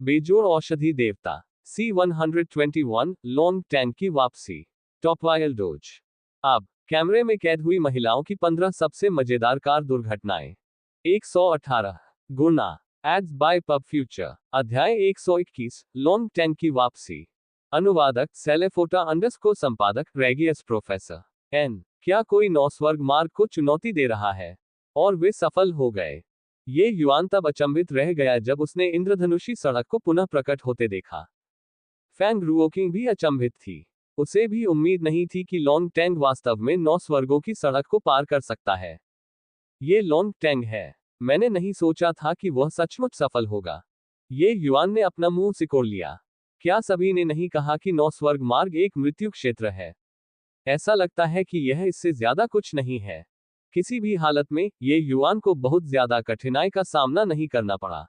बेजोड़ औषधि देवता C-121 लॉन्ग टैंग की वापसी। टॉप वायल डोज। अब कैमरे में कैद हुई महिलाओं की 15 सबसे मजेदार कार दुर्घटनाएं। 118 गुना। Ads bye pub future. अध्याय 121 लॉन्ग टैंग की वापसी। अनुवादक सेलेफोटा अंडरस्कोर संपादक रेगियस प्रोफेसर एन। क्या कोई नौस्वर्ग मार्ग को चुनौती दे रहा है? और वे सफल हो गए। ये युआन तब अचंभित रह गया जब उसने इंद्रधनुषी सड़क को पुनः प्रकट होते देखा। फैंग रुओकिंग भी अचंभित थी। उसे भी उम्मीद नहीं थी कि लॉन्ग टैंग वास्तव में 9 स्वर्गों की सड़क को पार कर सकता है। ये लॉन्ग टैंग है। मैंने नहीं सोचा था कि वह सचमुच सफल होगा। ये युआन ने अपना मुंह सिकोड़ लिया। क्या सभी ने नहीं कहा कि 9 स्वर्ग मार्ग एक मृत्यु क्षेत्र है? ऐसा लगता है कि यह इससे ज्यादा कुछ नहीं है। किसी भी हालत में ये युआन को बहुत ज्यादा कठिनाई का सामना नहीं करना पड़ा।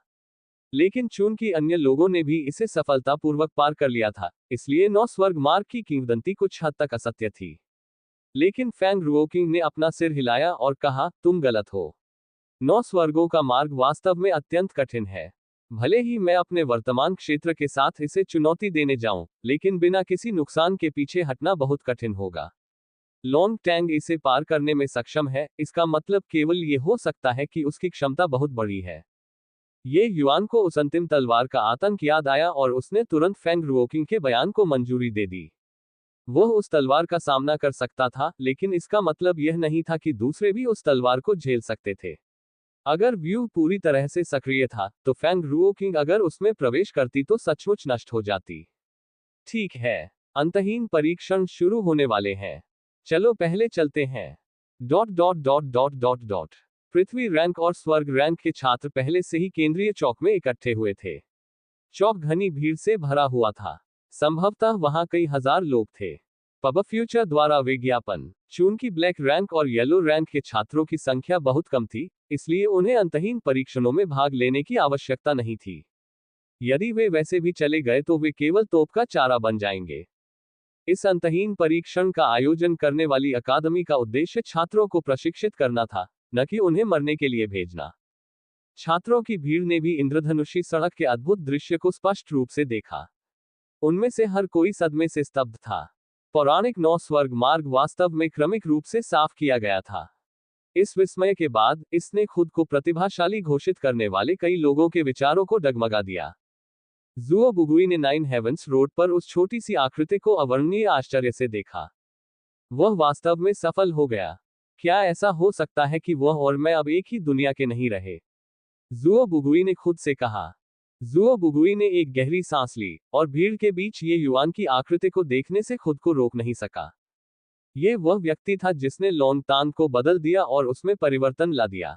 लेकिन चूंकि अन्य लोगों ने भी इसे सफलतापूर्वक पार कर लिया था, इसलिए 9 स्वर्ग मार्ग की किंवदंती कुछ हद तक असत्य थी। लेकिन फैंग रुओकिंग ने अपना सिर हिलाया और कहा, तुम गलत हो। 9 स्वर्गों का मार्ग वास्तव में अत्यंत कठिन है। भले ही मैं अपने वर्तमान क्षेत्र के साथ इसे चुनौती देने जाऊं, लेकिन बिना किसी नुकसान के पीछे हटना बहुत कठिन होगा। लॉन्ग टैंग इसे पार करने में सक्षम है, इसका मतलब केवल ये हो सकता है कि उसकी क्षमता बहुत बड़ी है। ये युआन को उस अंतिम तलवार का आतंक याद आया और उसने तुरंत फैंग रुओकिंग के बयान को मंजूरी दे दी। वह उस तलवार का सामना कर सकता था, लेकिन इसका मतलब यह नहीं था कि दूसरे भी उस तलवार को झेल सकते थे। अगर व्यू पूरी तरह से सक्रिय था, तो फैंग रुओकिंग अगर उसमें प्रवेश करती तो सचमुच नष्ट हो जाती। ठीक है, अंतहीन परीक्षण शुरू होने वाले हैं। चलो पहले चलते हैं। Dot dot dot dot dot dot. पृथ्वी रैंक और स्वर्ग रैंक के छात्र पहले से ही केंद्रीय चौक में इकट्ठे हुए थे। चौक घनी भीड़ से भरा हुआ था। संभवतः वहां कई हजार लोग थे। पब फ्यूचर द्वारा विज्ञापन। चूंकि ब्लैक रैंक और येलो रैंक के छात्रों की संख्या बहुत कम थी, इसलिए उन्हें अंतहीन परीक्षणों में भाग लेने की आवश्यकता नहीं थी। यदि वे वैसे भी चले गए तो वे केवल तोप का चारा बन जाएंगे। इस अंतहीन परीक्षण का आयोजन करने वाली अकादमी का उद्देश्य छात्रों को प्रशिक्षित करना था, न कि उन्हें मरने के लिए भेजना। छात्रों की भीड़ ने भी इंद्रधनुषी सड़क के अद्भुत दृश्य को स्पष्ट रूप से देखा। उनमें से हर कोई सदमे से स्तब्ध था। पौराणिक 9 स्वर्ग मार्ग वास्तव में क्रमिक रूप से साफ किया गया था। इस विस्मय के बाद, इसने खुद को प्रतिभाशाली घोषित करने वाले कई लोगों के विचारों को डगमगा दिया। जुओ बुगुई ने 9 हेवंस रोड पर उस छोटी सी आकृति को अवर्णनीय आश्चर्य से देखा। वह वास्तव में सफल हो गया। क्या ऐसा हो सकता है कि वह और मैं अब एक ही दुनिया के नहीं रहे? जुओ बुगुई ने खुद से कहा। जुओ बुगुई ने एक गहरी सांस ली, और भीड़ के बीच ये युआन की आकृति को देखने से खुद को रोक नहीं सका। ये वह व्यक्ति था जिसने लॉन्ग तांग को बदल दिया और उसमें परिवर्तन ला दिया।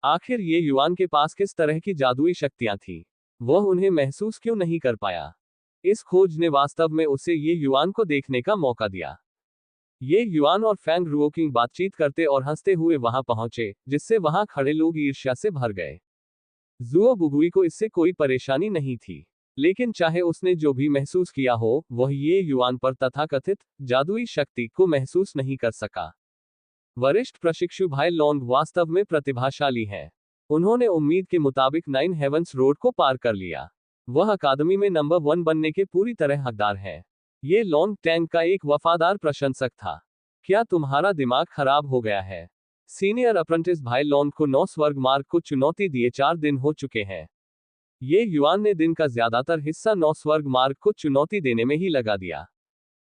आखिर ये युआन के पास किस तरह की जादुई शक्तियां थीं? वह उन्हें महसूस क्यों नहीं कर पाया? इस खोज ने वास्तव में उसे ये युआन को देखने का मौका दिया। ये युआन और फैंग रुओकिंग बातचीत करते और हंसते हुए वहां पहुंचे, जिससे वहां खड़े लोग ईर्ष्या से भर गए। जुओ बुगुई को इससे कोई परेशानी नहीं थी। लेकिन चाहे उसने जो भी महसूस किया हो, वह ये युआन पर तथाकथित जादुई शक्ति को महसूस नहीं कर सका। वरिष्ठ प्रशिक्षु भाई लॉन्ग वास्तव में प्रतिभाशाली हैं। उन्होंने उम्मीद के मुताबिक 9 हेवंस रोड को पार कर लिया। वह अकादमी में नंबर 1 बनने के पूरी तरह हकदार हैं। ये लॉन्ग टैंग का एक वफादार प्रशंसक था। क्या तुम्हारा दिमाग खराब हो गया है? सीनियर अप्रेंटिस भाई लॉन्ग को 9 स्वर्ग मार्ग को चुनौती दिए 4 दिन हो चुके हैं। ये युआन ने दिन का ज्यादातर हिस्सा 9 स्वर्ग मार्ग को चुनौती देने में ही लगा दिया।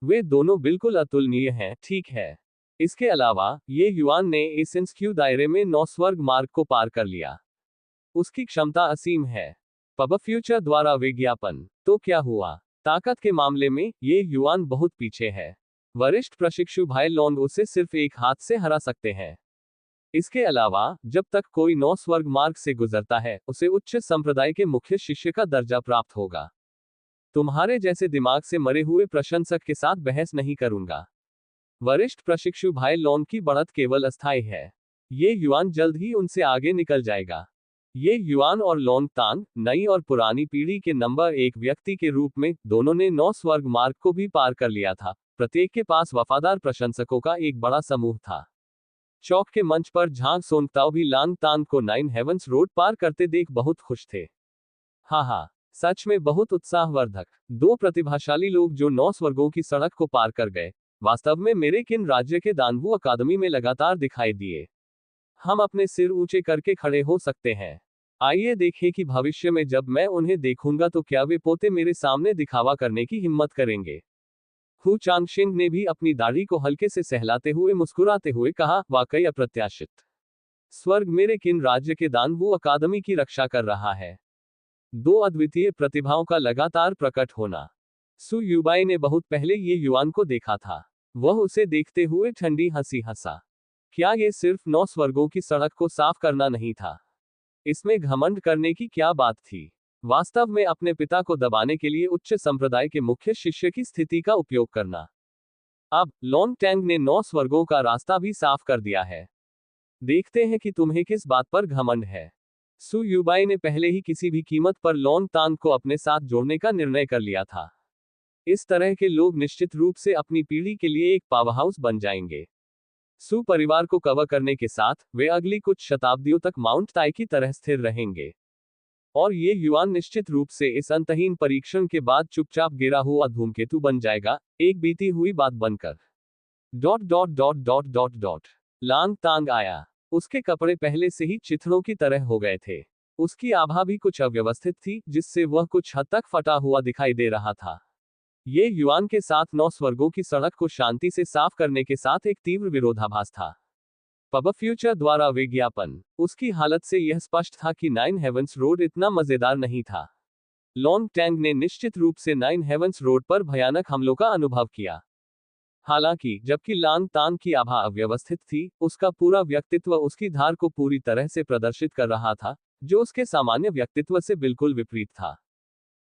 वे दोनों बिल्कुल अतुलनीय हैं, ठीक है। इसके अलावा, ये युआन ने इस इंस्क्यू दायरे में 9 स्वर्ग मार्ग को पार कर लिया। उसकी क्षमता असीम है। पब फ्यूचर द्वारा विज्ञापन। तो क्या हुआ? ताकत के मामले में, ये युआन बहुत पीछे है। वरिष्ठ प्रशिक्षु भाई लॉन्ग उसे सिर्फ एक हाथ से हरा सकते हैं। इसके अलावा, जब तक कोई 9 स्वर्ग मार्ग से गुजरता है, उसे उच्च संप्रदाय के मुख्य शिष्य का दर्जा प्राप्त होगा। तुम्हारे जैसे दिमाग से मरे हुए प्रशंसक के साथ बहस नहीं करूंगा। वरिष्ठ प्रशिक्षु भाई लॉन्ग की बढ़त केवल अस्थायी है। ये युआन जल्द ही उनसे आगे निकल जाएगा। ये युआन और लॉन्ग तांग, नई और पुरानी पीढ़ी के नंबर 1 व्यक्ति के रूप में, दोनों ने 9 स्वर्ग मार्ग को भी पार कर लिया था। प्रत्येक के पास वफादार प्रशंसकों का एक बड़ा समूह था। चौक के मंच पर झांग सोंगताओ भी लांग तांग को 9 हेवंस रोड पार करते देख बहुत खुश थे। हाँ हाँ, सच में बहुत उत्साहवर्धक। दो प्रतिभाशाली लोग जो 9 स्वर्गों की सड़क को पार कर गए, वास्तव में मेरे किन राज्य के दानवू अकादमी में लगातार दिखाई दिए। हम अपने सिर ऊंचे करके खड़े हो सकते हैं। आइए देखें कि भविष्य में जब मैं उन्हें देखूंगा तो क्या वे पोते मेरे सामने दिखावा करने की हिम्मत करेंगे। हु चांगशिंग ने भी अपनी दाढ़ी को हल्के से सहलाते हुए मुस्कुराते हुए कहा, वाकई अप्रत्याशित। स्वर्ग मेरे किन राज्य के दानवू अकादमी की रक्षा कर रहा है। दो अद्वितीय प्रतिभाओं का लगातार प्रकट होना। सु युबाई ने बहुत पहले ये युआन को देखा था। वह उसे देखते हुए ठंडी हंसी हंसा। क्या ये सिर्फ 9 स्वर्गों की सड़क को साफ करना नहीं था? इसमें घमंड करने की क्या बात थी? वास्तव में अपने पिता को दबाने के लिए उच्च संप्रदाय के मुख्य शिष्य की स्थिति का उपयोग करना। अब लॉन्ग टैंग ने 9 स्वर्गों का रास्ता भी साफ कर दिया है। देखते हैं कि तुम्हें किस बात पर घमंड है। सु युबाई ने पहले ही किसी भी कीमत पर लॉन्ग तांग को अपने साथ जोड़ने का निर्णय कर लिया था। इस तरह के लोग निश्चित रूप से अपनी पीढ़ी के लिए एक पावरहाउस बन जाएंगे। सु परिवार को कवर करने के साथ वे अगली कुछ शताब्दियों तक माउंट ताई की तरह स्थिर रहेंगे। और ये युआन निश्चित रूप से इस अंतहीन परीक्षण के बाद चुपचाप गिरा हुआ धूमकेतु बन जाएगा, एक बीती हुई बात बनकर। Dot dot dot dot dot dot Long Tang आया। उसके कपड़े पहले से ही चिथड़ों की तरह हो गए थे। उसकी आभा भी कुछ अव्यवस्थित थी, जिससे वह कुछ हद तक फटा हुआ दिखाई दे रहा था। ये युआन के साथ 9 स्वर्गों की सड़क को शांति से साफ करने के साथ एक तीव्र विरोधाभास था। पब फ्यूचर द्वारा विज्ञापन। उसकी हालत से यह स्पष्ट था कि 9 हेवंस रोड इतना मजेदार नहीं था। लॉन्ग टैंग ने निश्चित रूप से 9 हेवंस रोड पर भयानक हमलों का अनुभव किया। हालांकि जबकि लांग तांग की आभा अव्यवस्थित थी, उसका पूरा व्यक्तित्व उसकी धार को पूरी तरह से प्रदर्शित कर रहा था, जो उसके सामान्य व्यक्तित्व से बिल्कुल विपरीत था।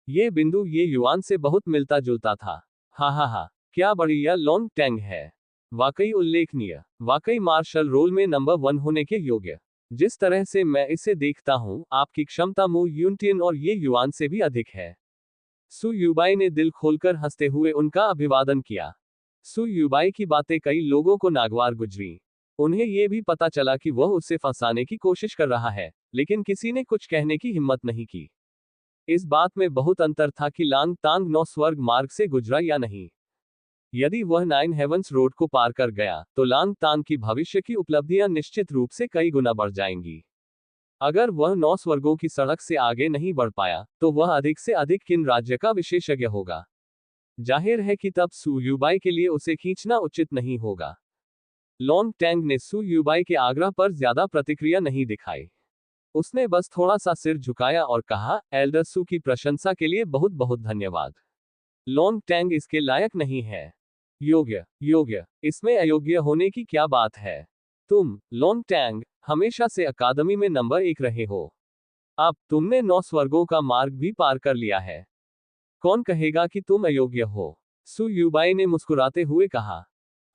ये बिंदु ये युआन से बहुत मिलता जुलता था। हा, क्या बढ़िया लॉन्ग टैंग है। वाकई उल्लेखनीय, वाकई मार्शल रोल में नंबर 1 होने के योग्य। जिस तरह से मैं इसे देखता हूं, आपकी क्षमता मू यूनटियन और ये युआन से भी अधिक है। सु युबाई ने दिल खोलकर हंसते हुए उनका अभिवादन किया। सु युबाई की बातें कई लोगों को नागवार गुजरी। उन्हें यह भी पता चला कि वह उसे फंसाने की कोशिश कर रहा है, लेकिन किसी ने कुछ कहने की हिम्मत नहीं की। इस बात में बहुत अंतर था कि लांग तांग 9 स्वर्ग मार्ग से गुजरा या नहीं। यदि वह 9 हेवंस रोड को पार कर गया, तो लांग तांग की भविष्य की उपलब्धियां निश्चित रूप से कई गुना बढ़ जाएंगी। अगर वह 9 स्वर्गों की सड़क से आगे नहीं बढ़ पाया, तो वह अधिक से अधिक किन राज्य का विशेषज्ञ होगा। जाहिर है कि तब सु युबाई के लिए उसे खींचना उचित नहीं होगा। लॉन्ग टैंग ने सु युबाई के आग्रह पर ज्यादा प्रतिक्रिया नहीं दिखाई। उसने बस थोड़ा सा सिर झुकाया और कहा, एल्डर सु की प्रशंसा के लिए बहुत बहुत धन्यवाद। लॉन्ग टैंग इसके लायक नहीं है। योग्य, इसमें अयोग्य होने की क्या बात है? तुम, लॉन्ग टैंग, हमेशा से अकादमी में नंबर 1 रहे हो। अब तुमने 9 स्वर्गों का मार्ग भी पार कर लिया है। कौन कहेगा कि तुम अयोग्य हो? सु युबाई ने मुस्कुराते हुए कहा।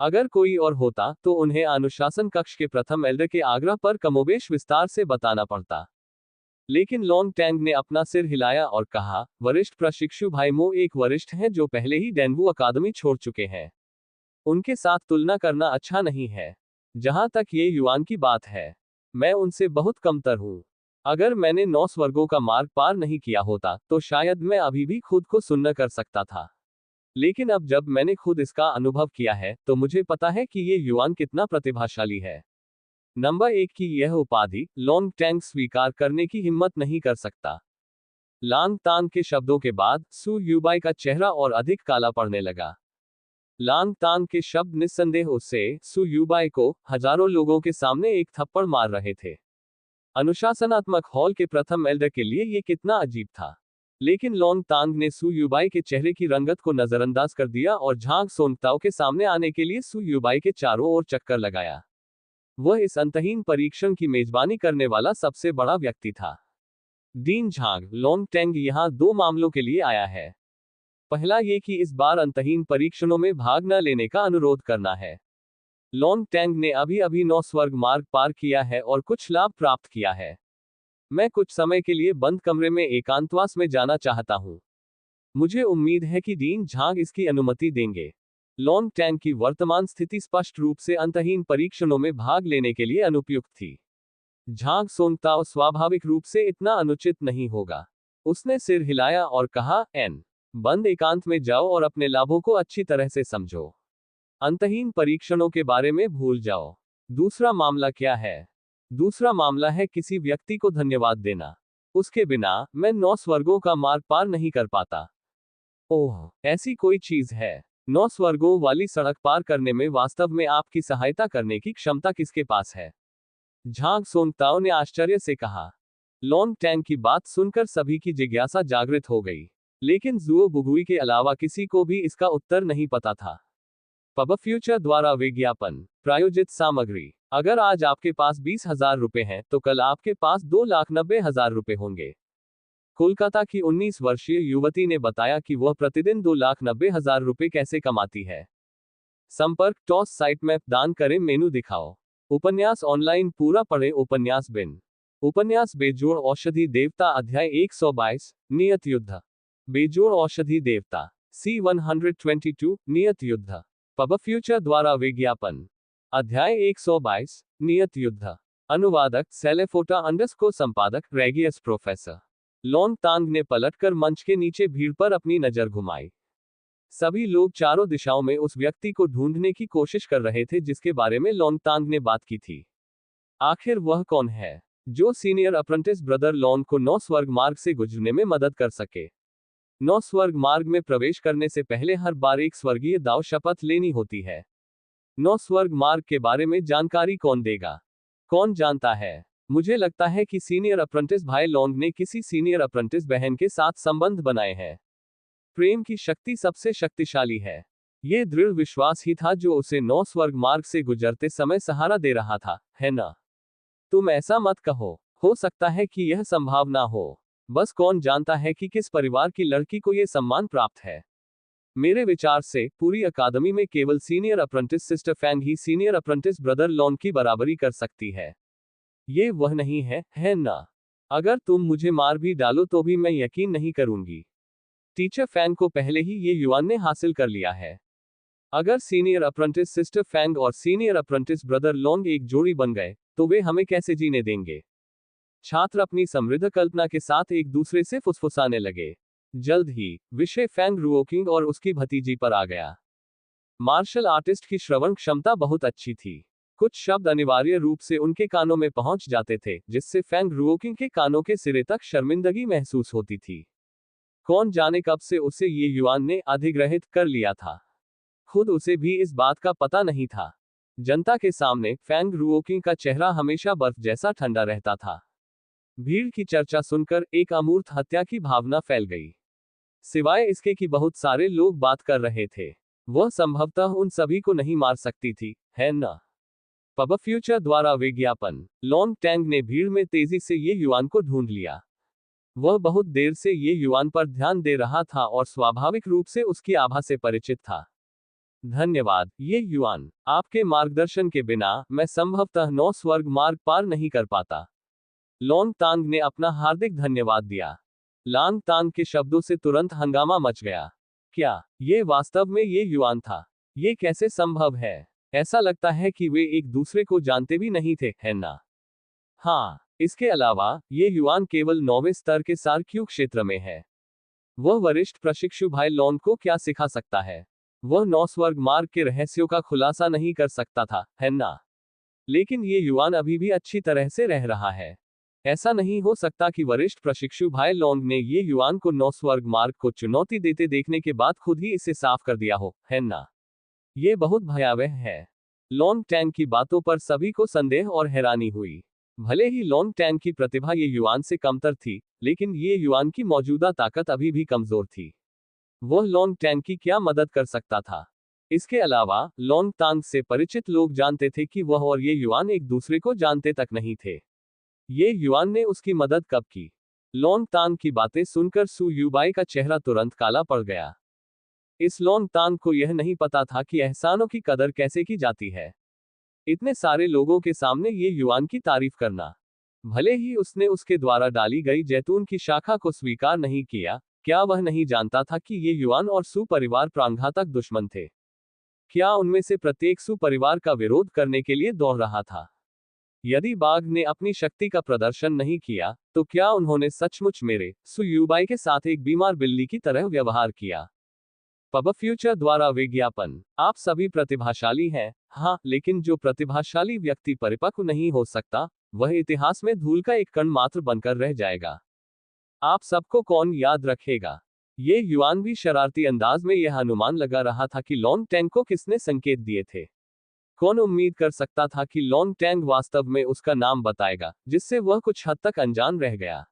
अगर कोई और होता, तो उन्हें अनुशासन कक्ष के प्रथम एल्डर के आग्रह पर कमोबेश विस्तार से बताना पड़ता। लेकिन लॉन्ग टैंग ने अपना सिर हिलाया और कहा, वरिष्ठ प्रशिक्षु भाई मो एक वरिष्ठ हैं जो पहले ही डेनवू अकादमी छोड़ चुके हैं। उनके साथ तुलना करना अच्छा नहीं है। जहां तक ये युआन की बात है, मैं उनसे बहुत कमतर हूं। अगर मैंने 9 स्वर्गों का मार्ग पार नहीं किया होता, तो शायद मैं अभी भी खुद को सुन्न कर सकता था। लेकिन अब जब मैंने खुद इसका अनुभव किया है, तो मुझे पता है कि ये युआन कितना प्रतिभाशाली है। नंबर 1 की यह उपाधि लॉन्ग टैंग स्वीकार करने की हिम्मत नहीं कर सकता। लांग तांग के शब्दों के बाद सु युबाई का चेहरा और अधिक काला पड़ने लगा। लांग तांग के शब्द निस्संदेह उससे, सु युबाई को, हजारों लोगों के सामने एक थप्पड़ मार रहे थे। अनुशासनात्मक हॉल के प्रथम एल्डर के लिए यह कितना अजीब था। लेकिन लॉन्ग तांग ने सु युबाई के चेहरे की रंगत को नजरअंदाज कर दिया और झांग सोंगताओ के सामने आने के लिए सु युबाई के चारों ओर चक्कर लगाया। वह इस अंतहीन परीक्षण की मेजबानी करने वाला सबसे बड़ा व्यक्ति था। डीन झांग, लॉन्ग टैंग यहां 2 मामलों के लिए आया है। पहला ये कि इस बार अंतहीन परीक्षणों में भाग न लेने का अनुरोध करना है। लॉन्ग टैंग ने अभी अभी 9 स्वर्ग मार्ग पार किया है और कुछ लाभ प्राप्त किया है। मैं कुछ समय के लिए बंद कमरे में एकांतवास में जाना चाहता हूं। मुझे उम्मीद है कि डीन झांग इसकी अनुमति देंगे। लॉन्ग टैंग की वर्तमान स्थिति स्पष्ट रूप से अंतहीन परीक्षणों में भाग लेने के लिए अनुपयुक्त थी। झांग सोंगताओ स्वाभाविक रूप से इतना अनुचित नहीं होगा। उसने सिर हिलाया और कहा, एन बंद एकांत में जाओ और अपने लाभों को अच्छी तरह से समझो। अंतहीन परीक्षणों के बारे में भूल जाओ। दूसरा मामला क्या है? दूसरा मामला है किसी व्यक्ति को धन्यवाद देना। उसके बिना मैं 9 स्वर्गों का मार्ग पार नहीं कर पाता। ओह, ऐसी कोई चीज है? 9 स्वर्गों वाली सड़क पार करने में वास्तव में आपकी सहायता करने की क्षमता किसके पास है? झांग सोंगताओ ने आश्चर्य से कहा। लॉन्ग टैंग की बात सुनकर सभी की जिज्ञासा जागृत हो गई, लेकिन जुओ बुगुई के अलावा किसी को भी इसका उत्तर नहीं पता था। पब फ्यूचर द्वारा विज्ञापन प्रायोजित सामग्री। अगर आज आपके पास 20,000 रुपए हैं तो कल आपके पास 2,90,000 रुपए होंगे। कोलकाता की 19 वर्षीय युवती ने बताया कि वह प्रतिदिन 2,90,000 रुपए कैसे कमाती है। संपर्क टॉस साइट में दान करें मेनू दिखाओ। उपन्यास ऑनलाइन पूरा पढ़े उपन्यास बिन। उपन्यास बेजोड़ औषधि देवता अध्याय 122 नियत युद्ध। बेजोड़ औषधि देवता C122 नियत युद्ध। पब फ्यूचर द्वारा विज्ञापन अध्याय 122 नियत युद्ध। अनुवादक सेलेफोटा अंडरस्को संपादक रेगियस प्रोफेसर। लॉन्ग तांग ने पलटकर मंच के नीचे भीड़ पर अपनी नजर घुमाई। सभी लोग चारों दिशाओं में उस व्यक्ति को ढूंढने की कोशिश कर रहे थे जिसके बारे में लॉन्ग तांग ने बात की थी। आखिर वह कौन है जो सीनियर अप्रेंटिस ब्रदर लॉन्ग को 9 स्वर्ग मार्ग से गुजरने में मदद कर सके? 9 स्वर्ग मार्ग में प्रवेश करने से पहले हर बार एक स्वर्गीय दाव शपथ लेनी होती है। 9 स्वर्ग मार्ग के बारे में जानकारी कौन देगा? कौन जानता है? मुझे लगता है कि सीनियर अप्रेंटिस भाई लॉन्ग ने किसी सीनियर अप्रेंटिस बहन के साथ संबंध बनाए हैं। प्रेम की शक्ति सबसे शक्तिशाली है। यह दृढ़ विश्वास ही था जो उसे 9 स्वर्ग मार्ग से गुजरते समय सहारा दे रहा था, है ना? तुम ऐसा मत कहो। हो सकता है कि यह संभावना हो। बस कौन जानता है कि किस परिवार की लड़की को यह सम्मान प्राप्त है। मेरे विचार से पूरी अकादमी में केवल सीनियर अप्रेंटिस सिस्टर फैंग ही सीनियर अप्रेंटिस ब्रदर लॉन्ग की बराबरी कर सकती है। ये वह नहीं है ना? अगर तुम मुझे मार भी डालो तो भी मैं यकीन नहीं करूंगी। टीचर फैंग को पहले ही ये युआन ने हासिल कर लिया है। अगर सीनियर अप्रेंटिस सिस्टर फैंग और सीनियर अप्रेंटिस ब्रदर लॉन्ग एक जोड़ी बन गए तो वे हमें कैसे जीने देंगे? छात्र अपनी समृद्ध कल्पना के साथ एक दूसरे से फुसफुसाने लगे। जल्द ही विषय फैंग रुओकिंग और उसकी भतीजी पर आ गया। मार्शल आर्टिस्ट की श्रवण क्षमता बहुत अच्छी थी। कुछ शब्द अनिवार्य रूप से उनके कानों में पहुंच जाते थे, जिससे फैंग रुओकिंग के कानों के सिरे तक शर्मिंदगी महसूस होती थी। कौन जाने कब से उसे ये युआन ने अधिग्रहित कर लिया था। खुद उसे भी इस बात का पता नहीं था। जनता के सामने फैंग रुओकिंग का चेहरा हमेशा बर्फ जैसा ठंडा रहता था। भीड़ की चर्चा सुनकर एक अमूर्त हत्या की भावना फैल गई। सिवाय इसके कि बहुत सारे लोग बात कर रहे थे, वह संभवतः उन सभी को नहीं मार सकती थी, है ना? पब फ्यूचर द्वारा विज्ञापन। लॉन्ग टैंग ने भीड़ में तेजी से ये युआन को ढूंढ लिया। वह बहुत देर से ये युआन पर ध्यान दे रहा था और स्वाभाविक रूप से उसकी आभा से परिचित था। धन्यवाद ये युआन, आपके मार्गदर्शन के बिना मैं संभवतः 9 स्वर्ग मार्ग पार नहीं कर पाता। लॉन्ग तांग ने अपना हार्दिक धन्यवाद दिया। लांग तांग के शब्दों से तुरंत हंगामा मच गया। क्या ये वास्तव में ये युआन था? ये कैसे संभव है? ऐसा लगता है कि वे एक दूसरे को जानते भी नहीं थे, है ना? हाँ, इसके अलावा ये युआन केवल 9वें स्तर के सारक्यू क्षेत्र में है। वह वरिष्ठ प्रशिक्षु भाई लॉन्ग को क्या सिखा सकता है? वह 9 स्वर्ग मार्ग के रहस्यों का खुलासा नहीं कर सकता था, है ना? लेकिन ये युआन अभी भी अच्छी तरह से रह रहा है। ऐसा नहीं हो सकता कि वरिष्ठ प्रशिक्षु भाई लॉन्ग ने ये युआन को 9 स्वर्ग मार्ग को चुनौती देते देखने के बाद खुद ही इसे साफ कर दिया हो, है ना? ये बहुत भयावह है। लॉन्ग टैंग की बातों पर सभी को संदेह और हैरानी हुई। भले ही लॉन्ग टैंग की प्रतिभा ये युआन से कमतर थी, लेकिन ये युआन की मौजूदा ताकत अभी भी कमजोर थी। वह लॉन्ग टैंग की क्या मदद कर सकता था? इसके अलावा लॉन्ग तांग से परिचित लोग जानते थे कि वह और ये युआन एक दूसरे को जानते तक नहीं थे। ये युआन ने उसकी मदद कब की? लॉन्ग तांग की बातें सुनकर सू यूबाई का चेहरा तुरंत काला पड़ गया। इस लॉन्ग तांग को यह नहीं पता था कि एहसानों की कदर कैसे की जाती है। इतने सारे लोगों के सामने ये युआन की तारीफ करना। भले ही उसने उसके द्वारा डाली गई जैतून की शाखा को स्वीकार नहीं किया, क्या वह नहीं जानता था कि ये युआन और सू परिवार प्राणघातक दुश्मन थे? क्या उनमें से प्रत्येक सू परिवार का विरोध करने के लिए दौड़ रहा था? यदि बाघ ने अपनी शक्ति का प्रदर्शन नहीं किया, तो क्या उन्होंने सचमुच मेरे सु यूबाई के साथ एक बीमार बिल्ली की तरह व्यवहार किया? पब फ्यूचर द्वारा विज्ञापन। आप सभी प्रतिभाशाली हैं, हाँ, लेकिन जो प्रतिभाशाली व्यक्ति परिपक्व नहीं हो सकता, वह इतिहास में धूल का एक कण मात्र बनकर रह जाएगा। आप सबको कौन याद रखेगा? ये युआन भी शरारती अंदाज में यह अनुमान लगा रहा था कि लॉन्ग टैंग को किसने संकेत दिए थे। कौन उम्मीद कर सकता था कि लॉन्ग टैंग वास्तव में उसका नाम बताएगा, जिससे वह कुछ हद तक अनजान रह गया।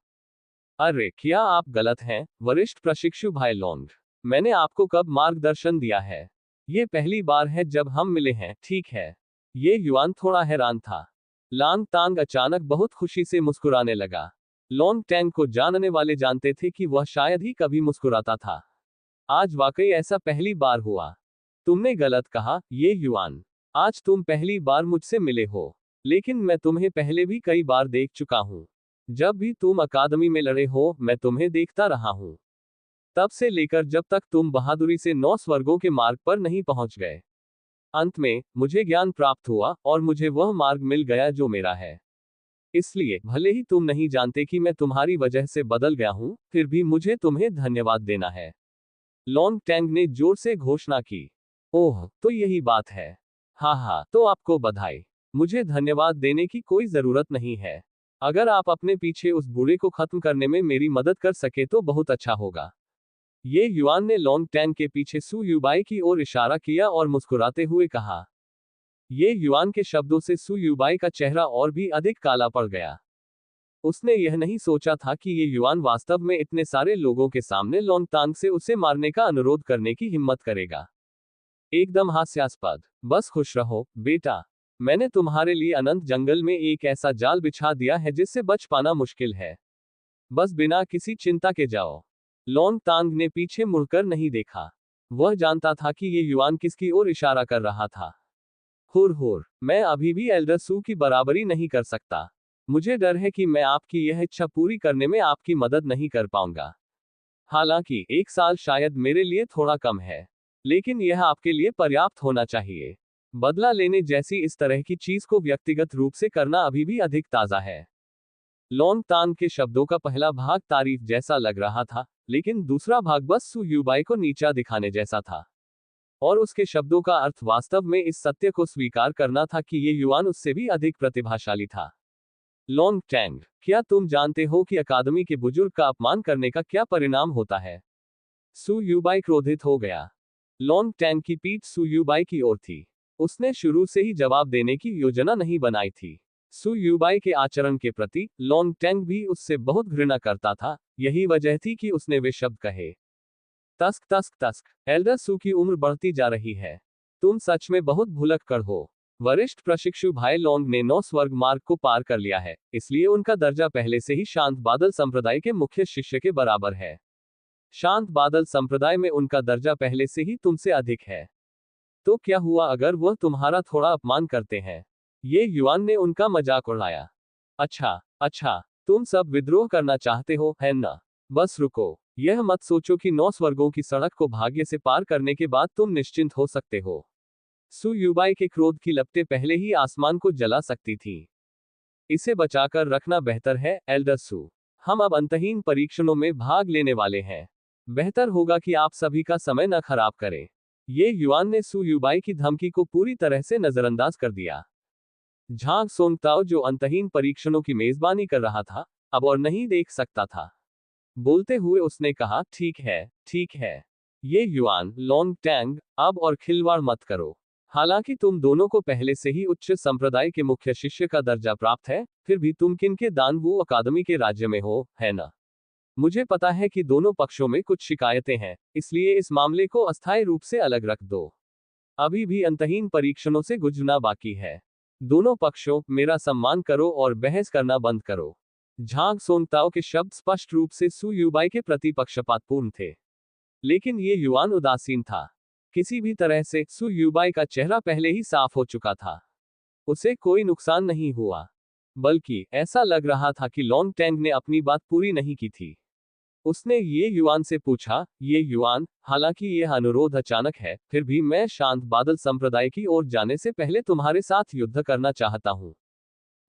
अरे क्या आप गलत हैं, वरिष्ठ प्रशिक्षु भाई लॉन्ग? मैंने आपको कब मार्गदर्शन दिया है? ये पहली बार है जब हम मिले हैं, ठीक है? ये युआन थोड़ा हैरान था। लांग तांग अचानक बहुत खुशी से मुस्कुराने लगा। लॉन्ग टैंग को जानने वाले जानते थे कि वह शायद ही कभी मुस्कुराता था। आज वाकई ऐसा पहली बार हुआ। तुमने गलत कहा, ये युआन। आज तुम पहली बार मुझसे मिले हो। लेकिन मैं तुम्हें पहले भी कई बार देख चुका हूं। जब भी तुम अकादमी में लड़े हो, मैं तुम्हें देखता रहा हूं। तब से लेकर जब तक तुम बहादुरी से 9 स्वर्गों के मार्ग पर नहीं पहुंच गए। अंत में, मुझे ज्ञान प्राप्त हुआ, और मुझे वह मार्ग मिल गया जो मेरा है। इसलिए, भले ही तुम नहीं जानते कि मैं तुम्हारी वजह से बदल गया हूं, फिर भी मुझे तुम्हें धन्यवाद देना है। लॉन्ग टैंग ने जोर से घोषणा की। ओह, तो यही बात है। हाँ हाँ, तो आपको बधाई। मुझे धन्यवाद देने की कोई जरूरत नहीं है। अगर आप अपने पीछे उस बूढ़े को खत्म करने में मेरी मदद कर सके तो बहुत अच्छा होगा। ये युआन ने लॉन्ग टैंग के पीछे सु यूबाई की ओर इशारा किया और मुस्कुराते हुए कहा। ये युआन के शब्दों से सु यूबाई का चेहरा और भी अधिक काला पड़ गया। उसने यह नहीं सोचा था कि ये युआन वास्तव में इतने सारे लोगों के सामने लॉन्ग तांग से उसे मारने का अनुरोध करने की हिम्मत करेगा। एकदम हास्यास्पद। बस खुश रहो, बेटा। मैंने तुम्हारे लिए अनंत जंगल में एक ऐसा जाल बिछा दिया है जिससे बच पाना मुश्किल है। बस बिना किसी चिंता के जाओ। लॉन्ग तांग ने पीछे मुड़कर नहीं देखा। वह जानता था कि ये युआन किसकी ओर इशारा कर रहा था। हुर हुर, मैं अभी भी एल्डर सू की बराबरी नहीं कर सकता। मुझे डर है कि मैं आपकी यह इच्छा पूरी करने में आपकी मदद नहीं कर पाऊंगा। हालांकि 1 साल शायद मेरे लिए थोड़ा कम है, लेकिन यह आपके लिए पर्याप्त होना चाहिए। बदला लेने जैसी इस तरह की चीज को व्यक्तिगत रूप से करना अभी भी अधिक ताजा है। लॉन्ग तांग के शब्दों का पहला भाग तारीफ जैसा लग रहा था, लेकिन दूसरा भाग बस सु यूबाई को नीचा दिखाने जैसा था। और उसके शब्दों का अर्थ वास्तव में इस सत्य को स्वीकार करना था कि ये युआन उससे भी अधिक प्रतिभाशाली था। लॉन्ग टैंग, क्या तुम जानते हो कि अकादमी के बुजुर्ग का अपमान करने का क्या परिणाम होता है? सु यूबाई क्रोधित हो गया। लॉन्ग टैंग की पीठ सु यूबाई की ओर थी। उसने शुरू से ही जवाब देने की योजना नहीं बनाई थी। सु यूबाई के आचरण के प्रति लॉन्ग टैंग भी उससे बहुत घृणा करता था। यही वजह थी कि उसने वे शब्द कहे। तस्क तस्क तस्क। एल्डर सू की उम्र बढ़ती जा रही है। तुम सच में बहुत भुलक्कड़ हो। वरिष्ठ प्रशिक्षु भाई लॉन्ग ने 9 स्वर्ग मार्ग को पार कर लिया है, इसलिए उनका दर्जा पहले से ही शांत बादल संप्रदाय के मुख्य शिष्य के बराबर है। शांत बादल संप्रदाय में उनका दर्जा पहले से ही तुमसे अधिक है। तो क्या हुआ अगर वह तुम्हारा थोड़ा अपमान करते हैं? ये युआन ने उनका मजाक उड़ाया। अच्छा अच्छा, तुम सब विद्रोह करना चाहते हो, है ना? बस रुको। यह मत सोचो कि 9 स्वर्गों की सड़क को भाग्य से पार करने के बाद तुम निश्चिंत हो सकते हो। सु यूबाई के क्रोध की लपटें पहले ही आसमान को जला सकती थी। इसे बचाकर रखना बेहतर है, एल्डर सु। हम अब अंतहीन परीक्षणों में भाग लेने वाले हैं। बेहतर होगा कि आप सभी का समय न खराब करें। ये युआन ने सु यूबाई की धमकी को पूरी तरह से नजरअंदाज कर दिया। झांग सोंगताओ, जो अंतहीन परीक्षणों की मेजबानी कर रहा था, अब और नहीं देख सकता था। बोलते हुए उसने कहा, ठीक है, ठीक है। ये युआन, लॉन्ग टैंग, अब और खिलवाड़ मत करो। हालांकि तुम दोनों को पहले से ही उच्च संप्रदाय के मुख्य शिष्य का दर्जा प्राप्त है, फिर भी तुम किन के दानवू अकादमी के राज्य में हो, है ना? मुझे पता है कि दोनों पक्षों में कुछ शिकायतें हैं, इसलिए इस मामले को अस्थायी रूप से अलग रख दो। अभी भी अंतहीन परीक्षणों से गुजरना बाकी है। दोनों पक्षों, मेरा सम्मान करो और बहस करना बंद करो। झांग सोंगताओ के शब्द स्पष्ट रूप से सु यूबाई के प्रति पक्षपातपूर्ण थे। लेकिन ये युआन उदासीन था। किसी भी तरह से सु यूबाई का चेहरा पहले ही साफ हो चुका था। उसे कोई नुकसान नहीं हुआ। बल्कि ऐसा लग रहा था कि लॉन्ग टैंग ने अपनी बात पूरी नहीं की थी। उसने ये युआन से पूछा, ये युआन, हालांकि यह अनुरोध अचानक है, फिर भी मैं शांत बादल संप्रदाय की ओर जाने से पहले तुम्हारे साथ युद्ध करना चाहता हूं।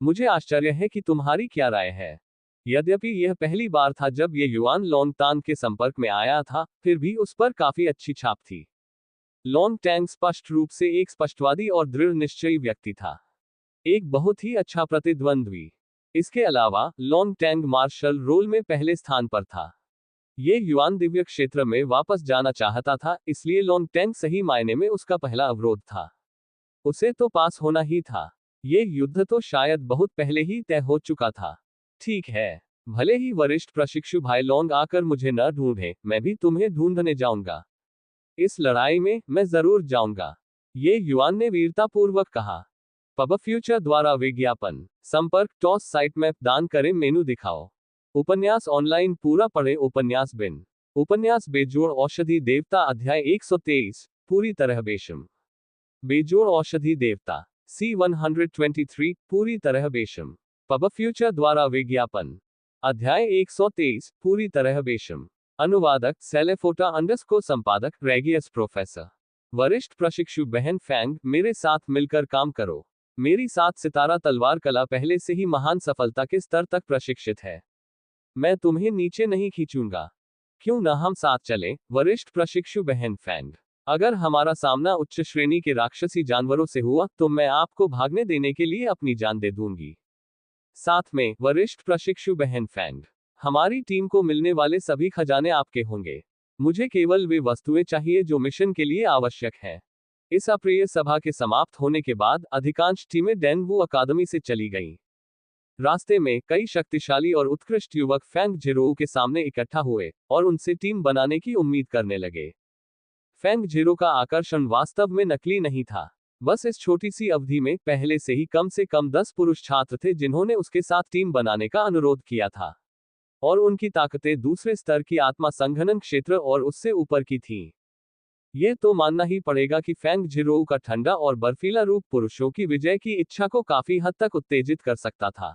मुझे आश्चर्य है कि तुम्हारी क्या राय है। यद्यपि यह पहली बार था जब ये युआन लोंगतान के संपर्क में आया था, फिर भी उस पर काफी अच्छी छाप थी। लोंग टैंग स्पष्ट रूप से एक स्पष्टवादी और दृढ़ निश्चयी व्यक्ति था, एक बहुत ही अच्छा प्रतिद्वंद्वी। इसके अलावा लोंग टैंग मार्शल रोल में पहले स्थान पर था। ये युआन दिव्य क्षेत्र में वापस जाना चाहता था, इसलिए लोंग टैंग सही मायने में उसका पहला अवरोध था। उसे तो पास होना ही था। ये युद्ध तो शायद बहुत पहले ही तय हो चुका था। ठीक है, भले ही वरिष्ठ प्रशिक्षु भाई लोंग आकर मुझे न ढूंढे, मैं भी तुम्हें ढूंढने जाऊंगा। इस लड़ाई में मैं जरूर जाऊंगा, ये युआन ने वीरतापूर्वक कहा। पब फ्यूचर द्वारा विज्ञापन संपर्क टॉस साइट मैप दान करें मेनू दिखाओ। उपन्यास ऑनलाइन पूरा पढ़े। उपन्यास बिन उपन्यास बेजोड़ औषधि देवता अध्याय 123 पूरी तरह बेशम। बेजोड़ औषधि देवता C123 पूरी तरह बेशम। पब फ्यूचर द्वारा विज्ञापन अध्याय 123 पूरी तरह बेशम। अनुवादक सेलेफोटा अंडरस्को संपादक रेगियस प्रोफेसर। वरिष्ठ प्रशिक्षु बहन फैंग, मेरे साथ मिलकर काम करो। मेरी 7 सितारा तलवार कला पहले से ही महान सफलता के स्तर तक प्रशिक्षित है। मैं तुम्हें नीचे नहीं खींचूंगा। क्यों न हम साथ चलें, वरिष्ठ प्रशिक्षु बहन फैंग। अगर हमारा सामना उच्च श्रेणी के राक्षसी जानवरों से हुआ तो मैं आपको भागने देने के लिए अपनी जान दे दूंगी। साथ में, वरिष्ठ प्रशिक्षु बहन फैंग, हमारी टीम को मिलने वाले सभी खजाने आपके होंगे। मुझे केवल वे वस्तुएं चाहिए जो मिशन के लिए आवश्यक है। इस अप्रिय सभा के समाप्त होने के बाद अधिकांश टीमें डेनवू अकादमी से चली गईं। रास्ते में कई शक्तिशाली और उत्कृष्ट युवक फैंग जिरोऊ के सामने इकट्ठा हुए और उनसे टीम बनाने की उम्मीद करने लगे। फैंग जिरो का आकर्षण वास्तव में नकली नहीं था। बस इस छोटी सी अवधि में पहले से कम 10 पुरुष छात्र थे जिन्होंने उसके साथ टीम बनाने का अनुरोध किया था, और उनकी ताकतें दूसरे स्तर की आत्मा संघनन क्षेत्र और उससे ऊपर की थीं। ये तो मानना ही पड़ेगा कि फैंग जिरोऊ का ठंडा और बर्फीला रूप पुरुषों की विजय की इच्छा को काफी हद तक उत्तेजित कर सकता था।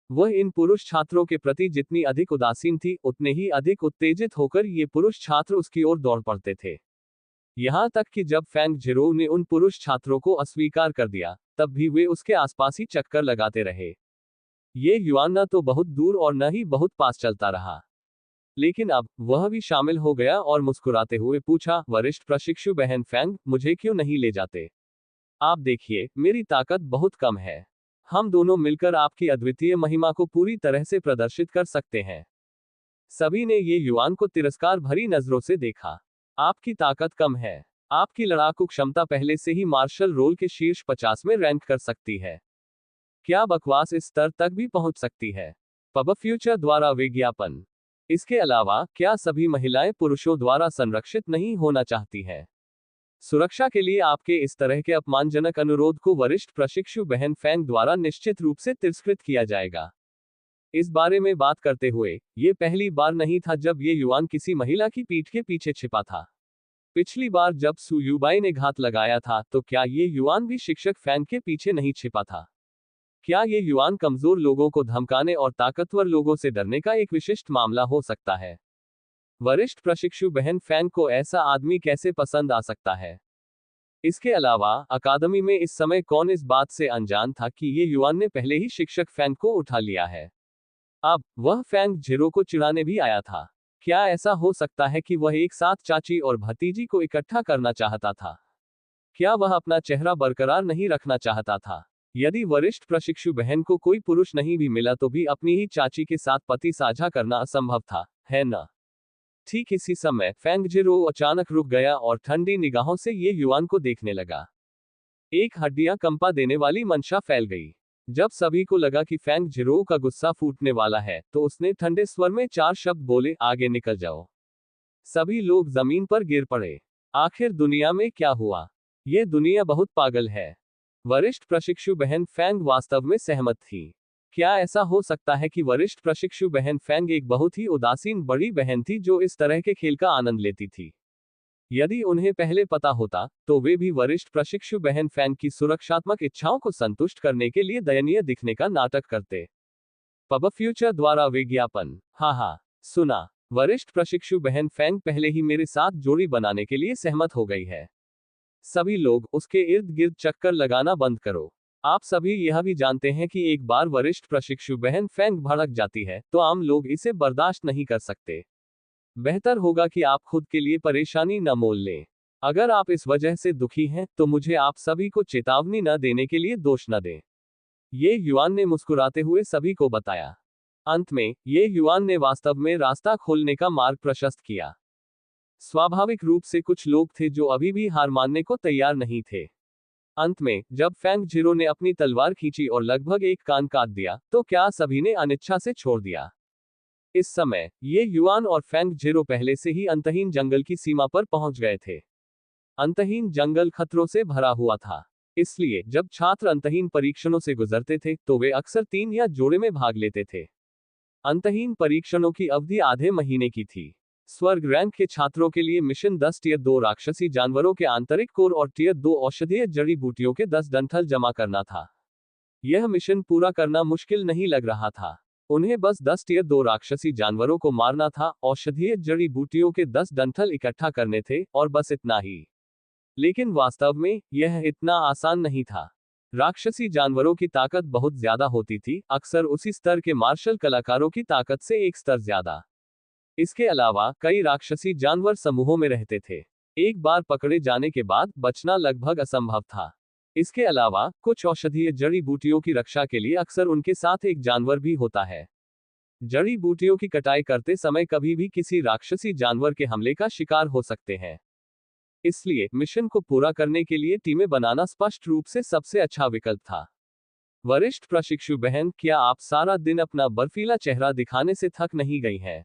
वह इन पुरुष छात्रों के प्रति जितनी अधिक उदासीन थी, उतने ही अधिक उत्तेजित होकर ये पुरुष छात्र उसकी ओर दौड़ पड़ते थे। यहां तक कि जब फैंग जिरोऊ ने उन पुरुष छात्रों को अस्वीकार कर दिया, तब भी वे उसके आसपास ही चक्कर लगाते रहे। ये युआन न तो बहुत दूर और न ही बहुत पास चलता रहा। लेकिन अब वह भी शामिल हो गया और मुस्कुराते हुए पूछा, वरिष्ठ प्रशिक्षु बहन फैंग, मुझे क्यों नहीं ले जाते? आप देखिए, मेरी ताकत बहुत कम है। हम दोनों मिलकर आपकी अद्वितीय महिमा को पूरी तरह से प्रदर्शित कर सकते हैं। सभी ने ये युआन को तिरस्कार भरी नजरों से देखा। आपकी ताकत कम है। आपकी लड़ाकू क्षमता पहले से ही मार्शल रोल के शीर्ष 50 में रैंक कर सकती है। क्या बकवास इस स्तर तक भी पहुंच सकती है? पब फ्यूचर द्वारा विज्ञापन। इसके अलावा, क्या सभी महिलाएं पुरुषों द्वारा संरक्षित नहीं होना चाहती हैं? सुरक्षा के लिए आपके इस तरह के अपमानजनक अनुरोध को वरिष्ठ प्रशिक्षु बहन फैंग द्वारा निश्चित रूप से तिरस्कृत किया जाएगा। इस बारे में बात करते हुए, ये पहली बार नहीं था जब ये युआन किसी महिला की पीठ के पीछे छिपा था। पिछली बार जब सु युबाई ने घात लगाया था, तो क्या ये युआन भी शिक्षक फैंग के पीछे नहीं छिपा था? क्या ये युआन कमजोर लोगों को धमकाने और ताकतवर लोगों से डरने का एक विशिष्ट मामला हो सकता है? वरिष्ठ प्रशिक्षु बहन फैंग को ऐसा आदमी कैसे पसंद आ सकता है? इसके अलावा, अकादमी में इस समय कौन इस बात से अनजान था कि ये युआन ने पहले ही शिक्षक फैंग को उठा लिया है? अब वह फैंग जिरो को चिढ़ाने भी आया था। क्या ऐसा हो सकता है कि वह एक साथ चाची और भतीजी को इकट्ठा करना चाहता था? क्या वह अपना चेहरा बरकरार नहीं रखना चाहता था? यदि वरिष्ठ प्रशिक्षु बहन को कोई पुरुष नहीं भी मिला तो भी अपनी ही चाची के साथ पति साझा करना असंभव था, है न? ठीक इसी समय फैंग जिरो अचानक रुक गया और ठंडी निगाहों से ये युआन को देखने लगा। एक हड्डियां कंपा देने वाली मंशा फैल गई। जब सभी को लगा कि फैंग जिरो का गुस्सा फूटने वाला है, तो उसने ठंडे स्वर में 4 शब्द बोले, आगे निकल जाओ। सभी लोग जमीन पर गिर पड़े। आखिर दुनिया में क्या हुआ? ये दुनिया बहुत पागल है। वरिष्ठ प्रशिक्षु बहन फैंग वास्तव में सहमत थी। क्या ऐसा हो सकता है कि वरिष्ठ प्रशिक्षु बहन फैंग एक बहुत ही उदासीन बड़ी बहन थी जो इस तरह के खेल का आनंद लेती थी? यदि उन्हें पहले पता होता, तो वे भी वरिष्ठ प्रशिक्षु बहन फैंग की सुरक्षात्मक इच्छाओं को संतुष्ट करने के लिए दयनीय दिखने का नाटक करते। पब फ्यूचर द्वारा विज्ञापन। हाँ, सुना। वरिष्ठ प्रशिक्षु बहन फैंग पहले ही मेरे साथ जोड़ी बनाने के लिए सहमत हो गई है। सभी लोग उसके इर्द गिर्द चक्कर लगाना बंद करो। आप सभी यह भी जानते हैं कि एक बार वरिष्ठ प्रशिक्षु बहन फैंग भड़क जाती है तो आम लोग इसे बर्दाश्त नहीं कर सकते। बेहतर होगा कि आप खुद के लिए परेशानी न मोल लें। अगर आप इस वजह से दुखी हैं तो मुझे आप सभी को चेतावनी न देने के लिए दोष न दें। ये युआन ने मुस्कुराते हुए सभी को बताया। अंत में ये युआन ने वास्तव में रास्ता खोलने का मार्ग प्रशस्त किया। स्वाभाविक रूप से कुछ लोग थे जो अभी भी हार मानने को तैयार नहीं थे। अंत में जब फैंग जिरो ने अपनी तलवार खींची और लगभग एक कान काट दिया तो क्या सभी ने अनिच्छा से छोड़ दिया। इस समय ये युआन और फैंग जिरो पहले से ही अंतहीन जंगल की सीमा पर पहुंच गए थे। अंतहीन जंगल खतरों से भरा हुआ था, इसलिए जब छात्र अंतहीन परीक्षणों से गुजरते थे तो वे अक्सर 3 या जोड़े में भाग लेते थे। अंतहीन परीक्षणों की अवधि आधे महीने की थी। स्वर्ग रैंक के छात्रों के लिए मिशन 10 टियर 2 राक्षसी जानवरों के आंतरिक कोर और टियर 2 औषधीय जड़ी बूटियों के 10 डंठल जमा करना था। यह मिशन पूरा करना मुश्किल नहीं लग रहा था। उन्हें बस 10 टियर 2 राक्षसी जानवरों को मारना था, औषधीय जड़ी बूटियों के 10 डंठल इकट्ठा करने थे और बस इतना ही। लेकिन वास्तव में यह इतना आसान नहीं था। राक्षसी जानवरों की ताकत बहुत ज्यादा होती थी, अक्सर उसी स्तर के मार्शल कलाकारों की ताकत से एक स्तर ज्यादा। इसके अलावा कई राक्षसी जानवर समूहों में रहते थे। एक बार पकड़े जाने के बाद बचना लगभग असंभव था। इसके अलावा कुछ औषधीय जड़ी बूटियों की रक्षा के लिए अक्सर उनके साथ एक जानवर भी होता है। जड़ी बूटियों की कटाई करते समय कभी भी किसी राक्षसी जानवर के हमले का शिकार हो सकते हैं। इसलिए मिशन को पूरा करने के लिए टीमें बनाना स्पष्ट रूप से सबसे अच्छा विकल्प था। वरिष्ठ प्रशिक्षु बहन, क्या आप सारा दिन अपना बर्फीला चेहरा दिखाने से थक नहीं गई हैं?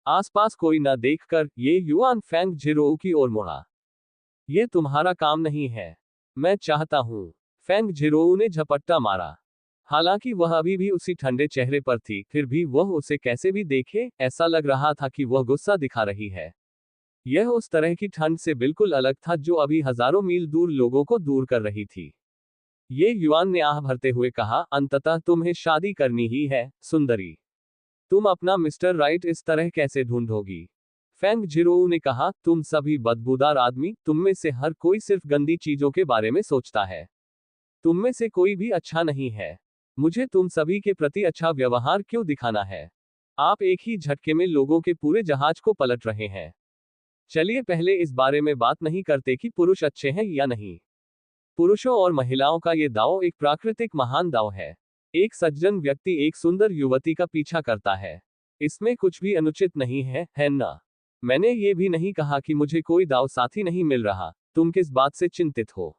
आसपास कोई न देखकर ये युआन फैंग जिरोऊ की ओर मुड़ा। ये तुम्हारा काम नहीं है। मैं चाहता हूं। फैंग जिरोऊ ने झपट्टा मारा। हालांकि वह अभी भी उसी ठंडे चेहरे पर थी, फिर भी वह उसे कैसे भी देखे ऐसा लग रहा था कि वह गुस्सा दिखा रही है। यह उस तरह की ठंड से बिल्कुल अलग था जो अभी हजारों मील दूर लोगों को दूर कर रही थी। ये युआन ने आह भरते हुए कहा, अंततः तुम्हें शादी करनी ही है, सुंदरी। तुम अपना मिस्टर राइट इस तरह कैसे ढूंढोगी? फैंग जिरोऊ ने कहा, तुम सभी बदबूदार आदमी, तुम में से हर कोई सिर्फ गंदी चीजों के बारे में सोचता है। तुम में से कोई भी अच्छा नहीं है। मुझे तुम सभी के प्रति अच्छा व्यवहार क्यों दिखाना है? आप एक ही झटके में लोगों के पूरे जहाज को पलट रहे हैं। चलिए पहले इस बारे में बात नहीं करते कि पुरुष अच्छे हैं या नहीं। पुरुषों और महिलाओं का ये दांव एक प्राकृतिक महान दांव है। एक सज्जन व्यक्ति एक सुंदर युवती का पीछा करता है। इसमें कुछ भी अनुचित नहीं है ना? मैंने ये भी नहीं कहा कि मुझे कोई दांव साथी नहीं मिल रहा। तुम किस बात से चिंतित हो?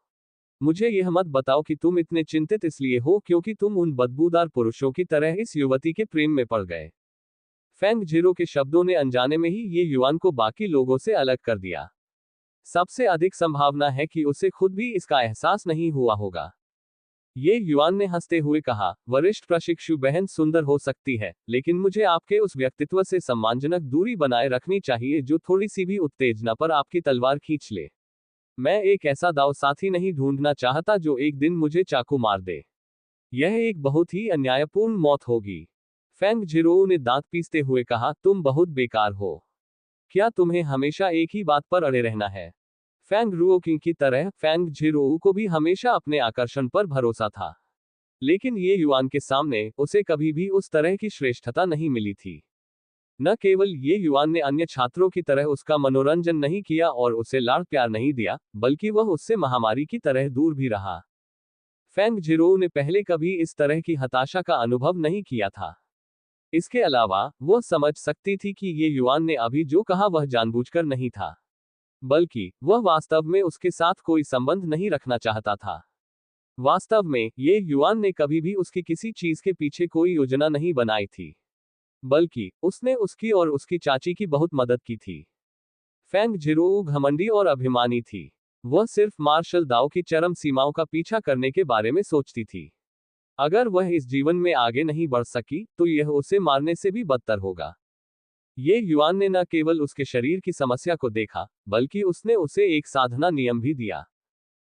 मुझे यह मत बताओ कि तुम इतने चिंतित इसलिए हो क्योंकि तुम उन बदबूदार पुरुषों की तरह इस युवती के प्रेम में पड़ गए। फैंग जिरो के शब्दों ने अनजाने में ही ये युआन को बाकी लोगों से अलग कर दिया। सबसे अधिक संभावना है कि उसे खुद भी इसका एहसास नहीं हुआ होगा। ये युआन ने हंसते हुए कहा, वरिष्ठ प्रशिक्षु बहन सुंदर हो सकती है, लेकिन मुझे आपके उस व्यक्तित्व से सम्मानजनक दूरी बनाए रखनी चाहिए जो थोड़ी सी भी उत्तेजना पर आपकी तलवार खींच ले। मैं एक ऐसा दाव साथी नहीं ढूंढना चाहता जो एक दिन मुझे चाकू मार दे। यह एक बहुत ही अन्यायपूर्ण मौत होगी। फैंग जिरोऊ ने दांत पीसते हुए कहा, तुम बहुत बेकार हो। क्या तुम्हें हमेशा एक ही बात पर अड़े रहना है? फैंग रुओकिंग की तरह फैंग जिरोऊ को भी हमेशा अपने आकर्षण पर भरोसा था। लेकिन ये युआन के सामने उसे कभी भी उस तरह की श्रेष्ठता नहीं मिली थी। न केवल ये युआन ने अन्य छात्रों की तरह उसका मनोरंजन नहीं किया और उसे लाड़ प्यार नहीं दिया, बल्कि वह उससे महामारी की तरह दूर भी रहा। फैंग जिरोऊ ने पहले कभी इस तरह की हताशा का अनुभव नहीं किया था। इसके अलावा वह समझ सकती थी कि ये युआन ने अभी जो कहा वह जानबूझकर नहीं था, बल्कि वह वास्तव में उसके साथ कोई संबंध नहीं रखना चाहता था। वास्तव में ये युआन ने कभी भी उसकी किसी चीज के पीछे कोई योजना नहीं बनाई थी, बल्कि उसने उसकी और उसकी चाची की बहुत मदद की थी। फैंग जिरोऊ घमंडी और अभिमानी थी। वह सिर्फ मार्शल दाओ की चरम सीमाओं का पीछा करने के बारे में सोचती थी। अगर वह इस जीवन में आगे नहीं बढ़ सकी तो यह उसे मारने से भी बदतर होगा। ये युआन ने न केवल उसके शरीर की समस्या को देखा, बल्कि उसने उसे एक साधना नियम भी दिया।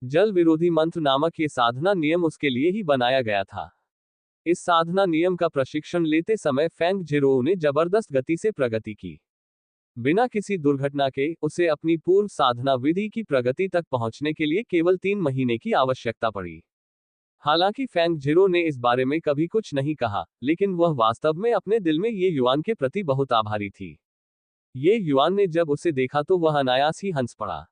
जल विरोधी मंत्र नामक ये साधना नियम उसके लिए ही बनाया गया था। इस साधना नियम का प्रशिक्षण लेते समय फैंग जिरोऊ ने जबरदस्त गति से प्रगति की। बिना किसी दुर्घटना के उसे अपनी पूर्व साधना विधि की प्रगति तक पहुंचने के लिए केवल 3 महीने की आवश्यकता पड़ी। हालांकि फेंग जिरो ने इस बारे में कभी कुछ नहीं कहा, लेकिन वह वास्तव में अपने दिल में ये युआन के प्रति बहुत आभारी थी। ये युआन ने जब उसे देखा तो वह अनायास ही हंस पड़ा।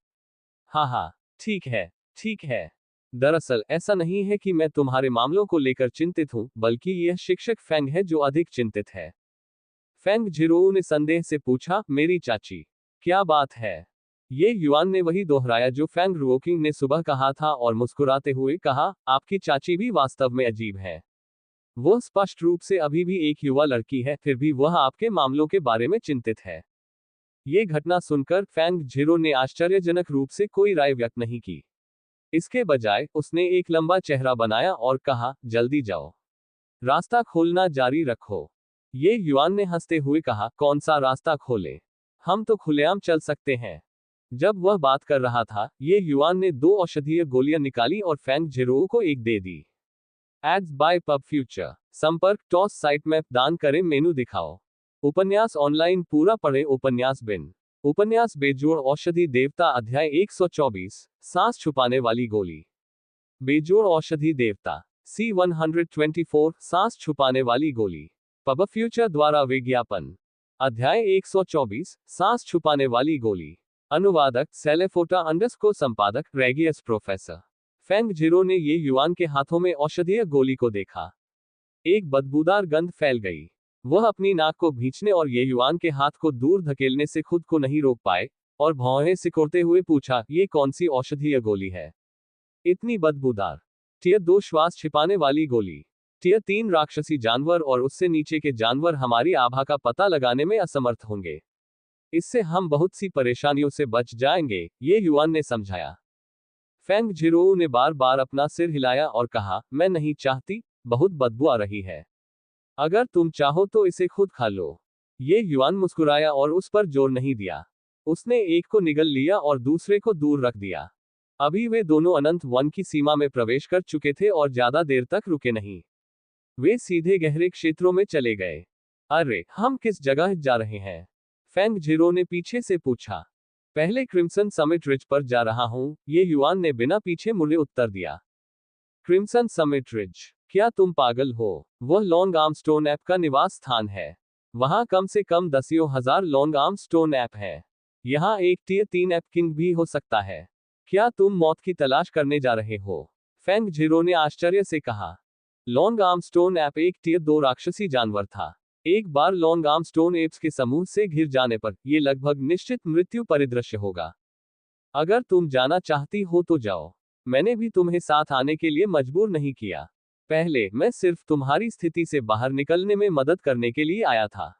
हाँ, ठीक है, ठीक है। दरअसल ऐसा नहीं है कि मैं तुम्हारे मामलों को लेकर चिंतित हूं, बल्कि यह शिक्षक फेंग है जो अधिक चिंतित है। फेंग जिरोऊ ने संदेह से पूछा, मेरी चाची? क्या बात है? ये युआन ने वही दोहराया जो फेंग रुओकिंग ने सुबह कहा था और मुस्कुराते हुए कहा, आपकी चाची भी वास्तव में अजीब है। वह स्पष्ट रूप से अभी भी एक युवा लड़की है, फिर भी वह आपके मामलों के बारे में चिंतित है। ये घटना सुनकर फेंग जिरो ने आश्चर्यजनक रूप से कोई राय व्यक्त नहीं की। इसके बजाय उसने एक लंबा चेहरा बनाया और कहा, जल्दी जाओ, रास्ता खोलना जारी रखो। ये युआन ने हंसते हुए कहा, कौन सा रास्ता खोले? हम तो खुलेआम चल सकते हैं। जब वह बात कर रहा था, ये युआन ने 2 औषधीय गोलियां निकाली और फेंग जिरो को एक दे दी। Ads bye pub future. संपर्क टॉस साइट मैप दान करें मेनू दिखाओ। उपन्यास ऑनलाइन पूरा पढ़े उपन्यास बिन। उपन्यास बेजोड़ औषधि देवता अध्याय 124 सांस छुपाने वाली गोली। बेजोड़ औषधि देवता C-124 सांस छुपाने वाली गोली। पब फ्यूचर द्वारा विज्ञापन। अध्याय 124 सांस छुपाने वाली गोली। अनुवादक सेलेफोटा अंडरस्कोर संपादक रेगियस प्रोफेसर। फेंग जिरो ने ये युआन के हाथों में औषधीय गोली को देखा। एक बदबूदार गंध फैल गई। वह अपनी नाक को भींचने और ये युआन के हाथ को दूर धकेलने से खुद को नहीं रोक पाए, और भौहें सिकोड़ते हुए पूछा, ये कौन सी औषधीय गोली है? इतनी बदबूदार। टियर 2 श्वास छिपाने वाली गोली। टियर 3 राक्षसी जानवर और उससे नीचे के जानवर हमारी आभा का पता लगाने में असमर्थ होंगे। इससे हम बहुत सी परेशानियों से बच जाएंगे, ये युआन ने समझाया। फेंग जिरोऊ ने बार बार अपना सिर हिलाया और कहा, मैं नहीं चाहती, बहुत बदबू आ रही है। अगर तुम चाहो तो इसे खुद खा लो। ये युआन मुस्कुराया और उस पर जोर नहीं दिया। उसने एक को निगल लिया और दूसरे को दूर रख दिया। अभी वे दोनों अनंत वन की सीमा में प्रवेश कर चुके थे और ज्यादा देर तक रुके नहीं। वे सीधे गहरे क्षेत्रों में चले गए। अरे, हम किस जगह जा रहे हैं? फेंग जिरो ने पीछे से पूछा। पहले क्रिम्सन समिट रिज पर जा रहा हूं, ये युआन ने बिना पीछे मुड़े उत्तर दिया। Crimson summit ridge? क्या तुम पागल हो? वह लॉन्ग आर्म स्टोन ऐप का निवास स्थान है। वहां कम से कम दसियों हजार लॉन्ग आर्म स्टोन ऐप है। यहाँ एक टियर 3 ऐप किंग भी हो सकता है। क्या तुम मौत की तलाश करने जा रहे हो? फेंग जिरो ने आश्चर्य से कहा। लॉन्ग आर्म स्टोन ऐप एक टियर 2 राक्षसी जानवर था। एक बार लॉन्ग आर्म स्टोन एप्स के समूह से घिर जाने पर यह लगभग निश्चित मृत्यु परिदृश्य होगा। अगर तुम जाना चाहती हो तो जाओ। मैंने भी तुम्हें साथ आने के लिए मजबूर नहीं किया। पहले मैं सिर्फ तुम्हारी स्थिति से बाहर निकलने में मदद करने के लिए आया था।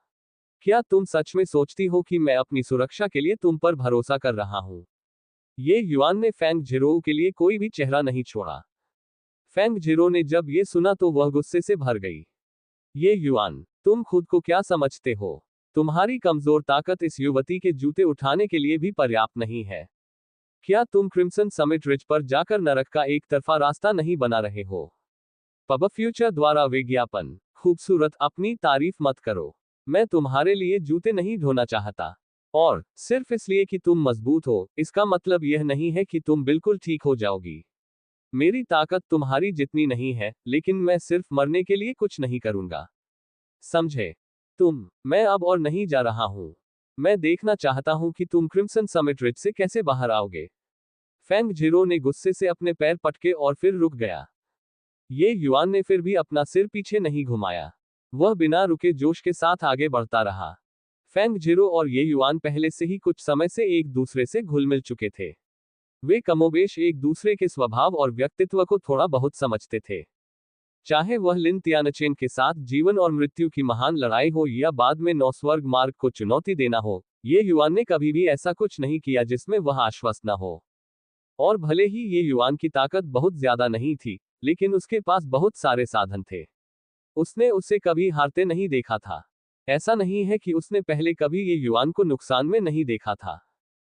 क्या तुम सच में सोचती हो कि मैं अपनी सुरक्षा के लिए तुम पर भरोसा कर रहा हूं? ये युआन ने फेंग जिरोऊ के लिए कोई भी चेहरा नहीं छोड़ा। फेंग जिरो ने जब ये सुना तो वह गुस्से से भर गई। ये युआन, तुम खुद को क्या समझते हो? तुम्हारी कमजोर ताकत इस युवती के जूते उठाने के लिए भी पर्याप्त नहीं है। क्या तुम क्रिम्सन समिट रिज पर जाकर नरक का एक तरफा रास्ता नहीं बना रहे हो? पब फ्यूचर द्वारा विज्ञापन। खूबसूरत, अपनी तारीफ मत करो। मैं तुम्हारे लिए जूते नहीं धोना चाहता। और सिर्फ इसलिए कि तुम मजबूत हो, इसका मतलब यह नहीं है कि तुम बिल्कुल ठीक हो जाओगी। मेरी ताकत तुम्हारी जितनी नहीं है, लेकिन मैं सिर्फ मरने के लिए कुछ नहीं करूंगा। समझे? मैं अब और नहीं जा रहा हूं। मैं देखना चाहता हूं कि तुम क्रिम्सन समिट रिज से कैसे बाहर आओगे। फेंग जिरो ने गुस्से से अपने पैर पटके और फिर रुक गया। ये युआन ने फिर भी अपना सिर पीछे नहीं घुमाया। वह बिना रुके जोश के साथ आगे बढ़ता रहा। फेंग जिरो और ये युआन पहले से ही कुछ समय से एक दूसरे से घुल मिल चुके थे। वे कमोबेश एक दूसरे के स्वभाव और व्यक्तित्व को थोड़ा बहुत समझते थे। चाहे वह लिन तियानचेन के साथ जीवन और मृत्यु की महान लड़ाई हो या बाद में नौस्वर्ग मार्ग को चुनौती देना हो, ये युआन ने कभी भी ऐसा कुछ नहीं किया जिसमें वह आश्वस्त न हो। और भले ही ये युआन की ताकत बहुत ज्यादा नहीं थी, लेकिन उसके पास बहुत सारे साधन थे। उसने उसे कभी हारते नहीं देखा था। ऐसा नहीं है कि उसने पहले कभी ये युआन को नुकसान में नहीं देखा था।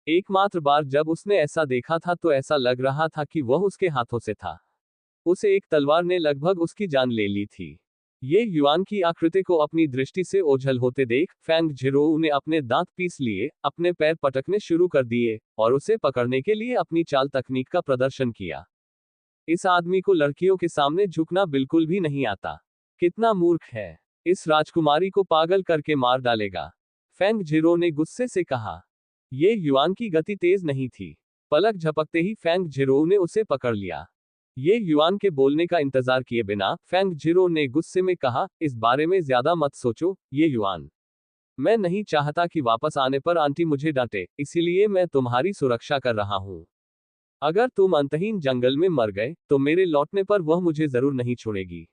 एकमात्र बार जब उसने ऐसा देखा था तो ऐसा लग रहा था कि वह उसके हाथों से था। उसे एक तलवार ने लगभग उसकी जान ले ली थी। ये युआन की आकृति को अपनी दृष्टि से ओझल होते देख फेंग जिरोऊ ने अपने दांत पीस लिए, अपने पैर पटकने शुरू कर दिए और उसे पकड़ने के लिए अपनी चाल तकनीक का प्रदर्शन किया। इस आदमी को लड़कियों के सामने झुकना बिल्कुल भी नहीं आता। कितना मूर्ख है, इस राजकुमारी को पागल करके मार डालेगा। फेंग जिरो ने गुस्से से कहा। ये युआन की गति तेज नहीं थी। पलक झपकते ही फेंग जिरो ने उसे पकड़ लिया। ये युआन के बोलने का इंतजार किए बिना फेंग जिरो ने गुस्से में कहा, इस बारे में ज्यादा मत सोचो, ये युआन। मैं नहीं चाहता कि वापस आने पर आंटी मुझे डांटे, इसीलिए मैं तुम्हारी सुरक्षा कर रहा हूं। अगर तुम अंतहीन जंगल में मर गए तो मेरे लौटने पर वह मुझे जरूर नहीं छोड़ेगी।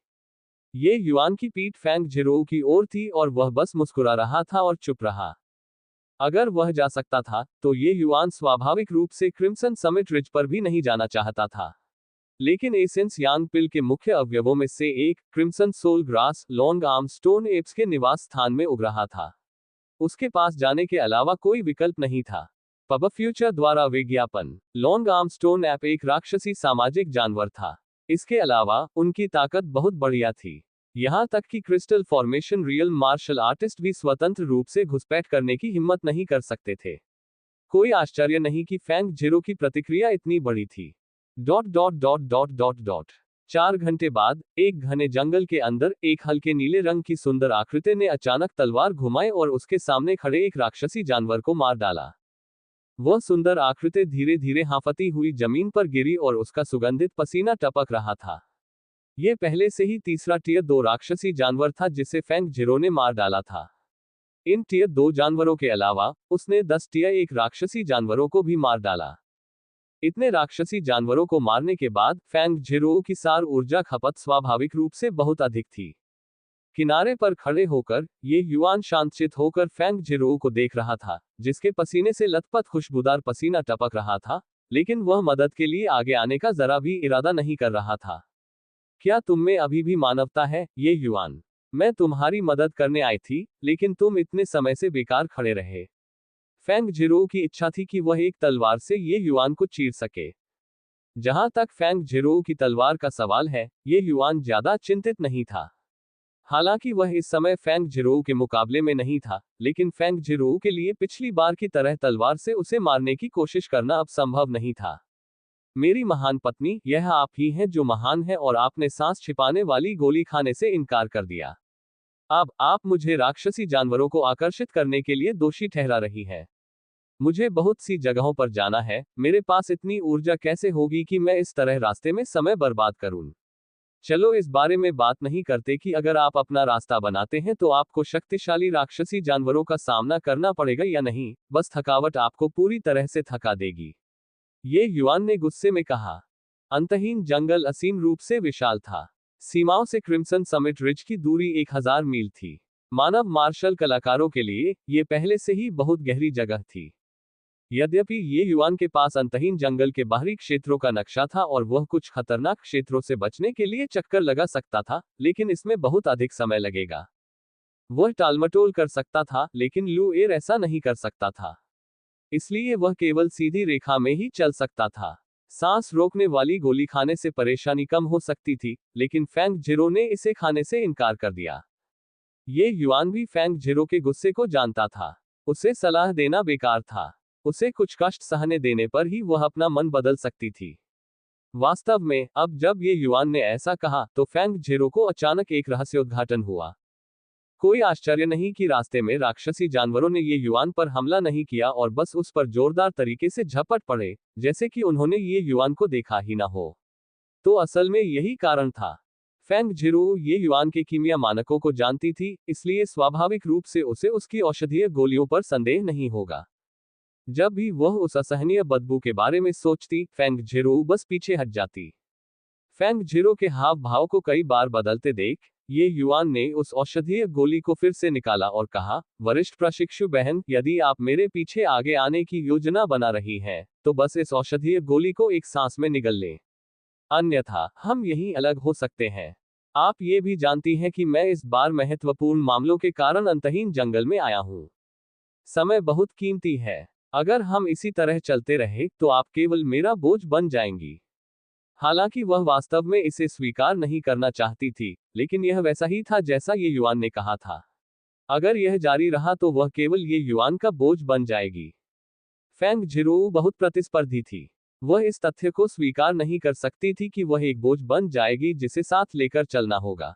ये युआन की पीठ फेंग जिरो की ओर थी और वह बस मुस्कुरा रहा था और चुप रहा। अगर वह जा सकता था तो ये युआन स्वाभाविक रूप से क्रिम्सन समिट रिज पर भी नहीं जाना चाहता था। लेकिन एसेंस यांग पिल के मुख्य अवयवों में से एक, crimson soul grass, long arm stone apes के निवास स्थान में उग रहा था। उसके पास जाने के अलावा कोई विकल्प नहीं था। पब फ्यूचर द्वारा विज्ञापन। लॉन्ग आर्म स्टोन ऐप एक राक्षसी सामाजिक जानवर था। इसके अलावा उनकी ताकत बहुत बढ़िया थी। यहां तक कि crystal formation real martial artist भी स्वतंत्र रूप से घुसपैठ करने की हिम्मत नहीं कर सकते थे। कोई आश्चर्य नहीं कि फेंग जिरो की प्रतिक्रिया इतनी बड़ी थी। Dot dot dot dot dot dot 4 घंटे बाद एक घने जंगल के अंदर एक हल्के नीले रंग की सुंदर आकृति ने अचानक तलवार घुमाई और उसके सामने खड़े एक राक्षसी जानवर को मार डाला। वह सुंदर आकृति धीरे धीरे हांफती हुई जमीन पर गिरी और उसका सुगंधित पसीना टपक रहा था। यह पहले से ही तीसरा टियर 2 राक्षसी जानवर था जिसे फेंग जिरो ने मार डाला था। इन टियर 2 जानवरों के अलावा उसने 10 टियर 1 राक्षसी जानवरों को भी मार डाला। इतने राक्षसी जानवरों को मारने के बाद फेंग जिरो की सार ऊर्जा खपत स्वाभाविक रूप से बहुत अधिक थी। किनारे पर खड़े होकर ये युआन शांतचित्त होकर फेंग जिरो को देख रहा था, जिसके पसीने से लथपथ खुशबूदार पसीना टपक रहा था, लेकिन वह मदद के लिए आगे आने का जरा भी इरादा नहीं कर रहा था। क्या तुम में अभी भी मानवता है, ये युआन? मैं तुम्हारी मदद करने आई थी, लेकिन तुम इतने समय से बेकार खड़े रहे। फेंग जिरो की इच्छा थी कि वह एक तलवार से ये युआन को चीर सके। जहां तक फेंग जिरो की तलवार का सवाल है, ये युआन ज्यादा चिंतित नहीं था। हालांकि वह इस समय फेंग जिरो के मुकाबले में नहीं था, लेकिन फेंग जिरो के लिए पिछली बार की तरह तलवार से उसे मारने की कोशिश करना अब संभव नहीं था। मेरी महान पत्नी, यह आप ही हैं जो महान है और आपने सांस छिपाने वाली गोली खाने से इनकार कर दिया। अब आप मुझे राक्षसी जानवरों को आकर्षित करने के लिए दोषी ठहरा रही है। मुझे बहुत सी जगहों पर जाना है, मेरे पास इतनी ऊर्जा कैसे होगी कि मैं इस तरह रास्ते में समय बर्बाद करूं। चलो इस बारे में बात नहीं करते कि अगर आप अपना रास्ता बनाते हैं तो आपको शक्तिशाली राक्षसी जानवरों का सामना करना पड़ेगा या नहीं, बस थकावट आपको पूरी तरह से थका देगी। ये युआन ने गुस्से में कहा। अंतहीन जंगल असीम रूप से विशाल था। सीमाओं से क्रिम्सन समिट रिज की दूरी 1000 मील थी। मानव मार्शल कलाकारों के लिए ये पहले से ही बहुत गहरी जगह थी। यद्यपि ये युआन के पास अंतहीन जंगल के बाहरी क्षेत्रों का नक्शा था और वह कुछ खतरनाक क्षेत्रों से बचने के लिए चक्कर लगा सकता था, लेकिन इसमें बहुत अधिक समय लगेगा। वह टालमटोल कर सकता था, लेकिन लू एयर ऐसा नहीं कर सकता था। इसलिए वह केवल सीधी रेखा में ही चल सकता था। सांस रोकने वाली गोली खाने से परेशानी कम हो सकती थी, लेकिन फेंग जिरो ने इसे खाने से इनकार कर दिया। ये युआन भी फेंग जिरो के गुस्से को जानता था। उसे सलाह देना बेकार था। उसे कुछ कष्ट सहने देने पर ही वह अपना मन बदल सकती थी। वास्तव में अब जब ये युआन ने ऐसा कहा तो फेंग जिरो को अचानक एक रहस्योद्घाटन हुआ। कोई आश्चर्य नहीं कि रास्ते में राक्षसी जानवरों ने ये युआन पर हमला नहीं किया और बस उस पर जोरदार तरीके से झपट पड़े, जैसे कि उन्होंने ये युआन को देखा ही ना हो। तो असल में यही कारण था। फेंग जिरो ये युआन के कीमिया मानकों को जानती थी, इसलिए स्वाभाविक रूप से उसे उसकी औषधीय गोलियों पर संदेह नहीं होगा। जब भी वह उस असहनीय बदबू के बारे में सोचती, फेंग जिरो बस पीछे हट जाती। फेंग जिरो के हाव भाव को कई बार बदलते देख ये युआन ने उस औषधीय गोली को फिर से निकाला और कहा, वरिष्ठ प्रशिक्षु बहन, यदि आप मेरे पीछे आगे आने की योजना बना रही हैं, तो बस इस औषधीय गोली को एक सांस में निगल लें। अन्यथा हम यहीं अलग हो सकते हैं। आप ये भी जानती हैं कि मैं इस बार महत्वपूर्ण मामलों के कारण अंतहीन जंगल में आया हूं। समय बहुत कीमती है। अगर हम इसी तरह चलते रहे तो आप केवल मेरा बोझ बन जाएंगी। हालांकि वह वास्तव में इसे स्वीकार नहीं करना चाहती थी, लेकिन यह वैसा ही था जैसा ये युआन ने कहा था। अगर यह जारी रहा तो वह केवल ये युआन का बोझ बन जाएगी। फेंग जिरो बहुत प्रतिस्पर्धी थी। वह इस तथ्य को स्वीकार नहीं कर सकती थी कि वह एक बोझ बन जाएगी जिसे साथ लेकर चलना होगा।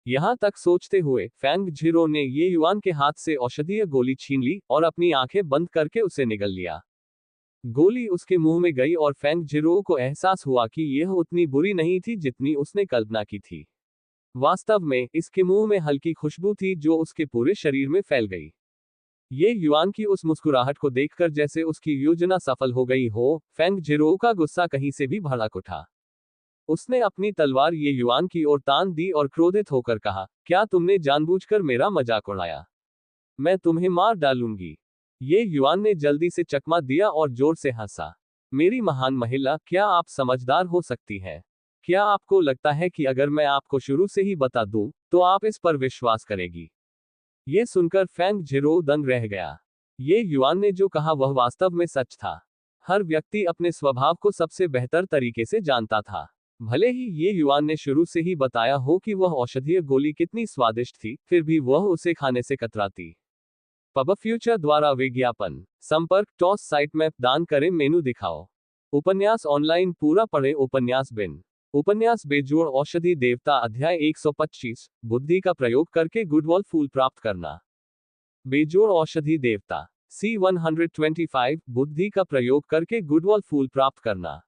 यहां तक सोचते हुए फेंग झिरो ने ये युआन के हाथ से औषधीय गोली छीन ली और अपनी आंखें बंद करके उसे निगल लिया। गोली उसके मुंह में गई और फेंग झिरो को एहसास हुआ कि यह उतनी बुरी नहीं थी जितनी उसने कल्पना की थी। वास्तव में इसके मुंह में हल्की खुशबू थी जो उसके पूरे शरीर में फैल गई। ये युआन की उस मुस्कुराहट को देखकर जैसे उसकी योजना सफल हो गई हो, फेंग झिरो का गुस्सा कहीं से भी भड़क उठा। उसने अपनी तलवार ये युआन की ओर तान दी और क्रोधित होकर कहा, क्या तुमने जानबूझकर मेरा मजाक उड़ाया? मैं तुम्हें मार डालूंगी। ये युआन ने जल्दी से चकमा दिया और जोर से हंसा। मेरी महान महिला, क्या आप समझदार हो सकती हैं? क्या आपको लगता है कि अगर मैं आपको शुरू से ही बता दूं, तो आप इस पर विश्वास करेगी? ये सुनकर फेंग झिरो दंग रह गया। ये युआन ने जो कहा वह वास्तव में सच था। हर व्यक्ति अपने स्वभाव को सबसे बेहतर तरीके से जानता था। भले ही ये युआन ने शुरू से ही बताया हो कि वह औषधीय गोली कितनी स्वादिष्ट थी, फिर भी वह उसे खाने से कतराती। पब फ्यूचर द्वारा विज्ञापन। संपर्क टॉस साइट मैप दान करें मेनू दिखाओ। उपन्यास ऑनलाइन पूरा पढ़े उपन्यास बिन। उपन्यास बेजोड़ औषधि देवता अध्याय 125 बुद्धि का प्रयोग करके गुडवॉल फूल प्राप्त करना। बेजोड़ औषधि देवता C125 बुद्धि का प्रयोग करके गुडवॉल फूल प्राप्त करना।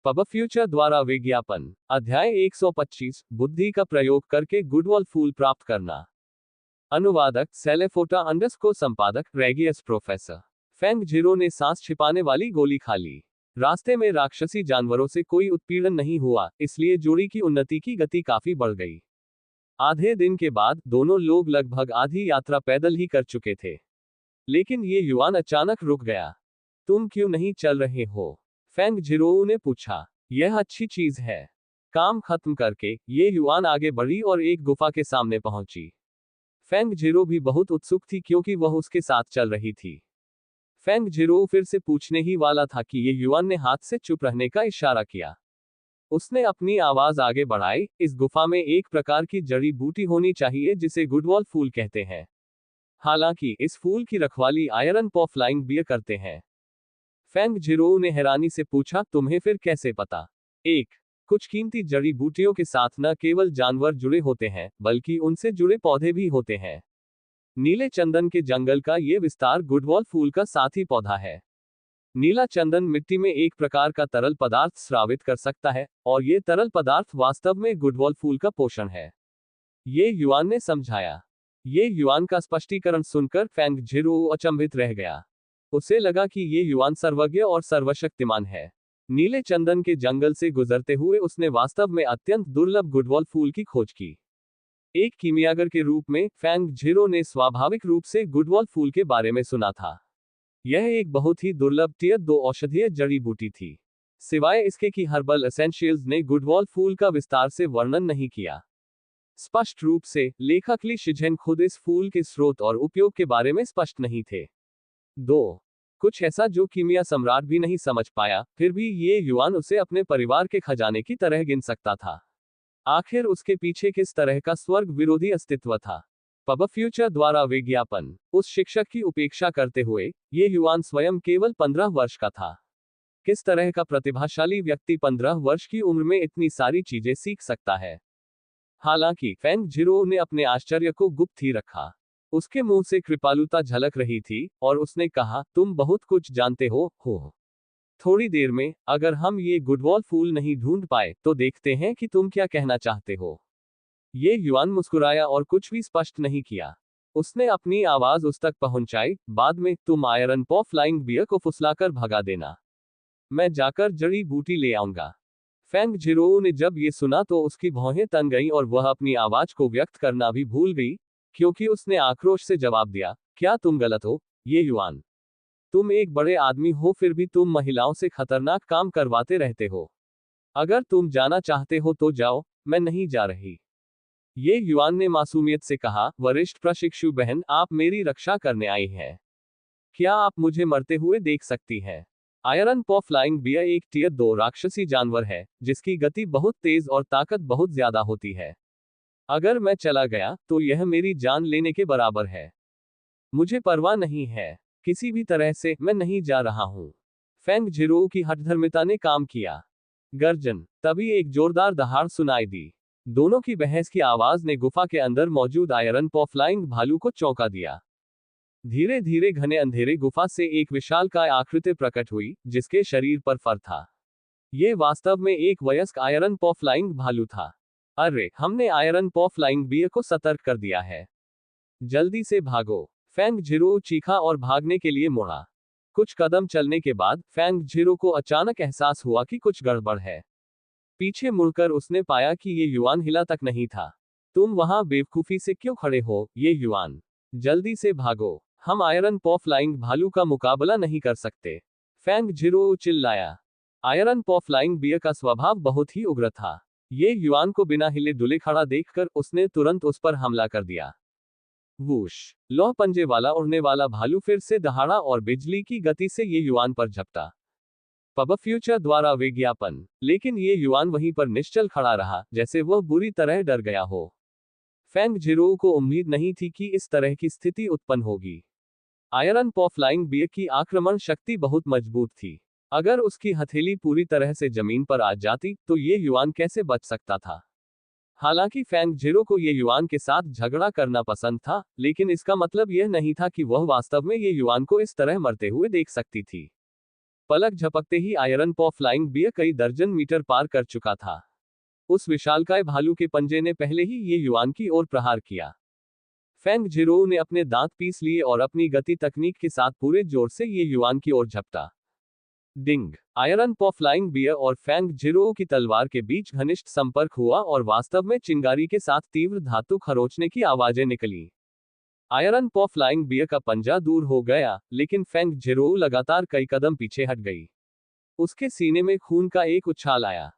पब फ्यूचर द्वारा विज्ञापन अध्याय 125 बुद्धि का प्रयोग करके गुडवॉल फूल प्राप्त करना। अनुवादक सेलेफोटा अंडरस्कोर संपादक रेगियस प्रोफेसर। फेंग झिरो ने सांस छिपाने वाली गोली खा ली। रास्ते में राक्षसी जानवरों से कोई उत्पीड़न नहीं हुआ, इसलिए जोड़ी की उन्नति की गति काफी बढ़ गई। आधे दिन के बाद दोनों लोग लगभग आधी यात्रा पैदल ही कर चुके थे। लेकिन ये युआन अचानक रुक गया। तुम क्यों नहीं चल रहे हो? फेंग झिरो ने पूछा। यह अच्छी चीज है। काम खत्म करके ये युआन आगे बढ़ी और एक गुफा के सामने पहुंची। फेंग झिरो भी बहुत उत्सुक थी क्योंकि वह उसके साथ चल रही थी। फेंग झिरो फिर से पूछने ही वाला था कि ये युआन ने हाथ से चुप रहने का इशारा किया। उसने अपनी आवाज आगे बढ़ाई, इस गुफा में एक प्रकार की जड़ी बूटी होनी चाहिए जिसे गुडवॉल फूल कहते हैं। हालांकि इस फूल की रखवाली आयरन पॉ फ्लाइंग बियर करते हैं। फेंग झिरो ने हैरानी से पूछा, तुम्हें फिर कैसे पता? कुछ कीमती जड़ी बूटियों के साथ न केवल जानवर जुड़े होते हैं, बल्कि उनसे जुड़े पौधे भी होते हैं। नीले चंदन के जंगल का ये विस्तार गुडवॉल फूल का साथी पौधा है। नीला चंदन मिट्टी में एक प्रकार का तरल पदार्थ स्रावित कर सकता है, और ये तरल पदार्थ वास्तव में गुडवॉल फूल का पोषण है। ये युआन ने समझाया। ये युआन का स्पष्टीकरण सुनकर फेंग झिरो अचंभित रह गया। उसे लगा कि ये युआन सर्वज्ञ और सर्वशक्तिमान है। नीले चंदन के जंगल से गुजरते हुए उसने वास्तव में अत्यंत दुर्लभ गुडवॉल फूल की खोज की। एक कीमियागर के रूप में फेंग झिरो ने स्वाभाविक रूप से गुडवॉल फूल के बारे में सुना था। यह एक बहुत ही दुर्लभ टियर 2 औषधीय जड़ी बूटी थी। सिवाय इसके कि हर्बल एसेंशियल्स ने गुडवॉल फूल का विस्तार से वर्णन नहीं किया। स्पष्ट रूप से लेखक ली शिझेन खुद इस फूल के स्रोत और उपयोग के बारे में स्पष्ट नहीं थे। 2 कुछ ऐसा जो कीमिया सम्राट भी नहीं समझ पाया, फिर भी ये युआन उसे अपने परिवार के खजाने की तरह गिन सकता था। आखिर उसके पीछे किस तरह का स्वर्ग विरोधी अस्तित्व था? पब फ्यूचर द्वारा विज्ञापन। उस शिक्षक की उपेक्षा करते हुए ये युआन स्वयं केवल 15 वर्ष का था। किस तरह का प्रतिभाशाली व्यक्ति 15 वर्ष की उम्र में इतनी सारी चीजें सीख सकता है? हालांकि फेंग झिरो ने अपने आश्चर्य को गुप्त ही रखा। उसके मुंह से कृपालुता झलक रही थी और उसने कहा, तुम बहुत कुछ जानते हो। थोड़ी देर में, अगर हम ये गुडवॉल फूल नहीं ढूंढ पाए, तो देखते हैं कि तुम क्या कहना चाहते हो। ये युआन मुस्कुराया और कुछ भी स्पष्ट नहीं किया। उसने अपनी आवाज उस तक पहुंचाई, बाद में, तुम आयरन पॉ फ्लाइंग बियर को फुसलाकर भगा देना। मैं जाकर जड़ी बूटी ले आऊंगा। फेंग झिरो ने जब ये सुना तो उसकी भौहें तन गईं और वह अपनी आवाज को व्यक्त करना भी भूल गई, क्योंकि उसने आक्रोश से जवाब दिया, क्या तुम गलत हो, ये युआन? तुम एक बड़े आदमी हो, फिर भी तुम महिलाओं से खतरनाक काम करवाते रहते हो। अगर तुम जाना चाहते हो तो जाओ, मैं नहीं जा रही। ये युआन ने मासूमियत से कहा, वरिष्ठ प्रशिक्षु बहन, आप मेरी रक्षा करने आई हैं। क्या आप मुझे मरते हुए देख सकती हैं? आयरन पॉ फ्लाइंग बियर एक टियर 2 राक्षसी जानवर है, जिसकी गति बहुत तेज और ताकत बहुत ज्यादा होती है। अगर मैं चला गया, तो यह मेरी जान लेने के बराबर है। मुझे परवाह नहीं है। किसी भी तरह से, मैं नहीं जा रहा हूं। फेंग झिरोऊ की हठधर्मिता ने काम किया। गर्जन। तभी एक जोरदार दहाड़ सुनाई दी। दोनों की बहस की आवाज ने गुफा के अंदर मौजूद आयरन पॉ फ्लाइंग भालू को चौंका दिया। धीरे धीरे घने अंधेरे गुफा से एक विशालकाय आकृति प्रकट हुई, जिसके शरीर पर फर था। ये वास्तव में एक वयस्क आयरन पॉ फ्लाइंग भालू था। अरे, हमने आयरन पॉ फ्लाइंग बियर को सतर्क कर दिया है। जल्दी से भागो। फेंग झिरो चीखा और भागने के लिए मुड़ा। कुछ कदम चलने के बाद फेंग झिरो को अचानक एहसास हुआ कि कुछ गड़बड़ है। पीछे मुड़कर उसने पाया कि ये युआन हिला तक नहीं था। तुम वहां बेवकूफी से क्यों खड़े हो, ये युआन? जल्दी से भागो। हम आयरन पॉ फ्लाइंग भालू का मुकाबला नहीं कर सकते। फेंग झिरो चिल्लाया। आयरन पॉ फ्लाइंग बियर का स्वभाव बहुत ही उग्र था। ये युआन को बिना हिले डुले खड़ा देखकर उसने तुरंत उस पर हमला कर दिया। वूश। लौह पंजे वाला उड़ने वाला भालू फिर से दहाड़ा और बिजली की गति से ये युआन पर झपटा। पब फ्यूचर द्वारा विज्ञापन। लेकिन ये युआन वहीं पर निश्चल खड़ा रहा, जैसे वह बुरी तरह डर गया हो। फेंग झिरो को उम्मीद नहीं थी कि इस तरह की स्थिति उत्पन्न होगी। आयरन पॉ फ्लाइंग बियर की आक्रमण शक्ति बहुत मजबूत थी। अगर उसकी हथेली पूरी तरह से जमीन पर आ जाती तो ये युआन कैसे बच सकता था? हालांकि फेंग झिरो को ये युआन के साथ झगड़ा करना पसंद था, लेकिन इसका मतलब यह नहीं था कि वह वास्तव में ये युआन को इस तरह मरते हुए देख सकती थी। पलक झपकते ही आयरन पॉ फ्लाइंग बियर कई दर्जन मीटर पार कर चुका था। उस विशालकाय भालू के पंजे ने पहले ही ये युआन की ओर प्रहार किया। फेंग झिरो ने अपने दांत पीस लिए और अपनी गति तकनीक के साथ पूरे जोर से ये युआन की ओर झपटा। डिंग। आयरन पॉ फ्लाइंग बियर और फेंग झिरो की तलवार के बीच घनिष्ठ संपर्क हुआ और वास्तव में चिंगारी के साथ तीव्र धातु खरोंचने की आवाजें निकली। आयरन पॉ फ्लाइंग बियर का पंजा दूर हो गया, लेकिन फेंग झिरो लगातार कई कदम पीछे हट गई। उसके सीने में खून का एक उछाल आया।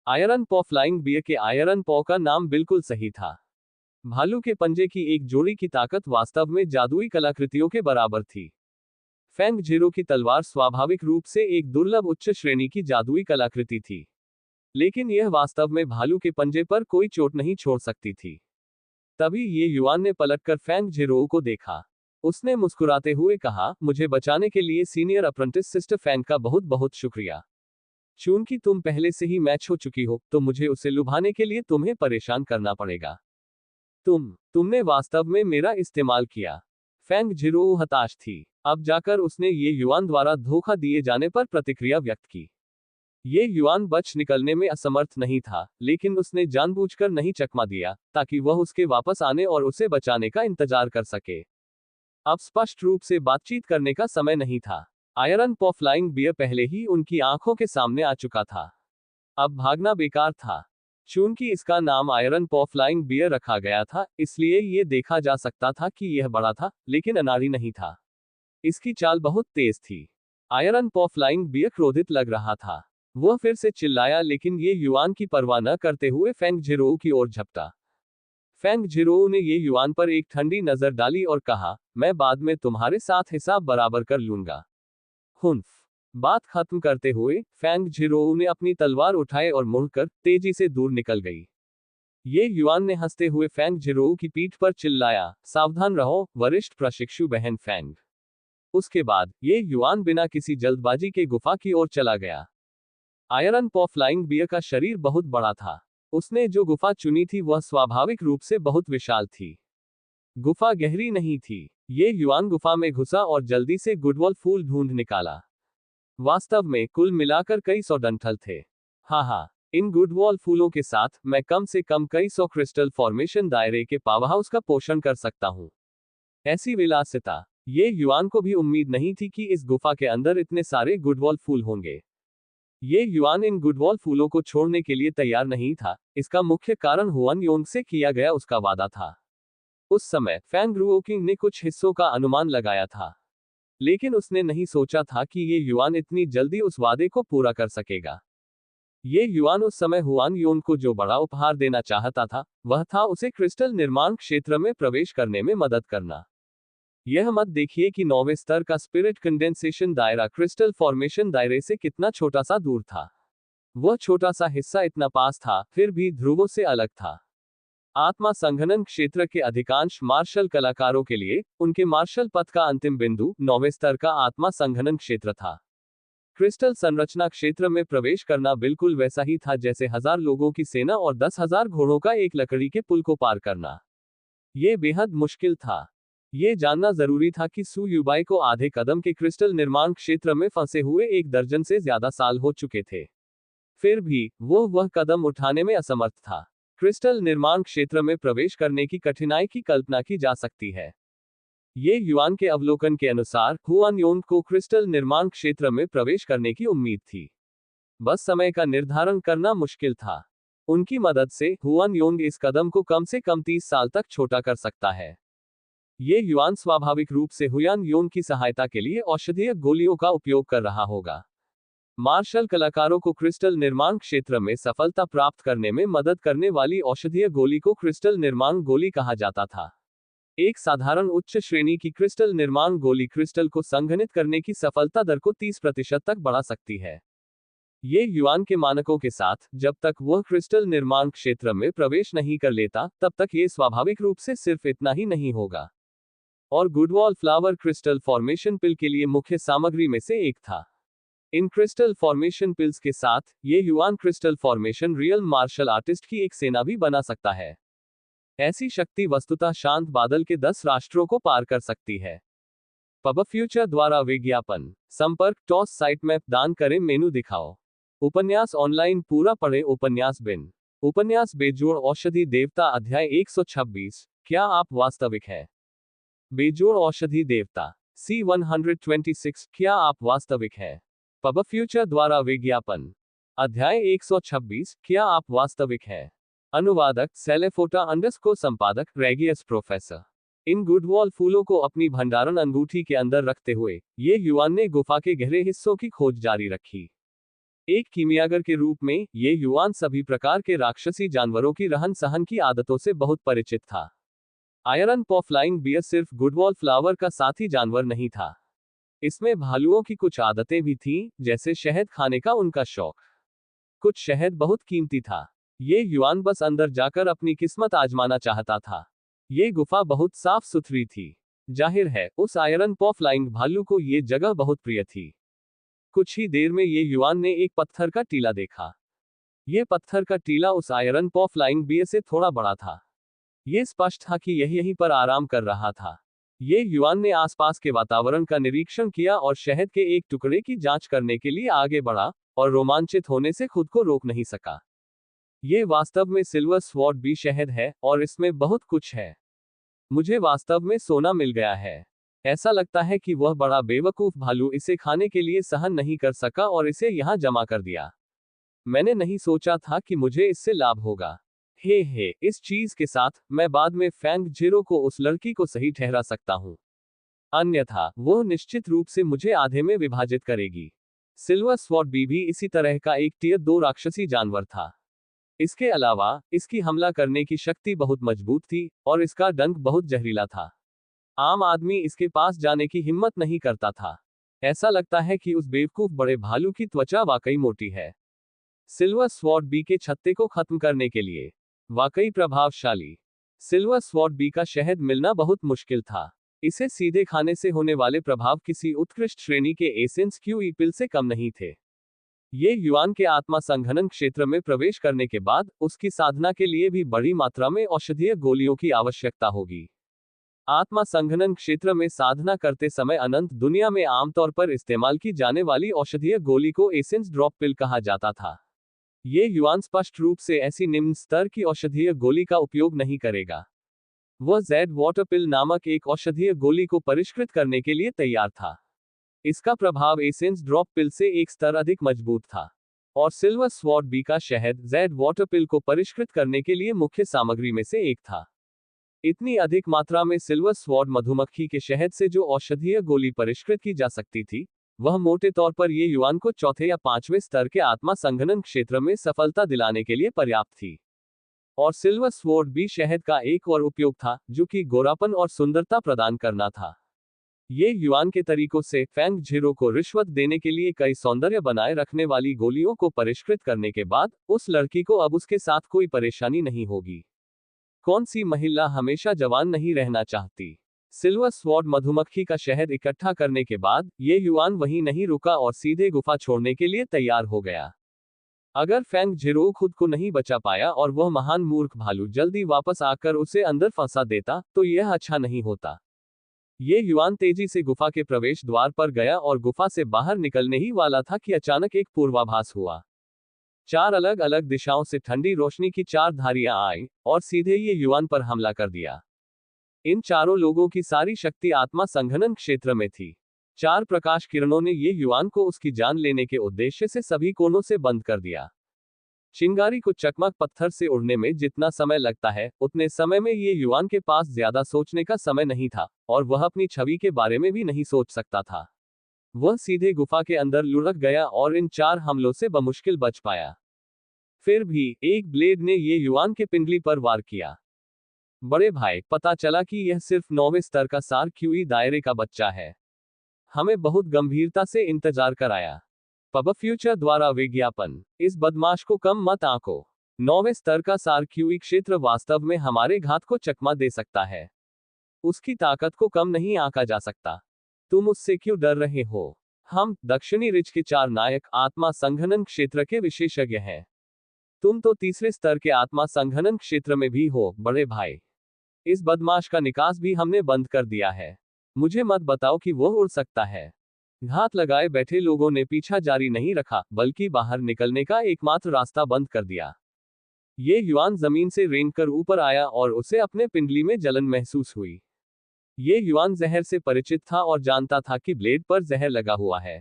आयरन पॉ फ्लाइंग बियर के आयरन पॉ का नाम बिल्कुल सही था। भालू के पंजे की एक जोड़ी की ताकत वास्तव में जादुई कलाकृतियों के बराबर थी। फेंग झिरो की तलवार स्वाभाविक रूप से एक दुर्लभ उच्च श्रेणी की जादुई कलाकृति थी, लेकिन यह वास्तव में भालू के पंजे पर कोई चोट नहीं छोड़ सकती थी। तभी ये युआन ने पलटकर फेंग झिरो को देखा। उसने मुस्कुराते हुए कहा, मुझे बचाने के लिए सीनियर अप्रेंटिस सिस्टर फेंग का बहुत बहुत शुक्रिया। चूंकि तुम पहले से ही मैच हो चुकी हो, तो मुझे उसे लुभाने के लिए तुम्हें परेशान करना पड़ेगा। तुमने वास्तव में मेरा इस्तेमाल किया। फेंग झिरो हताश थी। अब जाकर उसने ये युआन द्वारा धोखा दिए जाने पर प्रतिक्रिया व्यक्त की। ये युआन बच निकलने में असमर्थ नहीं था, लेकिन उसने जानबूझकर नहीं चकमा दिया, ताकि वह उसके वापस आने और उसे बचाने का इंतजार कर सके। अब स्पष्ट रूप से बातचीत करने का समय नहीं था। आयरन पॉ फ्लाइंग बियर पहले ही उनकी आंखों के सामने आ चुका था। अब भागना बेकार था। चूंकि इसका नाम आयरन पॉ फ्लाइंग बियर रखा गया था, इसलिए ये देखा जा सकता था कि यह बड़ा था, लेकिन अनाड़ी नहीं था। इसकी चाल बहुत तेज थी। आयरन पॉ फ्लाइंग बियर क्रोधित लग रहा था। वह फिर से चिल्लाया, लेकिन ये युआन की परवाह न करते हुए फेंग झिरो की ओर झपटा। फेंग झिरो ने ये युआन पर एक ठंडी नजर डाली और कहा, मैं बाद में तुम्हारे साथ हिसाब बराबर कर लूंगा। हुन्फ। बात खत्म करते हुए फेंग झिरो ने अपनी तलवार उठाए और मुड़कर तेजी से दूर निकल गई। ये युआन ने हंसते हुए फेंग झिरो की पीठ पर चिल्लाया, सावधान रहो वरिष्ठ प्रशिक्षु बहन फेंग। उसके बाद ये युआन बिना किसी जल्दबाजी के गुफा की ओर चला गया। आयरन पॉ फ्लाइंग बियर का शरीर बहुत बड़ा था। उसने जो गुफा चुनी थी वह स्वाभाविक रूप से बहुत विशाल थी। गुफा गहरी नहीं थी। ये युआन गुफा में घुसा और जल्दी से गुडवॉल फूल ढूंढ निकाला। वास्तव में कुल मिलाकर कई सौ डंठल थे। हाँ, इन गुडवॉल फूलों के साथ मैं कम से कम कई सौ क्रिस्टल फॉर्मेशन दायरे के पावरहाउस का पोषण कर सकता हूँ। ऐसी विलासिता। ये युआन को भी उम्मीद नहीं थी कि इस गुफा के अंदर इतने सारे गुडवॉल फूल होंगे। ये युआन इन गुडवॉल फूलों को छोड़ने के लिए तैयार नहीं था। इसका मुख्य कारण हुआन योंग से किया गया उसका वादा था। उस समय फेंग रुओकिंग ने कुछ हिस्सों का अनुमान लगाया था, लेकिन उसने नहीं सोचा था कि ये युआन इतनी जल्दी उस वादे को पूरा कर सकेगा। ये युआन उस समय हुआन योंग को जो बड़ा उपहार देना चाहता था, वह था उसे क्रिस्टल निर्माण क्षेत्र में प्रवेश करने में मदद करना। यह मत देखिए कि 9वें स्तर का स्पिरिट कंडेंसेशन दायरा क्रिस्टल फॉर्मेशन दायरे से कितना छोटा सा दूर था। वह छोटा सा हिस्सा इतना पास था, फिर भी ध्रुवों से अलग था। आत्मा संघनन क्षेत्र के अधिकांश मार्शल कलाकारों के लिए उनके मार्शल पथ का अंतिम बिंदु 9वें स्तर का आत्मा संघनन क्षेत्र था। क्रिस्टल संरचना क्षेत्र में प्रवेश करना बिल्कुल वैसा ही था जैसे 1000 लोगों की सेना और 10,000 घोड़ों का एक लकड़ी के पुल को पार करना। ये बेहद मुश्किल था। ये जानना जरूरी था कि सू युबाई को आधे कदम के क्रिस्टल निर्माण क्षेत्र में फंसे हुए 1 दर्जन से ज्यादा साल हो चुके थे। फिर भी वह कदम उठाने में असमर्थ था। क्रिस्टल निर्माण क्षेत्र में प्रवेश करने की कठिनाई की कल्पना की जा सकती है। ये युआन के अवलोकन के अनुसार हुआन योंग को क्रिस्टल निर्माण क्षेत्र में प्रवेश करने की उम्मीद थी। बस समय का निर्धारण करना मुश्किल था। उनकी मदद से हुआन योंग इस कदम को कम से कम 30 साल तक छोटा कर सकता है। ये युआन स्वाभाविक रूप से हुआन योंग की सहायता के लिए औषधीय गोलियों का उपयोग कर रहा होगा। मार्शल कलाकारों को क्रिस्टल निर्माण क्षेत्र में सफलता प्राप्त करने में मदद करने वाली औषधीय गोली को क्रिस्टल निर्माण गोली कहा जाता था। एक साधारण उच्च श्रेणी की क्रिस्टल निर्माण गोली क्रिस्टल को संघनित करने की सफलता दर को 30% तक बढ़ा सकती है। ये युआन के मानकों के साथ, जब तक वह क्रिस्टल निर्माण क्षेत्र में प्रवेश नहीं कर लेता, तब तक ये स्वाभाविक रूप से सिर्फ इतना ही नहीं होगा। और गुडवॉल फ्लावर क्रिस्टल फॉर्मेशन पिल के लिए मुख्य सामग्री में से एक था। इन क्रिस्टल फॉर्मेशन पिल्स के साथ, ये Yuan crystal formation real martial artist की एक सेना भी बना सकता है। ऐसी शक्ति वस्तुतः शांत बादल के 10 राष्ट्रों को पार कर सकती है। पब फ्यूचर द्वारा विज्ञापन। संपर्क टॉस साइट मैप दान करें मेनू दिखाओ। उपन्यास ऑनलाइन पूरा पढ़े उपन्यास बिन। उपन्यास बेजोड़ औषधि देवता अध्याय 126। क्या आप वास्तविक है? बेजोड़ औषधि देवता C126। क्या आप वास्तविक है? पब फ्यूचर द्वारा विज्ञापन। अध्याय 126। क्या आप वास्तविक है? अनुवादक सेलेफोटा अंडरस्कोर संपादक रेगियस प्रोफेसर। इन गुडवॉल फूलों को अपनी भंडारण अंगूठी के अंदर रखते हुए ये युआन ने गुफा के गहरे हिस्सों की खोज जारी रखी। एक कीमियागर के रूप में ये युआन सभी प्रकार के राक्षसी जानवरों की रहन सहन की आदतों से बहुत परिचित था। आयरन पॉ फ्लाइंग बियर सिर्फ गुडवॉल फ्लावर का साथी जानवर नहीं था। इसमें भालुओं की कुछ आदतें भी थीं, जैसे शहद खाने का उनका शौक। कुछ शहद बहुत कीमती था। ये युआन बस अंदर जाकर अपनी किस्मत आजमाना चाहता था। ये गुफा बहुत साफ सुथरी थी। जाहिर है, उस आयरन पॉ फ्लाइंग भालू को ये जगह बहुत प्रिय थी। कुछ ही देर में ये युआन ने एक पत्थर का टीला देखा। ये पत्थर का टीला उस आयरन पॉ फ्लाइंग बियर से थोड़ा बड़ा था। ये स्पष्ट था कि यह यहीं पर आराम कर रहा था। ये युआन ने आसपास के वातावरण का निरीक्षण किया और शहद के एक टुकड़े की जांच करने के लिए आगे बढ़ा, और रोमांचित होने से खुद को रोक नहीं सका। ये वास्तव में सिल्वर स्वॉर्ड बी शहद है, और इसमें बहुत कुछ है। मुझे वास्तव में सोना मिल गया है। ऐसा लगता है कि वह बड़ा बेवकूफ भालू इसे खाने के लिए सहन नहीं कर सका और इसे यहाँ जमा कर दिया। मैंने नहीं सोचा था कि मुझे इससे लाभ होगा। हे, इस चीज के साथ, मैं बाद में फैंग जीरो को उस लड़की को सही ठहरा सकता हूँ। अन्यथा, वह निश्चित रूप से मुझे आधे में विभाजित करेगी। सिल्वर स्वॉर्ड बी भी इसी तरह का एक टियर 2 राक्षसी जानवर था। इसके अलावा, इसकी हमला करने की शक्ति बहुत मजबूत थी, और इसका डंक बहुत जहरीला था। आम आदमी इसके पास जाने की हिम्मत नहीं करता था। ऐसा लगता है कि उस बेवकूफ बड़े भालू की त्वचा वाकई मोटी है। सिल्वर स्वॉर्ड बी के छत्ते को खत्म करने के लिए वाकई प्रभावशाली। सिल्वर स्वॉर्ड बी का शहद मिलना बहुत मुश्किल था। इसे सीधे खाने से होने वाले प्रभाव किसी उत्कृष्ट श्रेणी के एसेंस क्यू पिल से कम नहीं थे। ये युआन के आत्मा संघनन क्षेत्र में प्रवेश करने के बाद उसकी साधना के लिए भी बड़ी मात्रा में औषधीय गोलियों की आवश्यकता होगी। आत्मा संघनन क्षेत्र में साधना करते समय अनंत दुनिया में आमतौर पर इस्तेमाल की जाने वाली औषधीय गोली को एसेंस ड्रॉप पिल कहा जाता था। ये युआन स्पष्ट रूप से ऐसी निम्न स्तर की औषधीय गोली का उपयोग नहीं करेगा। वह जेड वाटर पिल नामक एक औषधीय गोली को परिष्कृत करने के लिए तैयार था। इसका प्रभाव एसेंस ड्रॉप पिल से एक स्तर अधिक मजबूत था, और सिल्वर स्वॉर्ड बी का शहद जेड वाटर पिल को परिष्कृत करने के लिए मुख्य सामग्री में से एक था। इतनी अधिक मात्रा में सिल्वर स्वॉर्ड मधुमक्खी के शहद से जो औषधीय गोली परिष्कृत की जा सकती थी, वह मोटे तौर पर ये युआन को चौथे या पांचवें स्तर के आत्मा संघनन क्षेत्र में सफलता दिलाने के लिए पर्याप्त थी। और सिल्वर स्वॉर्ड बी शहद का एक और उपयोग था, जो कि गोरापन और सुंदरता प्रदान करना था। ये युआन के तरीकों से फैंग जीरो को रिश्वत देने के लिए कई सौंदर्य बनाए रखने वाली गोलियों को परिष्कृत करने के बाद, उस लड़की को अब उसके साथ कोई परेशानी नहीं होगी। कौन सी महिला हमेशा जवान नहीं रहना चाहती? सिल्वर स्वॉर्ड मधुमक्खी का शहद इकट्ठा करने के बाद ये युआन वहीं नहीं रुका और सीधे गुफा छोड़ने के लिए तैयार हो गया। अगर फेंग झिरो खुद को नहीं बचा पाया और वह महान मूर्ख भालू जल्दी वापस आकर उसे अंदर फंसा देता तो यह अच्छा नहीं होता। ये युआन तेजी से गुफा के प्रवेश द्वार पर गया और गुफा से बाहर निकलने ही वाला था कि अचानक एक पूर्वाभास हुआ। 4 अलग अलग दिशाओं से ठंडी रोशनी की 4 धारियां आई और सीधे ये युआन पर हमला कर दिया। इन चारों लोगों की सारी शक्ति आत्मा संघनन क्षेत्र में थी। 4 प्रकाश किरणों ने ये युआन को उसकी जान लेने के उद्देश्य से सभी कोनों से बंद कर दिया। चिंगारी को चकमक पत्थर से उड़ने में जितना समय लगता है उतने समय में ये युआन के पास ज्यादा सोचने का समय नहीं था और वह अपनी छवि के बारे में भी नहीं सोच सकता था। वह सीधे गुफा के अंदर लुढ़क गया और इन 4 हमलों से बमुश्किल बच पाया। फिर भी एक ब्लेड ने ये युआन के पिंडली पर वार किया। बड़े भाई, पता चला कि यह सिर्फ 9वें स्तर का सार क्यूई दायरे का बच्चा है। हमें बहुत गंभीरता से इंतजार कराया। पब फ्यूचर द्वारा विज्ञापन। इस बदमाश को कम मत आंको। 9वें स्तर का सार क्यूई क्षेत्र वास्तव में हमारे घात को चकमा दे सकता है। उसकी ताकत को कम नहीं आंका जा सकता। तुम उससे क्यों डर रहे हो? हम दक्षिणी रिज के 4 नायक आत्मा संघनन क्षेत्र के विशेषज्ञ हैं। तुम तो तीसरे स्तर के आत्मा संघनन क्षेत्र में भी हो बड़े भाई। इस बदमाश का निकास भी हमने बंद कर दिया है। मुझे मत बताओ कि वह उड़ सकता है। घात लगाए बैठे लोगों ने पीछा जारी नहीं रखा बल्कि बाहर निकलने का एकमात्र रास्ता बंद कर दिया। ये युआन जमीन से रेंगकर ऊपर आया और उसे अपने पिंडली में जलन महसूस हुई। ये युआन जहर से परिचित था और जानता था कि ब्लेड पर जहर लगा हुआ है।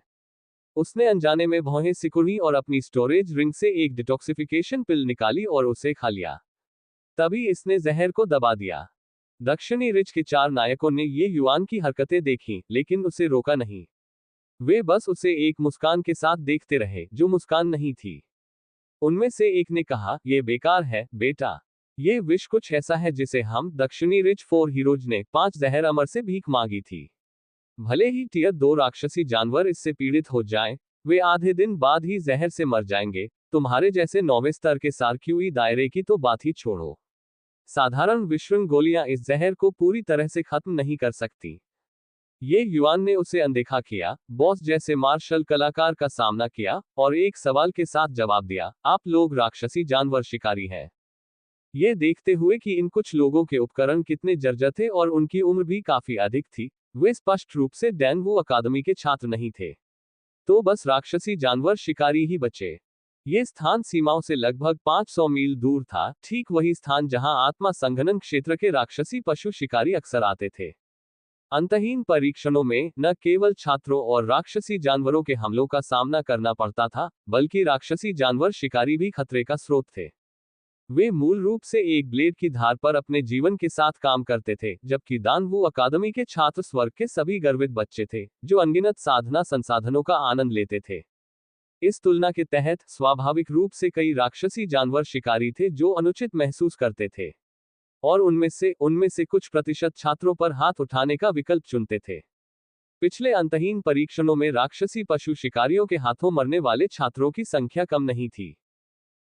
उसने अनजाने में भौहें सिकुड़ी और अपनी स्टोरेज रिंग से एक डिटॉक्सिफिकेशन पिल निकाली और उसे खा लिया। तभी इसने जहर को दबा दिया। दक्षिणी रिज के 4 नायकों ने ये युआन की हरकतें देखी लेकिन उसे रोका नहीं। वे बस उसे एक मुस्कान के साथ देखते रहे जो मुस्कान नहीं थी। उनमें से एक ने कहा, यह बेकार है बेटा। ये विष कुछ ऐसा है जिसे हम दक्षिणी रिज 4 हीरोज ने 5 जहर अमर से भीख मांगी थी। भले ही टियर 2 राक्षसी जानवर इससे पीड़ित हो जाएं, वे आधे दिन बाद ही जहर से मर जाएंगे। तुम्हारे जैसे 9वें स्तर के सार क्यूई दायरे की तो बात ही छोड़ो। साधारण विषृंग गोलियां इस जहर को पूरी तरह से खत्म नहीं कर सकती। ये युआन ने उसे अनदेखा किया, बॉस जैसे मार्शल कलाकार का सामना किया और एक सवाल के साथ जवाब दिया, आप लोग राक्षसी जानवर शिकारी हैं। ये देखते हुए कि इन कुछ लोगों के उपकरण कितने जर्जर थे और उनकी उम्र भी काफी अधिक थी, वे स्पष्ट रूप से डैनवू अकादमी के छात्र नहीं थे। तो बस राक्षसी जानवर शिकारी ही बचे। ये स्थान सीमाओं से लगभग 500 मील दूर था, ठीक वही स्थान जहां आत्मा संघनन क्षेत्र के राक्षसी पशु शिकारी अक्सर आते थे। अंतहीन परीक्षणों में न केवल छात्रों और राक्षसी जानवरों के हमलों का सामना करना पड़ता था, बल्कि राक्षसी जानवर शिकारी भी खतरे का स्रोत थे। वे मूल रूप से एक ब्लेड की धार पर अपने जीवन के साथ काम करते थे, जबकि दानवू अकादमी के छात्र स्वर्ग के सभी गर्वित बच्चे थे, जो अनगिनत साधना संसाधनों का आनंद लेते थे। इस तुलना के तहत स्वाभाविक रूप से कई राक्षसी जानवर शिकारी थे जो अनुचित महसूस करते थे और उनमें से कुछ प्रतिशत छात्रों पर हाथ उठाने का विकल्प चुनते थे। पिछले अंतहीन परीक्षणों में राक्षसी पशु शिकारियों के हाथों मरने वाले छात्रों की संख्या कम नहीं थी।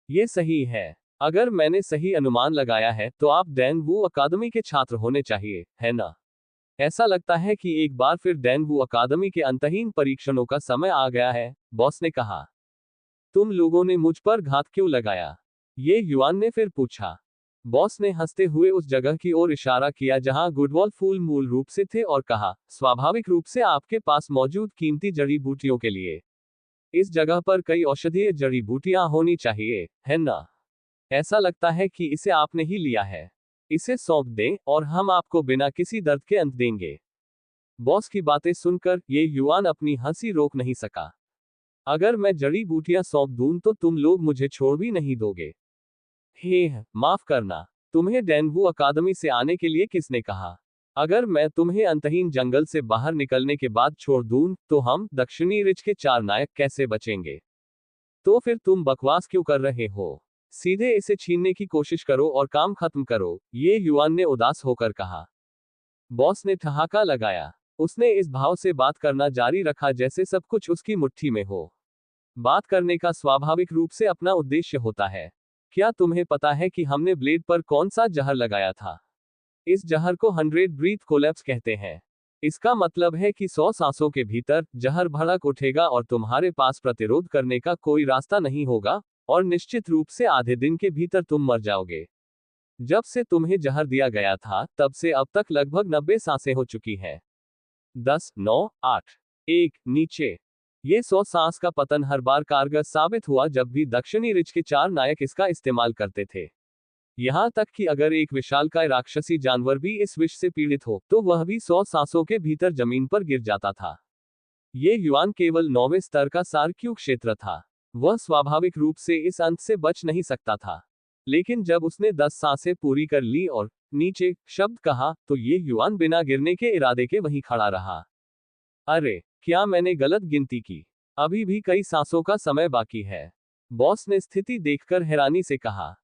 ये सही है। अगर मैंने सही अनुमान लगाया है तो आप डैनवू अकादमी के छात्र होने चाहिए, है ना? ऐसा लगता है कि एक बार फिर डैनवू अकादमी के अंतहीन परीक्षणों का समय आ गया है, बॉस ने कहा। तुम लोगों ने मुझ पर घात क्यों लगाया? ये युआन ने फिर पूछा। बॉस ने हंसते हुए उस जगह की ओर इशारा किया जहां गुडवॉल फूल मूल रूप से थे और कहा, स्वाभाविक रूप से आपके पास मौजूद कीमती जड़ी बूटियों के लिए। इस जगह पर कई औषधीय जड़ी बूटियां होनी चाहिए, है ना? ऐसा लगता है कि इसे आपने ही लिया है। इसे सौंप दें और हम आपको बिना किसी दर्द के अंत देंगे। बॉस की बातें सुनकर ये युआन अपनी हंसी रोक नहीं सका। अगर मैं जड़ी बूटियां सौंप दूं तो तुम लोग मुझे छोड़ भी नहीं दोगे। हे, माफ करना, तुम्हें डैनवू अकादमी से आने के लिए किसने कहा? अगर मैं तुम्हें अंतहीन जंगल से बाहर निकलने के बाद छोड़ दूं, तो हम दक्षिणी रिज के 4 नायक कैसे बचेंगे? तो फिर तुम बकवास क्यों कर रहे हो? सीधे इसे छीनने की कोशिश करो और काम खत्म करो, ये युआन ने उदास होकर कहा। बॉस ने ठहाका लगाया। उसने इस भाव से बात करना जारी रखा जैसे सब कुछ उसकी मुट्ठी में हो। बात करने का स्वाभाविक रूप से अपना उद्देश्य होता है। क्या तुम्हें पता है कि हमने ब्लेड पर कौन सा जहर लगाया था? इस जहर को 100 ब्रीथ कोलैप्स कहते हैं। इसका मतलब है कि 100 सांसों के भीतर जहर भड़क उठेगा और तुम्हारे पास प्रतिरोध करने का कोई रास्ता नहीं होगा, और निश्चित रूप से आधे दिन के भीतर तुम मर जाओगे। जब से तुम्हें जहर दिया गया था तब से अब तक लगभग 90 सांसें हो चुकी हैं। 10, 9, 8, 1, नीचे। ये 100 सांस का पतन हर बार कारगर साबित हुआ जब भी दक्षिणी रिज के 4 नायक इसका इस्तेमाल करते थे। यहां तक कि अगर एक विशालकाय राक्षसी जानवर भी इस विष से पीड़ित हो तो वह भी 100 सांसों के भीतर जमीन पर गिर जाता था। ये युआन केवल 9वें स्तर का सारक्यू क्षेत्र था। वह स्वाभाविक रूप से इस अंत से बच नहीं सकता था। लेकिन जब उसने 10 सांसें पूरी कर ली और नीचे शब्द कहा तो ये युआन बिना गिरने के इरादे के वहीं खड़ा रहा। अरे, क्या मैंने गलत गिनती की? अभी भी कई सांसों का समय बाकी है। बॉस ने स्थिति देखकर हैरानी से कहा।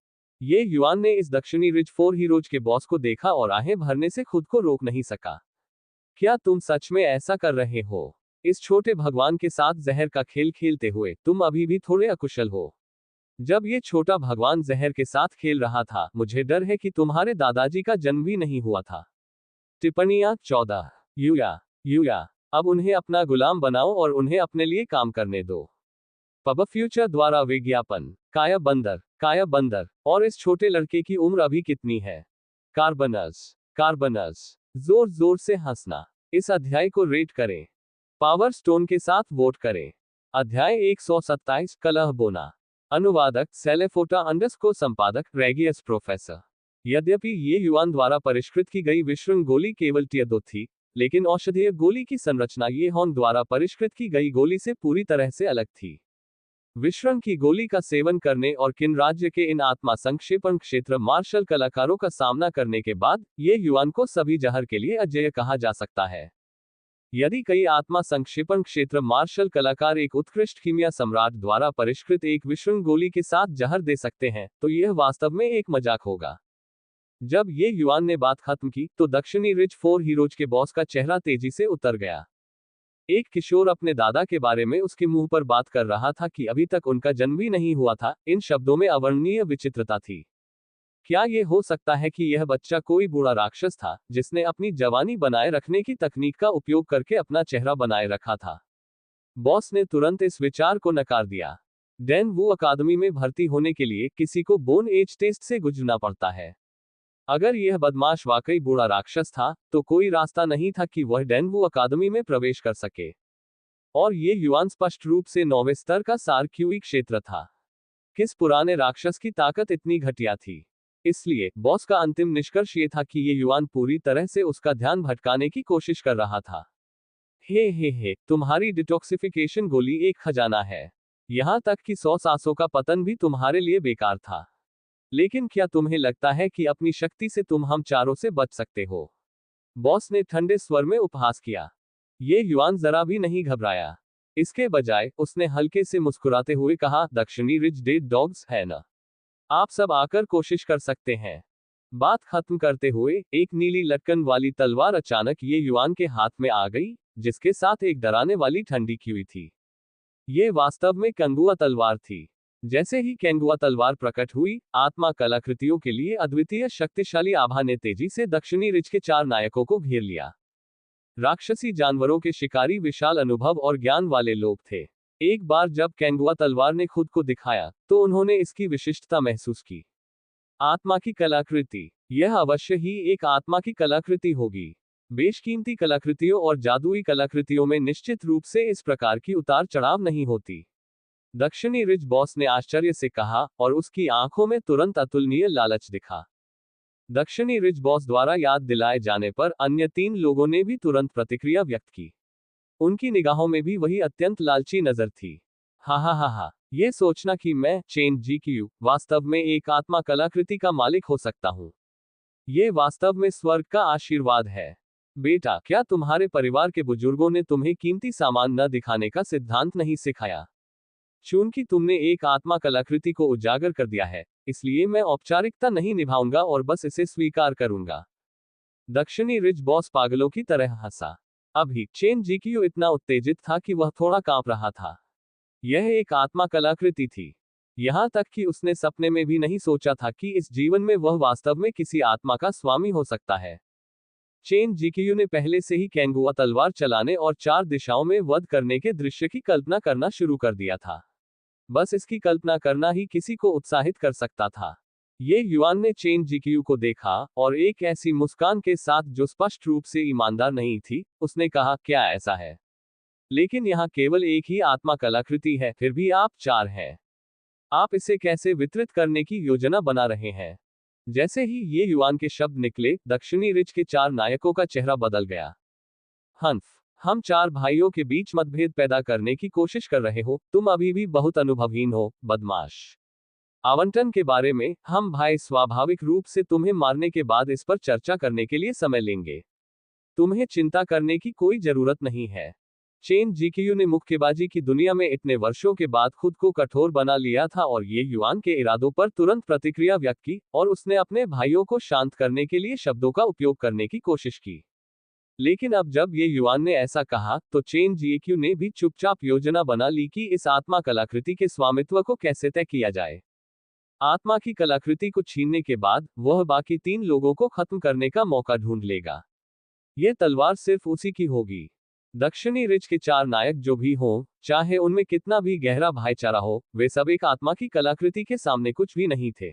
ये युआन ने इस दक्षिणी रिज 4 हीरोज के बॉस को देखा और आहें भरने से खुद को रोक नहीं सका। क्या तुम सच में ऐसा कर रहे हो? इस छोटे भगवान के साथ जहर का खेल खेलते हुए तुम अभी भी थोड़े अकुशल हो। जब ये छोटा भगवान जहर के साथ खेल रहा था, मुझे डर है कि तुम्हारे दादाजी का जन्म भी नहीं हुआ था। टिप्पणियां 14। यूया, अब उन्हें अपना गुलाम बनाओ और उन्हें अपने लिए काम करने दो। पब फ्यूचर द्वारा विज्ञापन। काया बंदर। और इस छोटे लड़के की उम्र अभी कितनी है? कार्बनस। जोर जोर से हंसना। इस अध्याय को रेट करें। पावर स्टोन के साथ वोट करें। अध्याय 127 कलह बोना। अनुवादक सेलेफोटा अंडरस्कोर संपादक रेगियस प्रोफेसर। यद्यपि ये युआन द्वारा परिष्कृत की गई विश्वंग गोली केवल टियर 2 थी, लेकिन औषधीय गोली की संरचना ये हॉन द्वारा परिष्कृत की गई गोली से पूरी तरह से अलग थी। विश्वंग की गोली का सेवन करने और किन राज्य के इन आत्मा संक्षेपण क्षेत्र मार्शल कलाकारों का सामना करने के बाद ये युआन को सभी जहर के लिए अजेय कहा जा सकता है। यदि कई आत्मा संक्षेपण क्षेत्र मार्शल कलाकार एक उत्कृष्ट कीमिया सम्राट द्वारा परिष्कृत एक विश्वंग गोली के साथ जहर दे सकते हैं तो यह वास्तव में एक मजाक होगा। जब ये युआन ने बात खत्म की तो दक्षिणी रिज 4 हीरोज के बॉस का चेहरा तेजी से उतर गया। एक किशोर अपने दादा के बारे में उसके मुंह पर बात कर रहा था कि अभी तक उनका जन्म भी नहीं हुआ था। इन शब्दों में अवर्णनीय विचित्रता थी। क्या यह हो सकता है कि यह बच्चा कोई बूढ़ा राक्षस था जिसने अपनी जवानी बनाए रखने की तकनीक का उपयोग करके अपना चेहरा बनाए रखा था? बॉस ने तुरंत इस विचार को नकार दिया। डैन वू अकादमी में भर्ती होने के लिए किसी को बोन एज टेस्ट से गुजरना पड़ता है। अगर यह बदमाश वाकई बूढ़ा राक्षस था तो कोई रास्ता नहीं था कि वह डैन वू अकादमी में प्रवेश कर सके। और ये युआन स्पष्ट रूप से 9वें स्तर का सारक्यूई क्षेत्र था। किस पुराने राक्षस की ताकत इतनी घटिया थी? इसलिए बॉस का अंतिम निष्कर्ष ये था कि ये युआन पूरी तरह से उसका ध्यान भटकाने की कोशिश कर रहा था। हे, तुम्हारी डिटॉक्सिफिकेशन गोली एक खजाना है। यहां तक कि 100 सांसों का पतन भी तुम्हारे लिए बेकार था। लेकिन क्या तुम्हें लगता है कि अपनी शक्ति से तुम हम चारों से बच सकते हो? बॉस ने ठंडे स्वर में उपहास किया। ये युआन जरा भी नहीं घबराया। इसके बजाय उसने हल्के से मुस्कुराते हुए कहा, दक्षिणी रिज डेड डॉग्स है ना? आप सब आकर कोशिश कर सकते हैं। बात खत्म करते हुए एक नीली लटकन वाली तलवार अचानक ये युआन के हाथ में आ गई, जिसके साथ एक डराने वाली ठंडी की हुई थी। ये वास्तव में कंगुआ तलवार थी। जैसे ही केंगुआ तलवार प्रकट हुई, आत्मा कलाकृतियों के लिए अद्वितीय शक्तिशाली आभा ने तेजी से दक्षिणी रिज के 4 नायकों को घेर लिया। राक्षसी जानवरों के शिकारी विशाल अनुभव और ज्ञान वाले लोग थे। एक बार जब केंगुआ तलवार ने खुद को दिखाया तो उन्होंने इसकी विशिष्टता महसूस की। आत्मा की कलाकृति। यह अवश्य ही एक आत्मा की कलाकृति होगी। बेशकीमती कलाकृतियों और जादुई कलाकृतियों में निश्चित रूप से इस प्रकार की उतार चढ़ाव नहीं होती। दक्षिणी रिज बॉस ने आश्चर्य से कहा और उसकी आंखों में तुरंत अतुलनीय लालच दिखा। दक्षिणी रिज बॉस द्वारा याद दिलाए जाने पर अन्य 3 लोगों ने भी तुरंत प्रतिक्रिया व्यक्त की। उनकी निगाहों में भी वही अत्यंत लालची नजर थी। हा, ये सोचना कि मैं चेन जीक्यू वास्तव में एक आत्मा कलाकृति का मालिक हो सकता हूँ, ये वास्तव में स्वर्ग का आशीर्वाद है। बेटा, क्या तुम्हारे परिवार के बुजुर्गों ने तुम्हें कीमती सामान न दिखाने का सिद्धांत नहीं सिखाया? चूंकि तुमने एक आत्मा कलाकृति को उजागर कर दिया है, इसलिए मैं औपचारिकता नहीं निभाऊंगा और बस इसे स्वीकार करूंगा। दक्षिणी रिज बॉस पागलों की तरह हंसा। अभी चेन जीक्यू इतना उत्तेजित था कि वह थोड़ा कांप रहा था। यह एक आत्मा कलाकृति थी। यहाँ तक कि उसने सपने में भी नहीं सोचा था कि इस जीवन में वह वास्तव में किसी आत्मा का स्वामी हो सकता है। चेन जिकियू ने पहले से ही कैंगुआ तलवार चलाने और 4 दिशाओं में वध करने के दृश्य की कल्पना करना शुरू कर दिया था। बस इसकी कल्पना करना ही किसी को उत्साहित कर सकता था। ये युआन ने चेन जिकियू को देखा और एक ऐसी मुस्कान के साथ जो स्पष्ट रूप से ईमानदार नहीं थी, उसने कहा, क्या ऐसा है? लेकिन यहाँ केवल एक ही आत्मा कलाकृति है, फिर भी आप 4 हैं। आप इसे कैसे वितरित करने की योजना बना रहे हैं? जैसे ही ये युआन के शब्द निकले, दक्षिणी रिच के 4 नायकों का चेहरा बदल गया। हंफ, हम 4 भाइयों के बीच मतभेद पैदा करने की कोशिश कर रहे हो, तुम अभी भी बहुत अनुभवहीन हो, बदमाश। आवंटन के बारे में, हम भाई स्वाभाविक रूप से तुम्हें मारने के बाद इस पर चर्चा करने के लिए समय लेंगे। तुम्हें चिंता करने की कोई जरूरत नहीं है। चेन जिकियू ने मुक्केबाजी की दुनिया में इतने वर्षों के बाद खुद को कठोर बना लिया था और ये युआन के इरादों पर तुरंत प्रतिक्रिया व्यक्त की, और उसने अपने भाइयों को शांत करने के लिए शब्दों का उपयोग करने की कोशिश की। लेकिन अब जब ये युआन ने ऐसा कहा, तो चेन जिकियू ने भी चुपचाप योजना बना ली कि इस आत्मा कलाकृति के स्वामित्व को कैसे तय किया जाए। आत्मा की कलाकृति को छीनने के बाद वह बाकी 3 लोगों को खत्म करने का मौका ढूंढ लेगा। यह तलवार सिर्फ उसी की होगी। दक्षिणी रिच के 4 नायक जो भी हों, चाहे उनमें कितना भी गहरा भाईचारा हो, वे सब एक आत्मा की कलाकृति के सामने कुछ भी नहीं थे।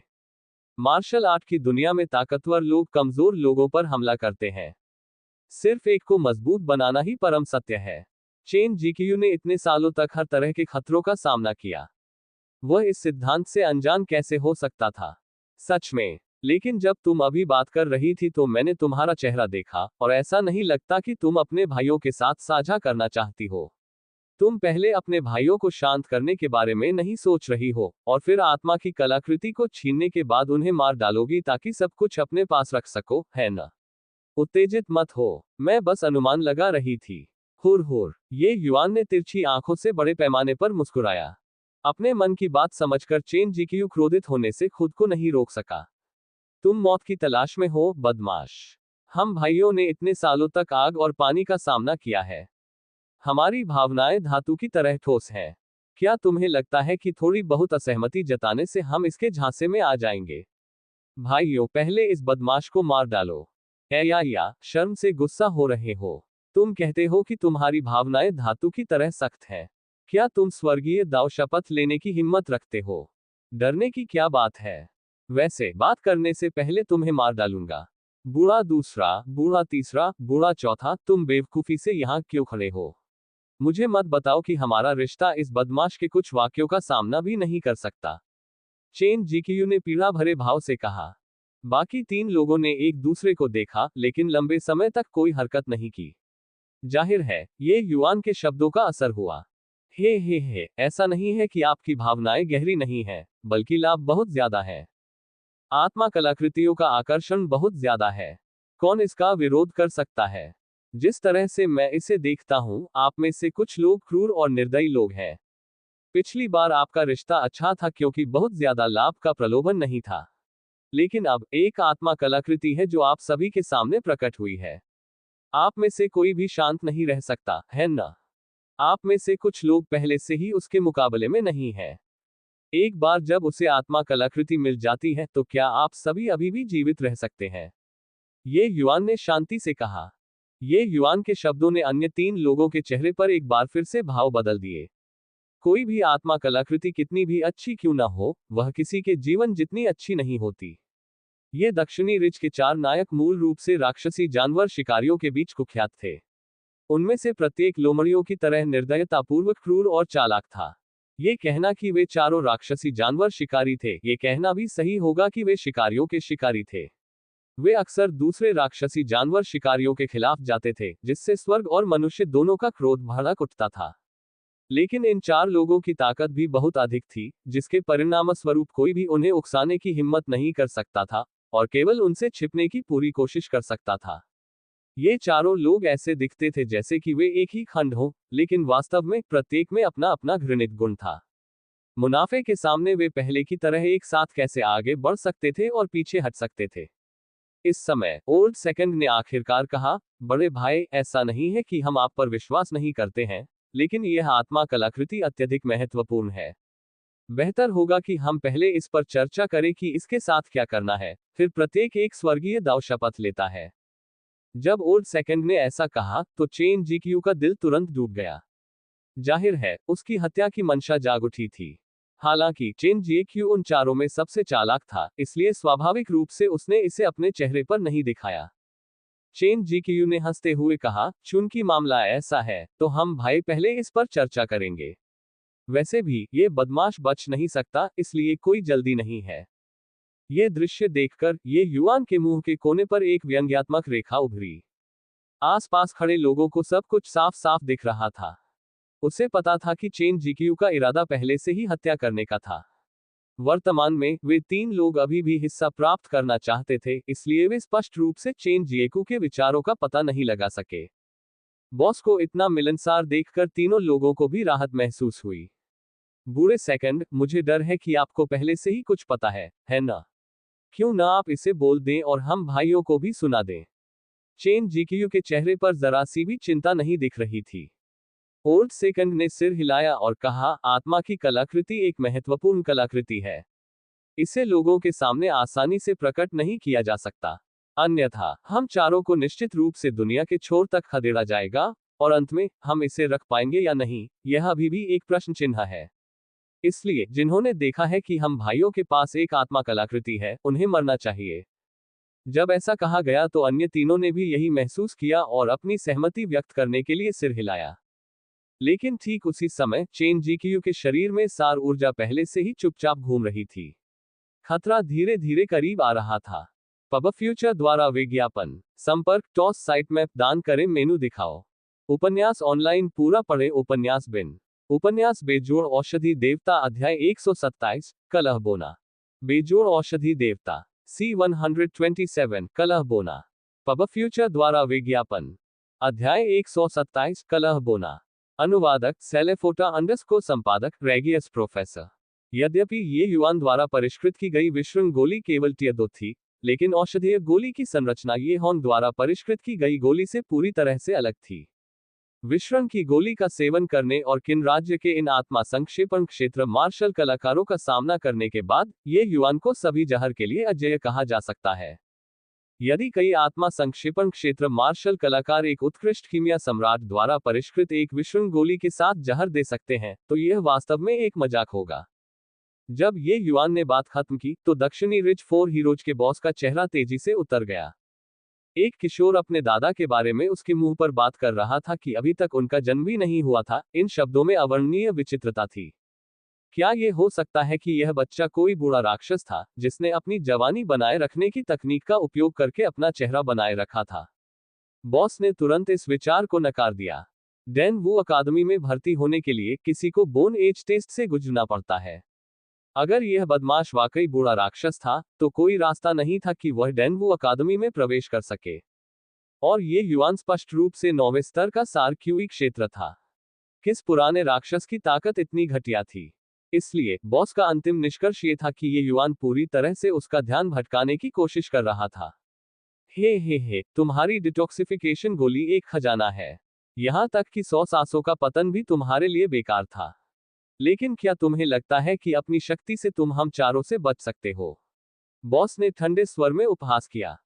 मार्शल आर्ट की दुनिया में ताकतवर लोग कमजोर लोगों पर हमला करते हैं। सिर्फ एक को मजबूत बनाना ही परम सत्य है। चेन जिकियू ने इतने सालों तक हर तरह के खतरों का सामना किया। वह इस सिद्धांत से अनजान कैसे हो सकता था? सच में। लेकिन जब तुम अभी बात कर रही थी तो मैंने तुम्हारा चेहरा देखा, और ऐसा नहीं लगता कि तुम अपने भाइयों के साथ साझा करना चाहती हो। तुम पहले अपने भाइयों को शांत करने के बारे में नहीं सोच रही हो, और फिर आत्मा की कलाकृति को छीनने के बाद उन्हें मार डालोगी ताकि सब कुछ अपने पास रख सको, है ना? उत्तेजित मत हो, मैं बस अनुमान लगा रही थी। हुर हुर, ये युआन ने तिरछी आंखों से बड़े पैमाने पर मुस्कुराया। अपने मन की बात समझकर चेन जिकियू क्रोधित होने से खुद को नहीं रोक सका। तुम मौत की तलाश में हो, बदमाश। हम भाइयों ने इतने सालों तक आग और पानी का सामना किया है। हमारी भावनाएं धातु की तरह ठोस हैं। क्या तुम्हें लगता है कि थोड़ी बहुत असहमति जताने से हम इसके झांसे में आ जाएंगे? भाइयों, पहले इस बदमाश को मार डालो। या शर्म से गुस्सा हो रहे हो? तुम कहते हो कि तुम्हारी भावनाएं धातु की तरह सख्त हैं। क्या तुम स्वर्गीय दाव शपथ लेने की हिम्मत रखते हो? डरने की क्या बात है? वैसे बात करने से पहले तुम्हें मार डालूंगा। बूढ़ा दूसरा, बूढ़ा तीसरा, बूढ़ा चौथा, तुम बेवकूफी से यहाँ क्यों खड़े हो? मुझे मत बताओ कि हमारा रिश्ता इस बदमाश के कुछ वाक्यों का सामना भी नहीं कर सकता। चेन जिकियू ने पीड़ा भरे भाव से कहा। बाकी 3 लोगों ने एक दूसरे को देखा, लेकिन लंबे समय तक कोई हरकत नहीं की। जाहिर है, ये युआन के शब्दों का असर हुआ। हे, ऐसा नहीं है कि आपकी भावनाएं गहरी नहीं हैं, बल्कि लाभ बहुत ज्यादा है। आत्मा कलाकृतियों का आकर्षण बहुत ज्यादा है। कौन इसका विरोध कर सकता है? जिस तरह से मैं इसे देखता हूं, आप में से कुछ लोग क्रूर और निर्दयी लोग हैं। पिछली बार आपका रिश्ता अच्छा था क्योंकि बहुत ज्यादा लाभ का प्रलोभन नहीं था। लेकिन अब एक आत्मा कलाकृति है जो आप सभी के सामने प्रकट हुई है। आप में से कोई भी शांत नहीं रह सकता, है ना? आप में से कुछ लोग पहले से ही उसके मुकाबले में नहीं हैं। एक बार जब उसे आत्मा कलाकृति मिल जाती है तो क्या आप सभी अभी भी जीवित रह सकते हैं? ये युआन ने शांति से कहा। ये युआन के शब्दों ने अन्य 3 लोगों के चेहरे पर एक बार फिर से भाव बदल दिए। कोई भी आत्मा कलाकृति कितनी भी अच्छी क्यों ना हो, वह किसी के जीवन जितनी अच्छी नहीं होती। ये दक्षिणी रिच के 4 नायक मूल रूप से राक्षसी जानवर शिकारियों के बीच कुख्यात थे। उनमें से प्रत्येक लोमड़ियों की तरह निर्दयतापूर्वक क्रूर और चालाक था। ये कहना कि वे चारों राक्षसी जानवर शिकारी थे, ये कहना भी सही होगा कि वे शिकारियों के शिकारी थे। वे अक्सर दूसरे राक्षसी जानवर शिकारियों के खिलाफ जाते थे, जिससे स्वर्ग और मनुष्य दोनों का क्रोध भड़क उठता था। लेकिन इन 4 लोगों की ताकत भी बहुत अधिक थी, जिसके परिणामस्वरूप कोई भी उन्हें उकसाने की हिम्मत नहीं कर सकता था, और केवल उनसे छिपने की पूरी कोशिश कर सकता था। ये चारों लोग ऐसे दिखते थे जैसे कि वे एक ही खंड हो, लेकिन वास्तव में प्रत्येक में अपना अपना घृणित गुण था। मुनाफे के सामने वे पहले की तरह एक साथ कैसे आगे बढ़ सकते थे और पीछे हट सकते थे। इस समय ओल्ड सेकंड ने आखिरकार कहा, बड़े भाई, ऐसा नहीं है कि हम आप पर विश्वास नहीं करते हैं, लेकिन यह आत्मा कलाकृति अत्यधिक महत्वपूर्ण है। बेहतर होगा कि हम पहले इस पर चर्चा करें कि इसके साथ क्या करना है, फिर प्रत्येक एक स्वर्गीय दाव शपथ लेता है। जब ओल्ड सेकंड ने ऐसा कहा तो चेन जीक्यू का दिल तुरंत डूब गया। जाहिर है, उसकी हत्या की मंशा जाग उठी थी। हालांकि चेन जीक्यू उन चारों में सबसे चालाक था, इसलिए स्वाभाविक रूप से उसने इसे अपने चेहरे पर नहीं दिखाया। चेन जीक्यू ने हंसते हुए कहा, चूंकि मामला ऐसा है, तो हम भाई पहले इस पर चर्चा करेंगे। वैसे भी ये बदमाश बच नहीं सकता, इसलिए कोई जल्दी नहीं है। ये दृश्य देखकर ये युआन के मुंह के कोने पर एक व्यंग्यात्मक रेखा उभरी। आसपास खड़े लोगों को सब कुछ साफ साफ दिख रहा था। उसे पता था कि चेन जीक्यू का इरादा पहले से ही हत्या करने का था। वर्तमान में वे तीन लोग अभी भी हिस्सा प्राप्त करना चाहते थे, इसलिए वे स्पष्ट रूप से चेन जीक्यू के विचारों का पता नहीं लगा सके। बॉस को इतना मिलनसार देखकर तीनों लोगों को भी राहत महसूस हुई। बूढ़े सेकंड, मुझे डर है कि आपको पहले से ही कुछ पता है ना? क्यों ना आप इसे बोल दें और हम भाइयों को भी सुना दें। चेन जीक्यू के चेहरे पर जरा सी भी चिंता नहीं दिख रही थी। ओल्ड सेकंड ने सिर हिलाया और कहा, आत्मा की कलाकृति एक महत्वपूर्ण कलाकृति है। इसे लोगों के सामने आसानी से प्रकट नहीं किया जा सकता, अन्यथा हम चारों को निश्चित रूप से दुनिया के छोर तक खदेड़ा जाएगा, और अंत में हम इसे रख पाएंगे या नहीं, यह अभी भी एक प्रश्न चिन्ह है। इसलिए जिन्होंने देखा है कि हम भाइयों के पास एक आत्मा कलाकृति है, उन्हें मरना चाहिए। जब ऐसा कहा गया तो अन्य तीनों ने भी यही महसूस किया और अपनी सहमति व्यक्त करने के लिए सिर हिलाया। लेकिन ठीक उसी समय चेन जीक्यू के शरीर में सार ऊर्जा पहले से ही चुपचाप घूम रही थी। खतरा धीरे धीरे करीब आ रहा था। पब फ्यूचर द्वारा विज्ञापन। संपर्क टॉस साइट मैप दान करें मेनू दिखाओ। उपन्यास ऑनलाइन पूरा पढ़े। उपन्यास बिन। उपन्यास बेजोड़ औषधि देवता अध्याय 127 कलह बोना। बेजोड़ औषधि देवता C127 कलह बोना। पब फ्यूचर द्वारा विज्ञापन। अध्याय 127 कलह बोना। अनुवादक सेलेफोटा अंडरस्कोर संपादक रेगियस प्रोफेसर। यद्यपि ये युआन द्वारा परिष्कृत की गई विश्रृंग गोली केवल टियर 2 थी, लेकिन औषधीय गोली की संरचना ये हॉन द्वारा परिष्कृत की गई गोली से पूरी तरह से अलग थी। विश्रृंग की गोली का सेवन करने और किन राज्य के इन आत्मा संक्षेपण क्षेत्र मार्शल कलाकारों का सामना करने के बाद ये युआन को सभी जहर के लिए अजेय कहा जा सकता है। यदि कई आत्मा संक्षेपण क्षेत्र मार्शल कलाकार एक उत्कृष्ट कीमिया सम्राट द्वारा परिष्कृत एक विश्रृंग गोली के साथ जहर दे सकते हैं, तो यह वास्तव में एक मजाक होगा। जब ये युआन ने बात खत्म की तो दक्षिणी रिज 4 हीरोज के बॉस का चेहरा तेजी से उतर गया। एक किशोर अपने दादा के बारे में उसके मुंह पर बात कर रहा था कि अभी तक उनका जन्म भी नहीं हुआ था। इन शब्दों में अवर्णनीय विचित्रता थी। क्या यह हो सकता है कि यह बच्चा कोई बूढ़ा राक्षस था, जिसने अपनी जवानी बनाए रखने की तकनीक का उपयोग करके अपना चेहरा बनाए रखा था? बॉस ने तुरंत इस विचार को नकार दिया। डैन वू अकादमी में भर्ती होने के लिए किसी को बोन एज टेस्ट से गुजरना पड़ता है। अगर यह बदमाश वाकई बूढ़ा राक्षस था, तो कोई रास्ता नहीं था कि वह डैन वू अकादमी में प्रवेश कर सके। और ये युआन स्पष्ट रूप से 9वें स्तर का सार क्यूई क्षेत्र था। किस पुराने राक्षस की ताकत इतनी घटिया थी? इसलिए बॉस का अंतिम निष्कर्ष ये था कि ये युआन पूरी तरह से उसका ध्यान भटकाने की कोशिश कर रहा था। हे, तुम्हारी डिटॉक्सिफिकेशन गोली एक खजाना है। यहां तक कि 100 सांसों का पतन भी तुम्हारे लिए बेकार था। लेकिन क्या तुम्हें लगता है कि अपनी शक्ति से तुम हम चारों से बच सकते हो? बॉस ने ठंडे स्वर में उपहास किया।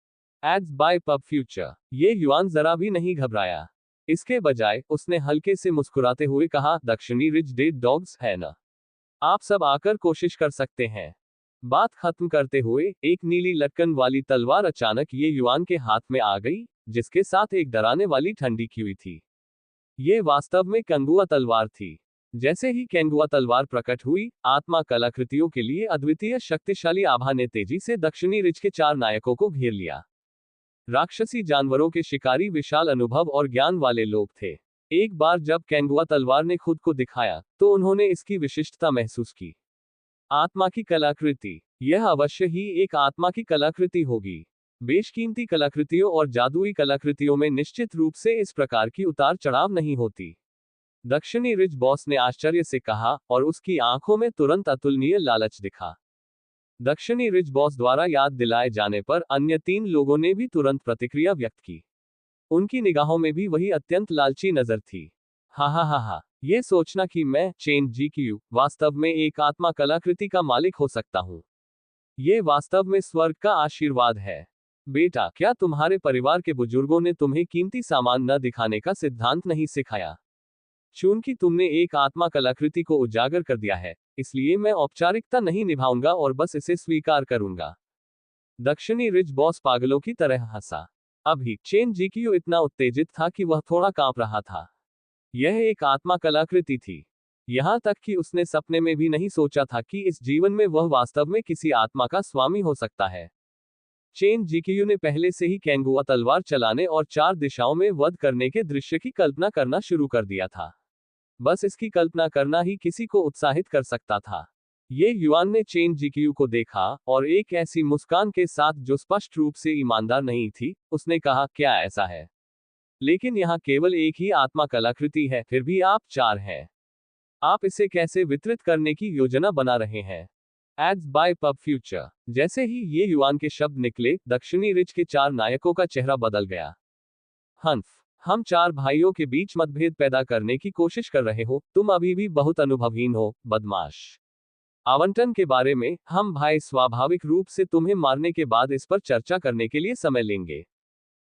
एड्स बाय पब फ्यूचर। ये युआन जरा भी नहीं घबराया। इसके बजाय उसने हल्के से मुस्कुराते हुए कहा, दक्षिणी रिज डेड डॉग्स है ना? आप सब आकर कोशिश कर सकते हैं। बात खत्म करते हुए एक नीली लटकन वाली तलवार अचानक ये युआन के हाथ में आ गई, जिसके साथ एक डराने वाली ठंडी की हुई थी। ये वास्तव में कंगुआ तलवार थी। जैसे ही केंगुआ तलवार प्रकट हुई, आत्मा कलाकृतियों के लिए अद्वितीय शक्तिशाली आभा ने तेजी से दक्षिणी रिज के 4 नायकों को घेर लिया। राक्षसी जानवरों के शिकारी विशाल अनुभव और ज्ञान वाले लोग थे। एक बार जब केंगुआ तलवार ने खुद को दिखाया, तो उन्होंने इसकी विशिष्टता महसूस की। आत्मा की कलाकृति। यह अवश्य ही एक आत्मा की कलाकृति होगी। बेशकीमती कलाकृतियों और जादुई कलाकृतियों में निश्चित रूप से इस प्रकार की उतार चढ़ाव नहीं होती। दक्षिणी रिज बॉस ने आश्चर्य से कहा, और उसकी आंखों में तुरंत अतुलनीय लालच दिखा। दक्षिणी रिज बॉस द्वारा याद दिलाए जाने पर अन्य 3 लोगों ने भी तुरंत प्रतिक्रिया व्यक्त की। उनकी निगाहों में भी वही अत्यंत लालची नजर थी। हा, ये सोचना कि मैं चेन जीक्यू वास्तव में एक आत्मा कलाकृति का मालिक हो सकता हूँ, ये वास्तव में स्वर्ग का आशीर्वाद है। बेटा, क्या तुम्हारे परिवार के बुजुर्गों ने तुम्हें कीमती सामान न दिखाने का सिद्धांत नहीं सिखाया? चूंकि तुमने एक आत्मा कलाकृति को उजागर कर दिया है, इसलिए मैं औपचारिकता नहीं निभाऊंगा और बस इसे स्वीकार करूंगा। दक्षिणी रिज बॉस पागलों की तरह हंसा। अभी चेन जीक्यू इतना उत्तेजित था कि वह थोड़ा कांप रहा था। यह एक आत्मा कलाकृति थी। यहां तक कि उसने सपने में भी नहीं सोचा था कि इस जीवन में वह वास्तव में किसी आत्मा का स्वामी हो सकता है। चेन जीक्यू ने पहले से ही कैंगुआ तलवार चलाने और 4 दिशाओं में वध करने के दृश्य की कल्पना करना शुरू कर दिया था। बस इसकी कल्पना करना ही किसी को उत्साहित कर सकता था। ये युआन ने चेन जीक्यू को देखा और एक ऐसी मुस्कान के साथ जो स्पष्ट रूप से ईमानदार नहीं थी, उसने कहा, क्या ऐसा है? लेकिन यहाँ केवल एक ही आत्मा कलाकृति है, फिर भी आप 4 हैं। आप इसे कैसे वितरित करने की योजना बना रहे हैं? एड्स बाय पब फ्यूचर। जैसे ही ये युआन के शब्द निकले, दक्षिणी रिज के 4 नायकों का चेहरा बदल गया। हंफ, हम 4 भाइयों के बीच मतभेद पैदा करने की कोशिश कर रहे हो, तुम अभी भी बहुत अनुभवहीन हो, बदमाश। आवंटन के बारे में हम भाई स्वाभाविक रूप से तुम्हें मारने के बाद इस पर चर्चा करने के लिए समय लेंगे।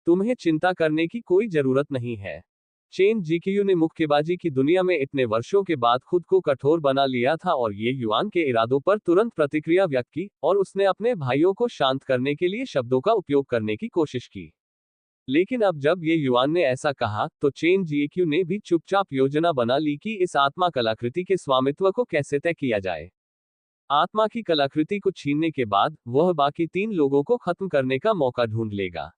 तुम्हें चिंता करने की कोई जरूरत नहीं है। चेन जीक्यू ने मुक्केबाजी की दुनिया में इतने वर्षों के बाद खुद को कठोर बना लिया था और ये युआन के इरादों पर तुरंत प्रतिक्रिया व्यक्त की, और उसने अपने भाइयों को शांत करने के लिए शब्दों का उपयोग करने की कोशिश की। लेकिन अब जब ये युआन ने ऐसा कहा, तो चेन जीक्यू ने भी चुपचाप योजना बना ली कि इस आत्मा कलाकृति के स्वामित्व को कैसे तय किया जाए। आत्मा की कलाकृति को छीनने के बाद वह बाकी 3 लोगों को खत्म करने का मौका ढूंढ लेगा।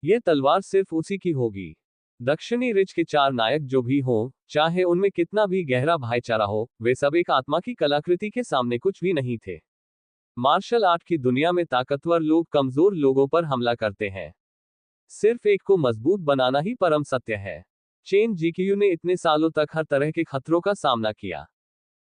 यह तलवार सिर्फ उसी की होगी। दक्षिणी रिज के 4 नायक जो भी हों, चाहे उनमें कितना भी गहरा भाईचारा हो, वे सब एक आत्मा की कलाकृति के सामने कुछ भी नहीं थे। मार्शल आर्ट की दुनिया में ताकतवर लोग कमजोर लोगों पर हमला करते हैं। सिर्फ एक को मजबूत बनाना ही परम सत्य है। चेन जीक्यू ने इतने सालों तक हर तरह के खतरों का सामना किया।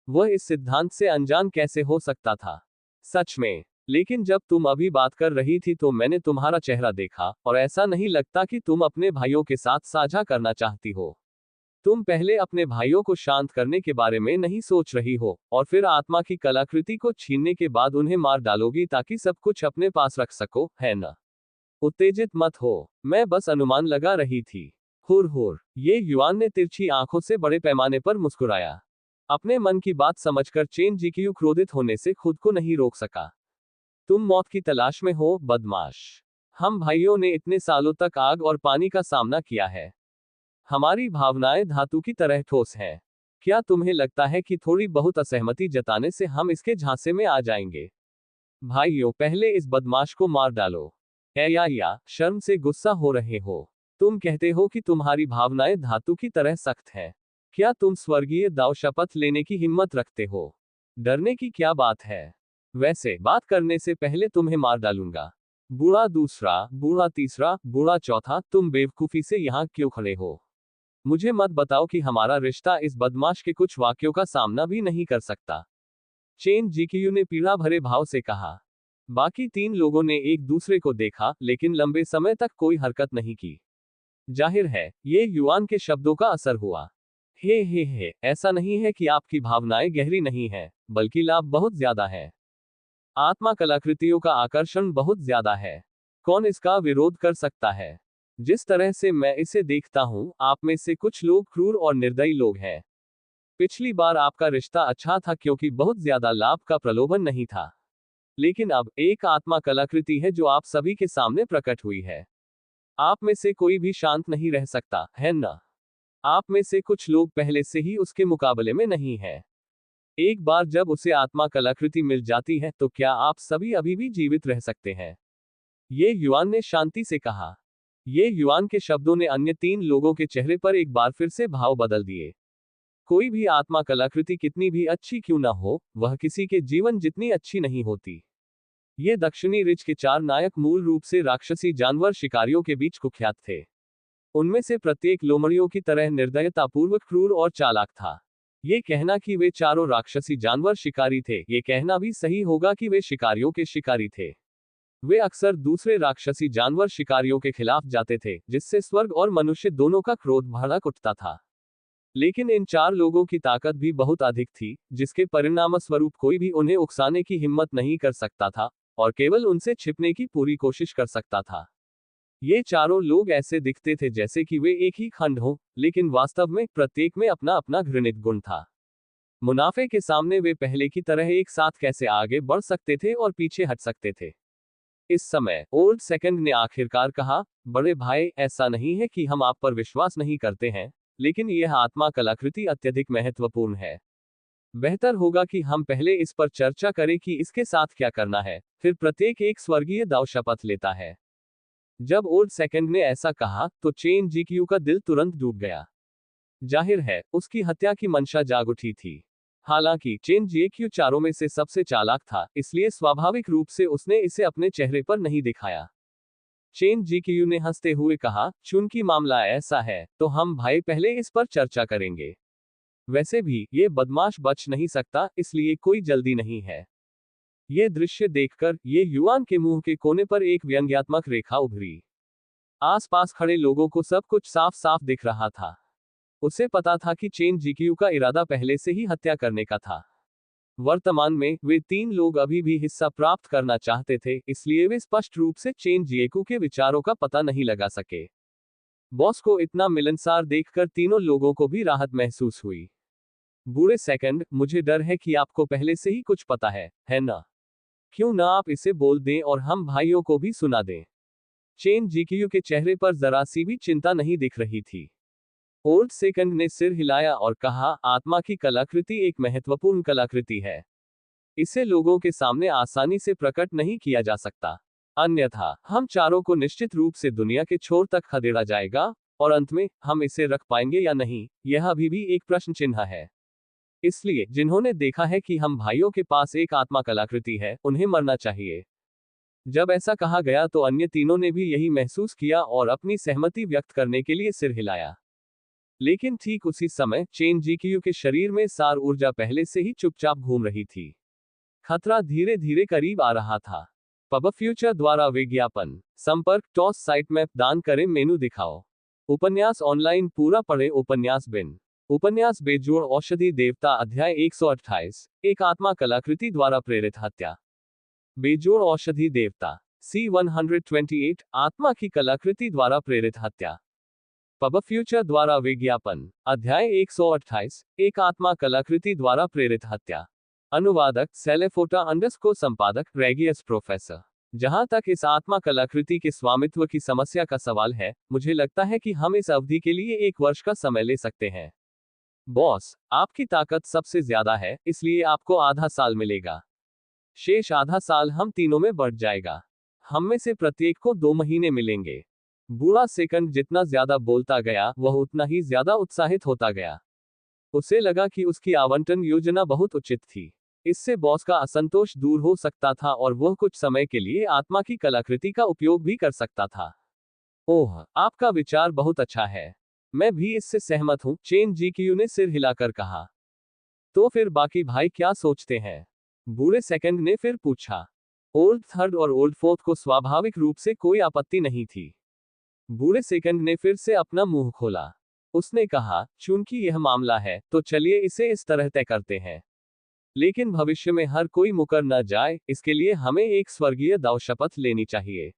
वह इस सिद्धांत से अनजान कैसे हो सकता था? सच में। लेकिन जब तुम अभी बात कर रही थी तो मैंने तुम्हारा चेहरा देखा, और ऐसा नहीं लगता कि तुम अपने भाइयों के साथ साझा करना चाहती हो। तुम पहले अपने भाइयों को शांत करने के बारे में नहीं सोच रही हो, और फिर आत्मा की कलाकृति को छीनने के बाद उन्हें मार डालोगी ताकि सब कुछ अपने पास रख सको, है ना? उत्तेजित मत हो, मैं बस अनुमान लगा रही थी। हुर हुर, ये युआन ने तिरछी आंखों से बड़े पैमाने पर मुस्कुराया। अपने मन की बात समझकर चेन जीक्यू क्रोधित होने से खुद को नहीं रोक सका। तुम मौत की तलाश में हो, बदमाश। हम भाइयों ने इतने सालों तक आग और पानी का सामना किया है। हमारी भावनाएं धातु की तरह ठोस हैं। क्या तुम्हें लगता है कि थोड़ी बहुत असहमति जताने से हम इसके झांसे में आ जाएंगे? भाइयों, पहले इस बदमाश को मार डालो। या शर्म से गुस्सा हो रहे हो? तुम कहते हो कि तुम्हारी भावनाएं धातु की तरह सख्त हैं। क्या तुम स्वर्गीय दाव शपथ लेने की हिम्मत रखते हो? डरने की क्या बात है? वैसे बात करने से पहले तुम्हें मार डालूंगा। बूढ़ा दूसरा, बूढ़ा तीसरा, बूढ़ा चौथा, तुम बेवकूफी से यहाँ क्यों खड़े हो? मुझे मत बताओ कि हमारा रिश्ता इस बदमाश के कुछ वाक्यों का सामना भी नहीं कर सकता। चेन जीक्यू ने पीड़ा भरे भाव से कहा। बाकी 3 लोगों ने एक दूसरे को देखा, लेकिन लंबे समय तक कोई हरकत नहीं की। जाहिर है, ये युआन के शब्दों का असर हुआ। हे, ऐसा नहीं है कि आपकी भावनाएं गहरी नहीं हैं, बल्कि लाभ बहुत ज्यादा है। आत्मा कलाकृतियों का आकर्षण बहुत ज्यादा है। कौन इसका विरोध कर सकता है? जिस तरह से मैं इसे देखता हूं, आप में से कुछ लोग क्रूर और निर्दयी लोग हैं। पिछली बार आपका रिश्ता अच्छा था क्योंकि बहुत ज्यादा लाभ का प्रलोभन नहीं था। लेकिन अब एक आत्मा कलाकृति है जो आप सभी के सामने प्रकट हुई है। आप में से कोई भी शांत नहीं रह सकता, है ना? आप में से कुछ लोग पहले से ही उसके मुकाबले में नहीं हैं। एक बार जब उसे आत्मा कलाकृति मिल जाती है तो क्या आप सभी अभी भी जीवित रह सकते हैं? ये युआन ने शांति से कहा। ये युआन के शब्दों ने अन्य 3 लोगों के चेहरे पर एक बार फिर से भाव बदल दिए। कोई भी आत्मा कलाकृति कितनी भी अच्छी क्यों ना हो, वह किसी के जीवन जितनी अच्छी नहीं होती। ये दक्षिणी रिज के 4 नायक मूल रूप से राक्षसी जानवर शिकारियों के बीच कुख्यात थे। उनमें से प्रत्येक लोमड़ियों की तरह निर्दयतापूर्वक क्रूर और चालाक था। ये कहना कि वे चारों राक्षसी जानवर शिकारी थे, ये कहना भी सही होगा कि वे शिकारियों के शिकारी थे। वे अक्सर दूसरे राक्षसी जानवर शिकारियों के खिलाफ जाते थे, जिससे स्वर्ग और मनुष्य दोनों का क्रोध भड़क उठता था। लेकिन इन 4 लोगों की ताकत भी बहुत अधिक थी, जिसके परिणामस्वरूप कोई भी उन्हें उकसाने की हिम्मत नहीं कर सकता था, और केवल उनसे छिपने की पूरी कोशिश कर सकता था। ये चारों लोग ऐसे दिखते थे जैसे कि वे एक ही खंड हो, लेकिन वास्तव में प्रत्येक में अपना अपना घृणित गुण था। मुनाफे के सामने वे पहले की तरह एक साथ कैसे आगे बढ़ सकते थे और पीछे हट सकते थे। इस समय ओल्ड सेकंड ने आखिरकार कहा, बड़े भाई, ऐसा नहीं है कि हम आप पर विश्वास नहीं करते हैं, लेकिन यह आत्मा कलाकृति अत्यधिक महत्वपूर्ण है। बेहतर होगा कि हम पहले इस पर चर्चा करें कि इसके साथ क्या करना है, फिर प्रत्येक एक स्वर्गीय दाव शपथ लेता है। जब ओल्ड सेकंड ने ऐसा कहा तो चेन जीक्यू का दिल तुरंत डूब गया। जाहिर है, उसकी हत्या की मंशा जाग उठी थी। हालांकि चेन जीक्यू चारों में से सबसे चालाक था, इसलिए स्वाभाविक रूप से उसने इसे अपने चेहरे पर नहीं दिखाया। चेन जीक्यू ने हंसते हुए कहा, चूंकि मामला ऐसा है, तो हम भाई पहले इस पर चर्चा करेंगे। वैसे भी ये बदमाश बच नहीं सकता, इसलिए कोई जल्दी नहीं है। ये दृश्य देखकर ये युवान के मुंह के कोने पर एक व्यंग्यात्मक रेखा उभरी। आसपास खड़े लोगों को सब कुछ साफ साफ दिख रहा था। उसे पता था कि चेन जीक्यू का इरादा पहले से ही हत्या करने का था। वर्तमान में वे 3 लोग अभी भी हिस्सा प्राप्त करना चाहते थे, इसलिए वे स्पष्ट रूप से चेन जीक्यू के विचारों का पता नहीं लगा सके। बॉस को इतना मिलनसार देखकर तीनों लोगों को भी राहत महसूस हुई। बूढ़े सेकंड, मुझे डर है कि आपको पहले से ही कुछ पता है ना? क्यों ना आप इसे बोल दें और हम भाइयों को भी सुना दें। चेन जीक्यू के चेहरे पर जरा सी भी चिंता नहीं दिख रही थी। ओल्ड सेकंड ने सिर हिलाया और कहा, आत्मा की कलाकृति एक महत्वपूर्ण कलाकृति है। इसे लोगों के सामने आसानी से प्रकट नहीं किया जा सकता। अन्यथा हम चारों को निश्चित रूप से दुनिया के छोर तक खदेड़ा जाएगा, और अंत में हम इसे रख पाएंगे या नहीं, यह अभी भी एक प्रश्न चिन्ह है। इसलिए जिन्होंने देखा है कि हम भाइयों के पास एक आत्मा कलाकृति है, उन्हें मरना चाहिए। जब ऐसा कहा गया तो अन्य तीनों ने भी यही महसूस किया और अपनी सहमति व्यक्त करने के लिए सिर हिलाया। लेकिन ठीक उसी समय चेन जीक्यू के शरीर में सार ऊर्जा पहले से ही चुपचाप घूम रही थी। खतरा धीरे धीरे करीब आ रहा था। पब फ्यूचर द्वारा विज्ञापन संपर्क टॉस साइट मैप दान करें मेनू दिखाओ। उपन्यास ऑनलाइन पूरा पढ़े उपन्यास बिन उपन्यास बेजोड़ औषधि देवता अध्याय 128 एक आत्मा कलाकृति द्वारा प्रेरित हत्या। बेजोड़ औषधि देवता C128 आत्मा की कलाकृति द्वारा प्रेरित हत्या। पब फ्यूचर द्वारा विज्ञापन अध्याय 128 एक आत्मा कलाकृति द्वारा प्रेरित हत्या। अनुवादक सेलेफोटा अंडरस्कोर संपादक रेगियस प्रोफेसर। जहां तक इस आत्मा कलाकृति के स्वामित्व की समस्या का सवाल है, मुझे लगता है कि हम इस अवधि के लिए 1 वर्ष का समय ले सकते हैं। बॉस, आपकी ताकत सबसे ज्यादा है, इसलिए आपको आधा साल मिलेगा। शेष आधा साल हम तीनों में बढ़ जाएगा। हम में से प्रत्येक को 2 महीने मिलेंगे। बूढ़ा सेकंड जितना ज्यादा बोलता गया, वह उतना ही ज्यादा उत्साहित होता गया। उसे लगा कि उसकी आवंटन योजना बहुत उचित थी। इससे बॉस का असंतोष दूर हो सकता था और वह कुछ समय के लिए आत्मा की कलाकृति का उपयोग भी कर सकता था। ओह, आपका विचार बहुत अच्छा है। मैं भी इससे सहमत हूं, चेन जीक्यू ने सिर हिलाकर कहा। तो फिर बाकी भाई क्या सोचते हैं? बूढ़े सेकंड ने फिर पूछा। ओल्ड थर्ड और ओल्ड फोर्थ को स्वाभाविक रूप से कोई आपत्ति नहीं थी। बूढ़े सेकंड ने फिर से अपना मुंह खोला। उसने कहा, चूंकि यह मामला है, तो चलिए इसे इस तरह तय करते हैं। लेकिन भविष्य में हर कोई मुकर न जाए, इसके लिए हमें एक स्वर्गीय दाव शपथ लेनी चाहिए।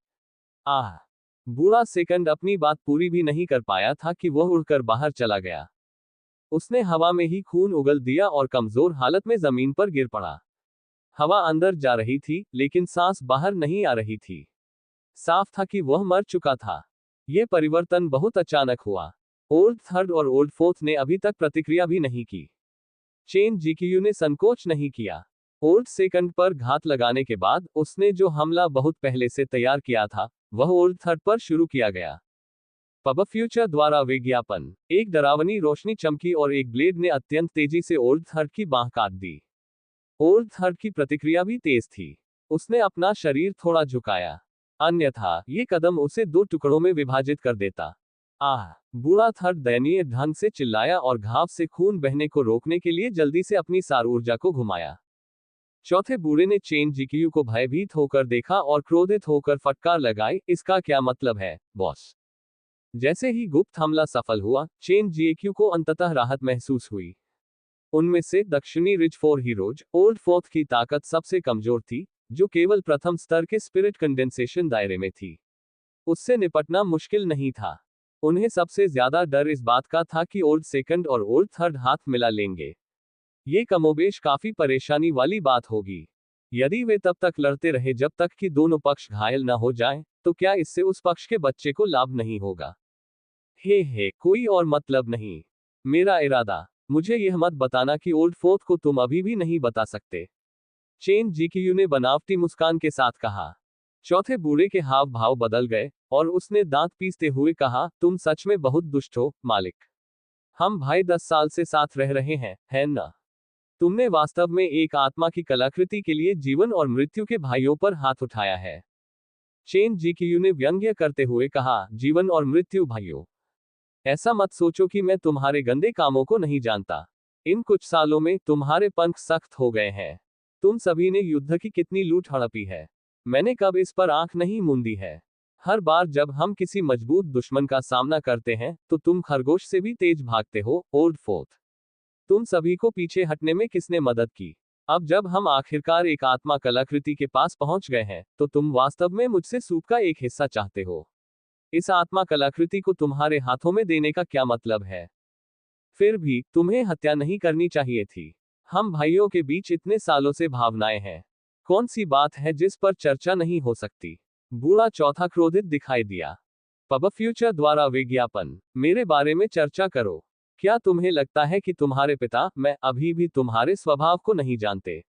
आह! बूढ़ा सेकंड अपनी बात पूरी भी नहीं कर पाया था कि वह उड़कर बाहर चला गया। उसने हवा में ही खून उगल दिया और कमजोर हालत में जमीन पर गिर पड़ा। हवा अंदर जा रही थी, लेकिन सांस बाहर नहीं आ रही थी। साफ था कि वह मर चुका था। यह परिवर्तन बहुत अचानक हुआ। ओल्ड थर्ड और ओल्ड फोर्थ ने अभी तक प्रतिक्रिया भी नहीं की। चेन जीक्यू ने संकोच नहीं किया। ओल्ड सेकंड पर घात लगाने के बाद उसने जो हमला बहुत पहले से तैयार किया था, वह ओल्ड थर्ड पर शुरू किया गया। पब फ्यूचर द्वारा विज्ञापन एक डरावनी रोशनी चमकी और एक ब्लेड ने अत्यंत तेजी से ओल्ड थर्ड की बांह काट दी। ओल्ड थर्ड की प्रतिक्रिया भी तेज थी। उसने अपना शरीर थोड़ा झुकाया, अन्यथा ये कदम उसे 2 टुकड़ों में विभाजित कर देता। आह! बूढ़ा थर्ड दयनीय ढंग से चिल्लाया और घाव से खून बहने को रोकने के लिए जल्दी से अपनी सार ऊर्जा को घुमाया। चौथे बूढ़े ने चेन जीक्यू को भयभीत होकर देखा और क्रोधित होकर फटकार लगाई, इसका क्या मतलब है, बॉस? जैसे ही गुप्त हमला सफल हुआ, चेन जीएक्यू को अंततः राहत महसूस हुई। उनमें से दक्षिणी ridge four heroes, old fourth की ताकत सबसे कमजोर थी, जो केवल प्रथम स्तर के स्पिरिट कंडेंसेशन दायरे में थी। उससे निपटना मुश्किल नहीं था। उन्हें सबसे ज्यादा डर इस बात का था कि ओल्ड सेकंड और ओल्ड थर्ड हाथ मिला लेंगे। ये कमोबेश काफी परेशानी वाली बात होगी। यदि वे तब तक लड़ते रहे जब तक कि दोनों पक्ष घायल न हो जाएं, तो क्या इससे उस पक्ष के बच्चे को लाभ नहीं होगा? हे, कोई और मतलब नहीं। मेरा इरादा, मुझे यह मत बताना कि ओल्ड फोर्थ को तुम अभी भी नहीं बता सकते। चेन जीक्यू ने बनावटी मुस्कान के साथ कहा। चौथे बूढ़े के हाव भाव बदल गए, और उसने दांत पीसते हुए कहा, तुम सच में बहुत दुष्ट हो, मालिक। हम भाई 10 साल से साथ रह रहे हैं, है ना? तुमने वास्तव में एक आत्मा की कलाकृति के लिए जीवन और मृत्यु के भाइयों पर हाथ उठाया है। चेन जीक्यू ने व्यंग्य करते हुए कहा, जीवन और मृत्यु भाइयों। ऐसा मत सोचो कि मैं तुम्हारे गंदे कामों को नहीं जानता। इन कुछ सालों में तुम्हारे पंख सख्त हो गए हैं। तुम सभी ने युद्ध की कितनी लूट हड़पी है। मैंने कब इस पर आंख नहीं मूंदी है। हर बार जब हम किसी मजबूत दुश्मन का सामना करते हैं, तो तुम खरगोश से भी तेज भागते हो, ओल्ड फोर्थ। तुम सभी को पीछे हटने में किसने मदद की? अब जब हम आखिरकार एक आत्मा कलाकृति के पास पहुंच गए हैं, तो तुम वास्तव में मुझसे सूप का एक हिस्सा चाहते हो। इस आत्मा कलाकृति को तुम्हारे हाथों में देने का क्या मतलब है? फिर भी तुम्हें हत्या नहीं करनी चाहिए थी। हम भाइयों के बीच इतने सालों से भावनाएं हैं। कौन सी बात है जिस पर चर्चा नहीं हो सकती? बूढ़ा चौथा क्रोधित दिखाई दिया। पब फ्यूचर द्वारा विज्ञापन, मेरे बारे में चर्चा करो। क्या तुम्हें लगता है कि तुम्हारे पिता, मैं अभी भी तुम्हारे स्वभाव को नहीं जानते?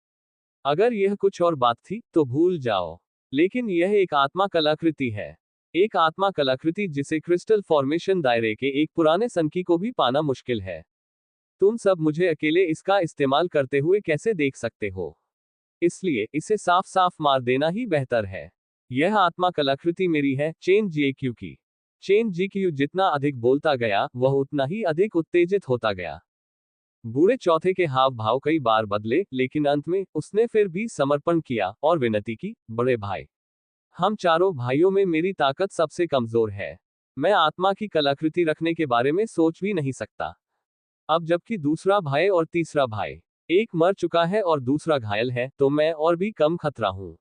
अगर यह कुछ और बात थी, तो भूल जाओ। लेकिन यह एक आत्मा कलाकृति है। एक आत्मा कलाकृति जिसे क्रिस्टल फॉर्मेशन दायरे के एक पुराने सनकी को भी पाना मुश्किल है। तुम सब मुझे अकेले इसका इस्तेमाल करते हुए कैसे देख सकते हो? इसलिए इसे साफ साफ मार देना ही बेहतर है। यह आत्मा कलाकृति मेरी है, चेन जीक्यू की। चेन जीक्यू जितना अधिक बोलता गया, वह उतना ही अधिक उत्तेजित होता गया। बूढ़े चौथे के हाव भाव कई बार बदले, लेकिन अंत में उसने फिर भी समर्पण किया और विनती की, बड़े भाई, हम चारों भाइयों में मेरी ताकत सबसे कमजोर है। मैं आत्मा की कलाकृति रखने के बारे में सोच भी नहीं सकता। अब जबकि दूसरा भाई और तीसरा भाई, एक मर चुका है और दूसरा घायल है, तो मैं और भी कम खतरा हूं।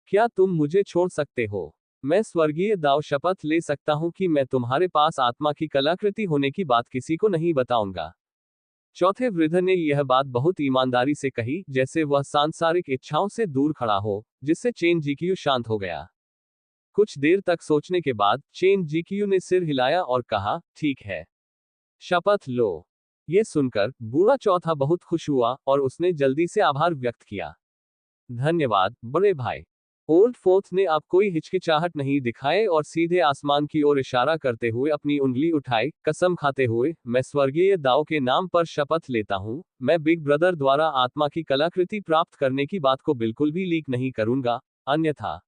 क्या तुम मुझे छोड़ सकते हो? मैं स्वर्गीय दाव शपथ ले सकता हूं कि मैं तुम्हारे पास आत्मा की कलाकृति होने की बात किसी को नहीं बताऊंगा। चौथे वृद्ध ने यह बात बहुत ईमानदारी से कही, जैसे वह सांसारिक इच्छाओं से दूर खड़ा हो, जिससे चेन जीक्यू शांत हो गया। कुछ देर तक सोचने के बाद चेन जीक्यू ने सिर हिलाया और कहा, ठीक है, शपथ लो। ये सुनकर बूढ़ा चौथा बहुत खुश हुआ और उसने जल्दी से आभार व्यक्त किया। धन्यवाद, बड़े भाई। ओल्ड फोर्थ ने अब कोई हिचकिचाहट नहीं दिखाए और सीधे आसमान की ओर इशारा करते हुए अपनी उंगली उठाई, कसम खाते हुए, मैं स्वर्गीय दाव के नाम पर शपथ लेता हूं, मैं बिग ब्रदर द्वारा आत्मा की कलाकृति प्राप्त करने की बात को बिल्कुल भी लीक नहीं करूंगा, अन्यथा।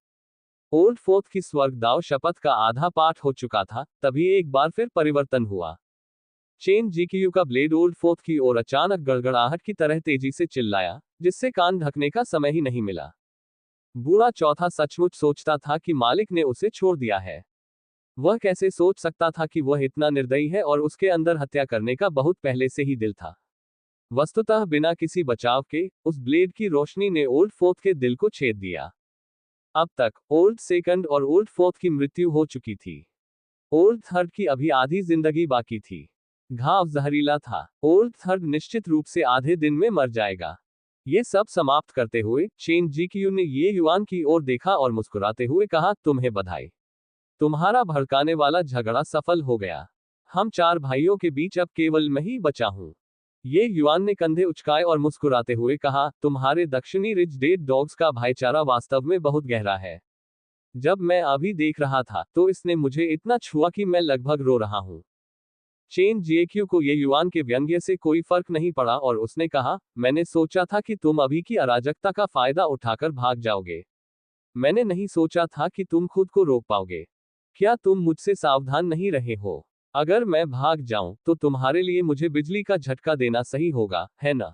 ओल्ड फोर्थ की स्वर्ग दाव शपथ का आधा पाठ हो चुका था, तभी एक बार फिर परिवर्तन हुआ। चेन जीक्यू का ब्लेड ओल्ड फोर्थ की ओर अचानक गड़गड़ाहट की तरह तेजी से चिल्लाया, जिससे कान ढकने का समय ही नहीं मिला। बूढ़ा चौथा सचमुच सोचता था कि मालिक ने उसे छोड़ दिया है। वह कैसे सोच सकता था कि वह इतना निर्दयी है और उसके अंदर हत्या करने का बहुत पहले से ही दिल था। वस्तुतः बिना किसी बचाव के, उस ब्लेड की रोशनी ने ओल्ड फोर्थ के दिल को छेद दिया। अब तक ओल्ड सेकंड और ओल्ड फोर्थ की मृत्यु हो चुकी थी। ओल्ड थर्ड की अभी आधी जिंदगी बाकी थी। घाव जहरीला था। ओल्ड थर्ड निश्चित रूप से आधे दिन में मर जाएगा। ये सब समाप्त करते हुए चेन जीक्यू ने ये युआन की ओर देखा और मुस्कुराते हुए कहा, तुम्हें बधाई। तुम्हारा भड़काने वाला झगड़ा सफल हो गया। हम चार भाइयों के बीच अब केवल मैं ही बचा हूं। ये युआन ने कंधे उचकाए और मुस्कुराते हुए कहा, तुम्हारे दक्षिणी रिज डेड डॉग्स का भाईचारा वास्तव में बहुत गहरा है। जब मैं अभी देख रहा था, तो इसने मुझे इतना छुआ कि मैं लगभग रो रहा हूं। चेन जीक्यू को ये युआन के व्यंग्य से कोई फर्क नहीं पड़ा और उसने कहा, मैंने सोचा था कि तुम अभी की अराजकता का फायदा उठाकर भाग जाओगे। मैंने नहीं सोचा था कि तुम खुद को रोक पाओगे। क्या तुम मुझसे सावधान नहीं रहे हो? अगर मैं भाग जाऊं, तो तुम्हारे लिए मुझे बिजली का झटका देना सही होगा, है ना?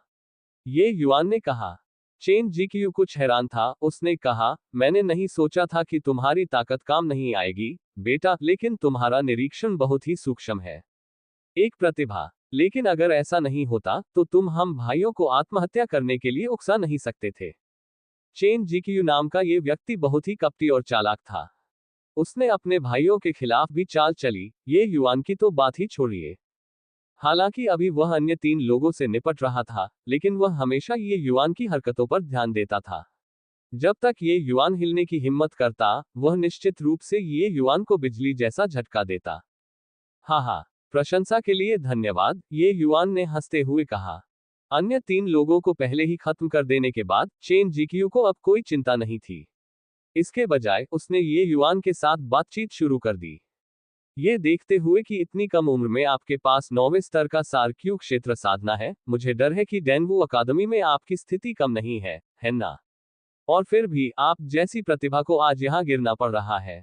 ये युआन ने कहा। चेन जीक्यू कुछ हैरान था, उसने कहा, मैंने नहीं सोचा था कि तुम्हारी ताकत काम नहीं आएगी, बेटा, लेकिन तुम्हारा निरीक्षण बहुत ही सूक्ष्म है। एक प्रतिभा। लेकिन अगर ऐसा नहीं होता, तो तुम हम भाइयों को आत्महत्या करने के लिए उकसा नहीं सकते थे। चेन जीक्यू नाम का ये व्यक्ति बहुत ही कपटी और चालाक था। उसने अपने भाइयों के खिलाफ भी चाल चली, ये युआन की तो बात ही छोड़िए। हालांकि अभी वह अन्य 3 लोगों से निपट रहा था, लेकिन वह हमेशा ये युआन की हरकतों पर ध्यान देता था। जब तक ये युआन हिलने की हिम्मत करता, वह निश्चित रूप से ये युआन को बिजली जैसा झटका देता। हाँ हाँ, प्रशंसा के लिए धन्यवाद, ये युआन ने हंसते हुए कहा। अन्य 3 लोगों को पहले ही खत्म कर देने के बाद चेन जीक्यू को अब कोई चिंता नहीं थी। इसके बजाय उसने ये युआन के साथ बातचीत शुरू कर दी। ये देखते हुए कि इतनी कम उम्र में आपके पास 9वें स्तर का सारक्यू क्षेत्र साधना है, मुझे डर है कि डेनवू अकादमी में आपकी स्थिति कम नहीं है ना? और फिर भी आप जैसी प्रतिभा को आज यहाँ गिरना पड़ रहा है।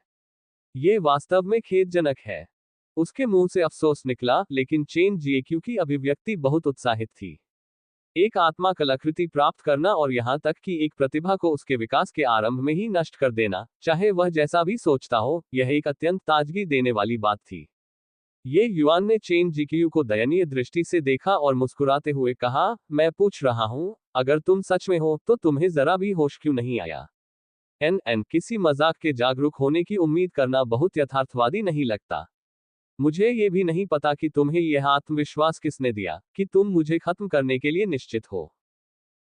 ये वास्तव में खेदजनक है। उसके मुंह से अफसोस निकला, लेकिन चेन जीक्यू की अभिव्यक्ति बहुत उत्साहित थी। एक आत्मा कलाकृति प्राप्त करना और यहाँ तक कि एक प्रतिभा को उसके विकास के आरंभ में ही नष्ट कर देना, चाहे वह जैसा भी सोचता हो, यह एक अत्यंत ताजगी देने वाली बात थी। ये युआन ने चेन जीक्यू को दयनीय दृष्टि से देखा और मुस्कुराते हुए कहा, मैं पूछ रहा हूँ, अगर तुम सच में हो, तो तुम्हें जरा भी होश क्यों नहीं आया? किसी मजाक के जागरूक होने की उम्मीद करना बहुत यथार्थवादी नहीं लगता। मुझे ये भी नहीं पता कि तुम्हें यह आत्मविश्वास किसने दिया, कि तुम मुझे खत्म करने के लिए निश्चित हो।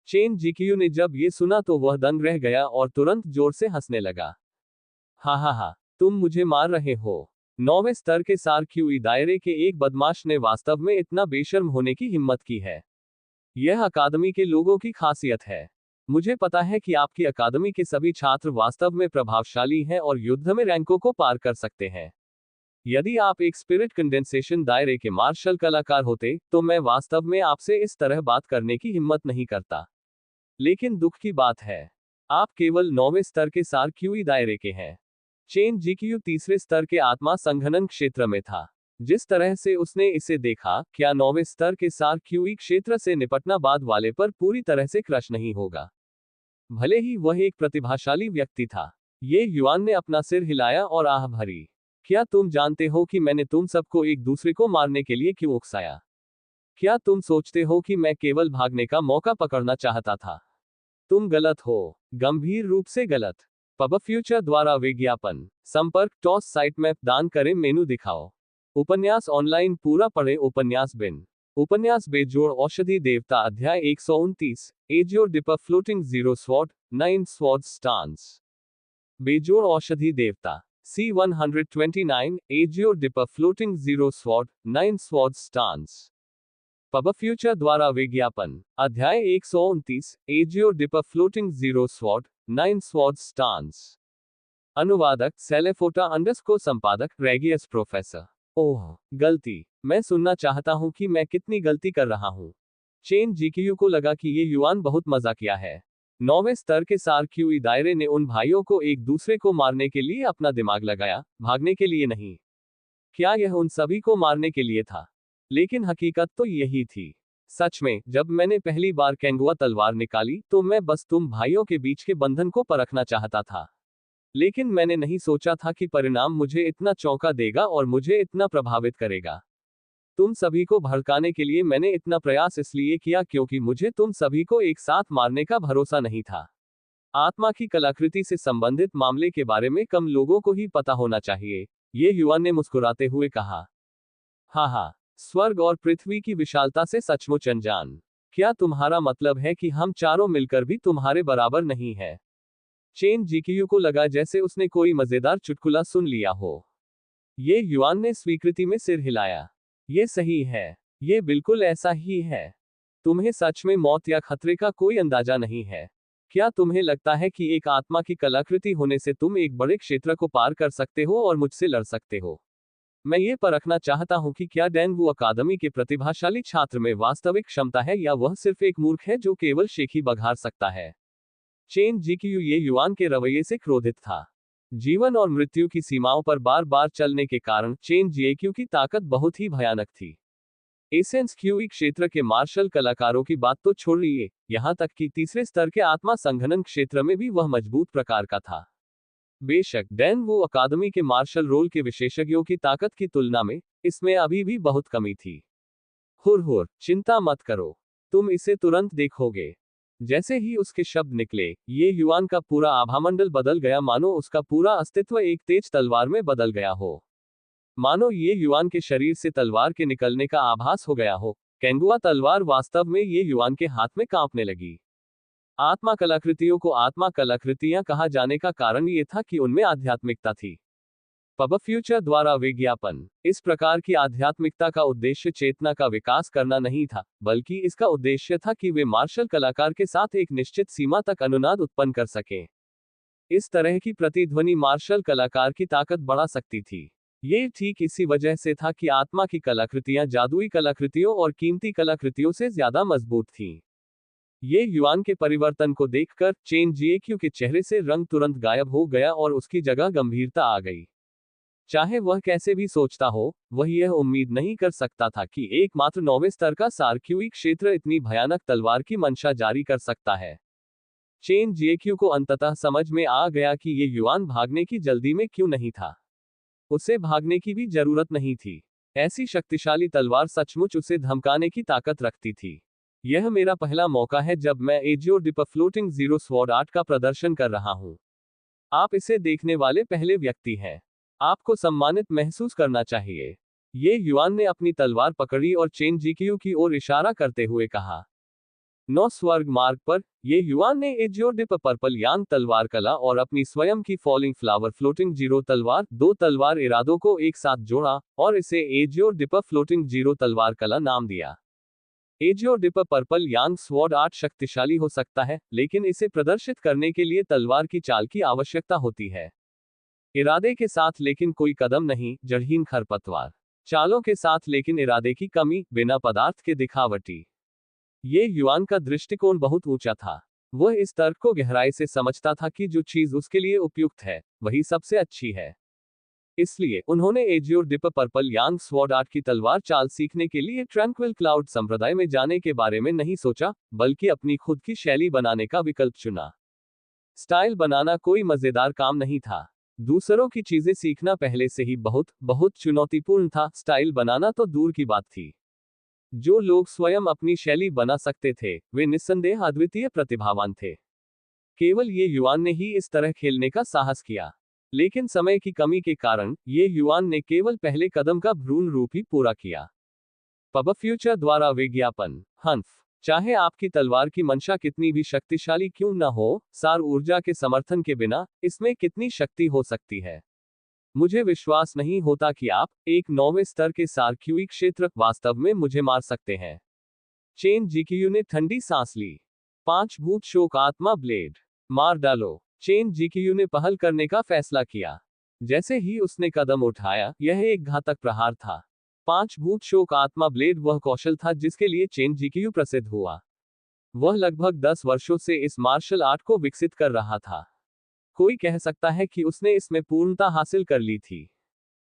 चेन जीक्यू ने जब ये सुना तो वह दंग रह गया और तुरंत जोर से हंसने लगा। हा, तुम मुझे मार रहे हो। 9वें स्तर के सारक्यूई दायरे के एक बदमाश ने वास्तव में इतना बेशर्म होने की हिम्मत की है। यह अकादमी के लोगों की खासियत है। मुझे पता है कि आपकी अकादमी के सभी छात्र वास्तव में प्रभावशाली हैं और युद्ध में रैंकों को पार कर सकते हैं। यदि आप एक स्पिरिट कंडेंसेशन दायरे के मार्शल कलाकार होते, तो मैं वास्तव में आपसे इस तरह बात करने की हिम्मत नहीं करता। लेकिन दुख की बात है, आप केवल 9वें स्तर के सारक्यूई दायरे के हैं। चेन जीक्यू 3रे स्तर के आत्मा संघनन क्षेत्र में था। जिस तरह से उसने इसे देखा, क्या 9वें स्तर के सारक्यूई क्षेत्र से निपटना बाद वाले पर पूरी तरह से क्रश नहीं होगा? भले ही वह एक प्रतिभाशाली व्यक्ति था। ये युआन ने अपना सिर हिलाया और आह भरी। क्या तुम जानते हो कि मैंने तुम सबको एक दूसरे को मारने के लिए क्यों उकसाया? क्या तुम सोचते हो कि मैं केवल भागने का मौका पकड़ना चाहता था? तुम गलत हो, गंभीर रूप से गलत। पब फ्यूचर द्वारा विज्ञापन संपर्क टॉस साइट मैप दान करें मेनू दिखाओ। उपन्यास ऑनलाइन पूरा पढ़े उपन्यास बिन उपन्यास बेजोड़ औषधि देवता अध्याय 129 azure dipper floating zero sword 9 sword stance. बेजोड़ औषधि देवता C129 azure dipper floating zero sword 9 sword stance. Pub future द्वारा विज्ञापन अध्याय 129 azure dipper floating zero sword 9 sword stance. अनुवादक सेलेफोटा अंडरस्कोर संपादक रेगियस प्रोफेसर। ओह गलती, मैं सुनना चाहता हूं कि मैं कितनी गलती कर रहा हूं। चेन जीक्यू को लगा कि ये युआन बहुत मजाकिया है। 9वें स्तर के सारक्यूई दायरे ने उन भाइयों को एक दूसरे को मारने के लिए अपना दिमाग लगाया, भागने के लिए नहीं। क्या यह उन सभी को मारने के लिए था? लेकिन हकीकत तो यही थी। सच में, जब मैंने पहली बार केंगुआ तलवार निकाली, तो मैं बस तुम भाइयों के बीच के बंधन को परखना चाहता था। लेकिन मैंने नहीं सोचा था कि परिणाम मुझे इतना चौंका देगा और मुझे इतना प्रभावित करेगा। तुम सभी को भड़काने के लिए मैंने इतना प्रयास इसलिए किया क्योंकि मुझे तुम सभी को एक साथ मारने का भरोसा नहीं था। आत्मा की कलाकृति से संबंधित मामले के बारे में कम लोगों को ही पता होना चाहिए, ये युवा ने मुस्कुराते हुए कहा। हाँ, स्वर्ग और पृथ्वी की विशालता से सचमुच अनजान। क्या तुम्हारा मतलब है कि हम चारों मिलकर भी तुम्हारे बराबर नहीं है? चेन जीक्यू को लगा जैसे उसने कोई मजेदार चुटकुला सुन लिया हो। ये युआन ने स्वीकृति में सिर हिलाया। ये सही है, ये बिल्कुल ऐसा ही है। तुम्हें सच में मौत या खतरे का कोई अंदाजा नहीं है। क्या तुम्हें लगता है कि एक आत्मा की कलाकृति होने से तुम एक बड़े क्षेत्र को पार कर सकते हो और मुझसे लड़ सकते हो? मैं ये परखना चाहता हूं कि क्या डेनवू अकादमी के प्रतिभाशाली छात्र में वास्तविक क्षमता है या वह सिर्फ एक मूर्ख है जो केवल शेखी बघार सकता है। चेन जीक्यू ये युआन के रवैये से क्रोधित था। जीवन और मृत्यु की सीमाओं पर बार बार चलने के कारण चेन जीक्यू की ताकत बहुत ही भयानक थी। एसेंस क्यूई क्षेत्र के मार्शल कलाकारों की बात तो छोड़िए, यहां तक कि तीसरे स्तर के आत्मा संघनन क्षेत्र में भी वह मजबूत प्रकार का था। बेशक डैन वो अकादमी के मार्शल रोल के विशेषज्ञों की ताकत की तुलना में इसमें अभी भी बहुत कमी थी। हुर हुर, चिंता मत करो, तुम इसे तुरंत देखोगे। जैसे ही उसके शब्द निकले, ये युवान का पूरा आभामंडल बदल गया, मानो उसका पूरा अस्तित्व एक तेज तलवार में बदल गया हो। मानो ये युवान के शरीर से तलवार के निकलने का आभास हो गया हो। केंगुआ तलवार वास्तव में ये युवान के हाथ में कांपने लगी। आत्मा कलाकृतियों को आत्मा कलाकृतियां कहा जाने का कारण ये था कि उनमें आध्यात्मिकता थी। पब फ्यूचर द्वारा विज्ञापन। इस प्रकार की आध्यात्मिकता का उद्देश्य चेतना का विकास करना नहीं था, बल्कि इसका उद्देश्य था कि वे मार्शल कलाकार के साथ एक निश्चित सीमा तक अनुनाद उत्पन्न कर सकें। इस तरह की प्रतिध्वनि मार्शल कलाकार की ताकत बढ़ा सकती थी। ये ठीक इसी वजह से था कि आत्मा की कलाकृतियां जादुई कलाकृतियों और कीमती कलाकृतियों से ज्यादा मजबूत थीं। ये युवान के परिवर्तन को देखकर चेन जिएक्यू के चेहरे से रंग तुरंत गायब हो गया और उसकी जगह गंभीरता आ गई। चाहे वह कैसे भी सोचता हो, वह यह उम्मीद नहीं कर सकता था कि एकमात्र 9वें स्तर का सार्क्यूई क्षेत्र इतनी भयानक तलवार की मंशा जारी कर सकता है। चेन जिएक्यू को अंततः समझ में आ गया कि ये युवान भागने की जल्दी में क्यों नहीं था। उसे भागने की भी जरूरत नहीं थी। ऐसी शक्तिशाली तलवार सचमुच उसे धमकाने की ताकत रखती थी। यह मेरा पहला मौका है जब मैं एजियो डिप फ्लोटिंग जीरो स्वॉर्ड आर्ट का प्रदर्शन कर रहा हूं। आप इसे देखने वाले पहले व्यक्ति हैं। आपको सम्मानित महसूस करना चाहिए। ये युवान ने अपनी तलवार पकड़ी और चेन जिक्यू की ओर इशारा करते हुए कहा। 9 स्वर्ग मार्ग पर, ये युवान ने एजियो डिप पर्पल यांग तलवार कला और अपनी स्वयं की फॉलिंग फ्लावर फ्लोटिंग जीरो तलवार, दो तलवार इरादों को एक साथ जोड़ा और इसे एजियो डिप फ्लोटिंग जीरो तलवार कला नाम दिया। एजियो डिप पर्पल यांग स्वॉर्ड आर्ट शक्तिशाली हो सकता है, लेकिन इसे प्रदर्शित करने के लिए तलवार की चाल की आवश्यकता होती है। इरादे के साथ लेकिन कोई कदम नहीं, जड़हीन खरपतवार। चालों के साथ लेकिन इरादे की कमी, बिना पदार्थ के दिखावटी। ये युवान का दृष्टिकोण बहुत ऊंचा था। वह इस तर्क को गहराई से समझता था कि जो चीज उसके लिए उपयुक्त है, वही सबसे अच्छी है। इसलिए उन्होंने एजियो डिप पर्पल यांग स्वॉर्ड आर्ट की तलवार चाल सीखने के लिए ट्रैंक्विल क्लाउड संप्रदाय में जाने के बारे में नहीं सोचा, बल्कि अपनी खुद की शैली बनाने का विकल्प चुना। स्टाइल बनाना कोई मजेदार काम नहीं था। दूसरों की चीजें सीखना पहले से ही बहुत बहुत चुनौतीपूर्ण था, स्टाइल बनाना तो दूर की बात थी। जो लोग स्वयं अपनी शैली बना सकते थे, वे निस्संदेह अद्वितीय प्रतिभावान थे। केवल ये युवान ने ही इस तरह खेलने का साहस किया। लेकिन समय की कमी के कारण ये युवान ने केवल पहले कदम का भ्रूण रूप ही पूरा किया। पब फ्यूचर द्वारा विज्ञापन। हंफ। चाहे आपकी तलवार की मंशा कितनी भी शक्तिशाली क्यों न हो, सार ऊर्जा के समर्थन के बिना इसमें कितनी शक्ति हो सकती है। मुझे विश्वास नहीं होता कि आप, एक 9वें स्तर के सार्क्यूई क्षेत्र, वास्तव में मुझे मार सकते हैं। चेन जिक्यू ने ठंडी सांस ली। 5 भूत शोक आत्मा ब्लेड। मार डालो। चेन जिक्यू ने पहल करने का फैसला किया। जैसे ही उसने कदम उठाया, यह एक घातक प्रहार था। 5 भूत शोक आत्मा ब्लेड वह कौशल था जिसके लिए चेन जिक्यू प्रसिद्ध हुआ। वह लगभग 10 वर्षों से इस मार्शल आर्ट को विकसित कर रहा था। कोई कह सकता है कि उसने इसमें पूर्णता हासिल कर ली थी।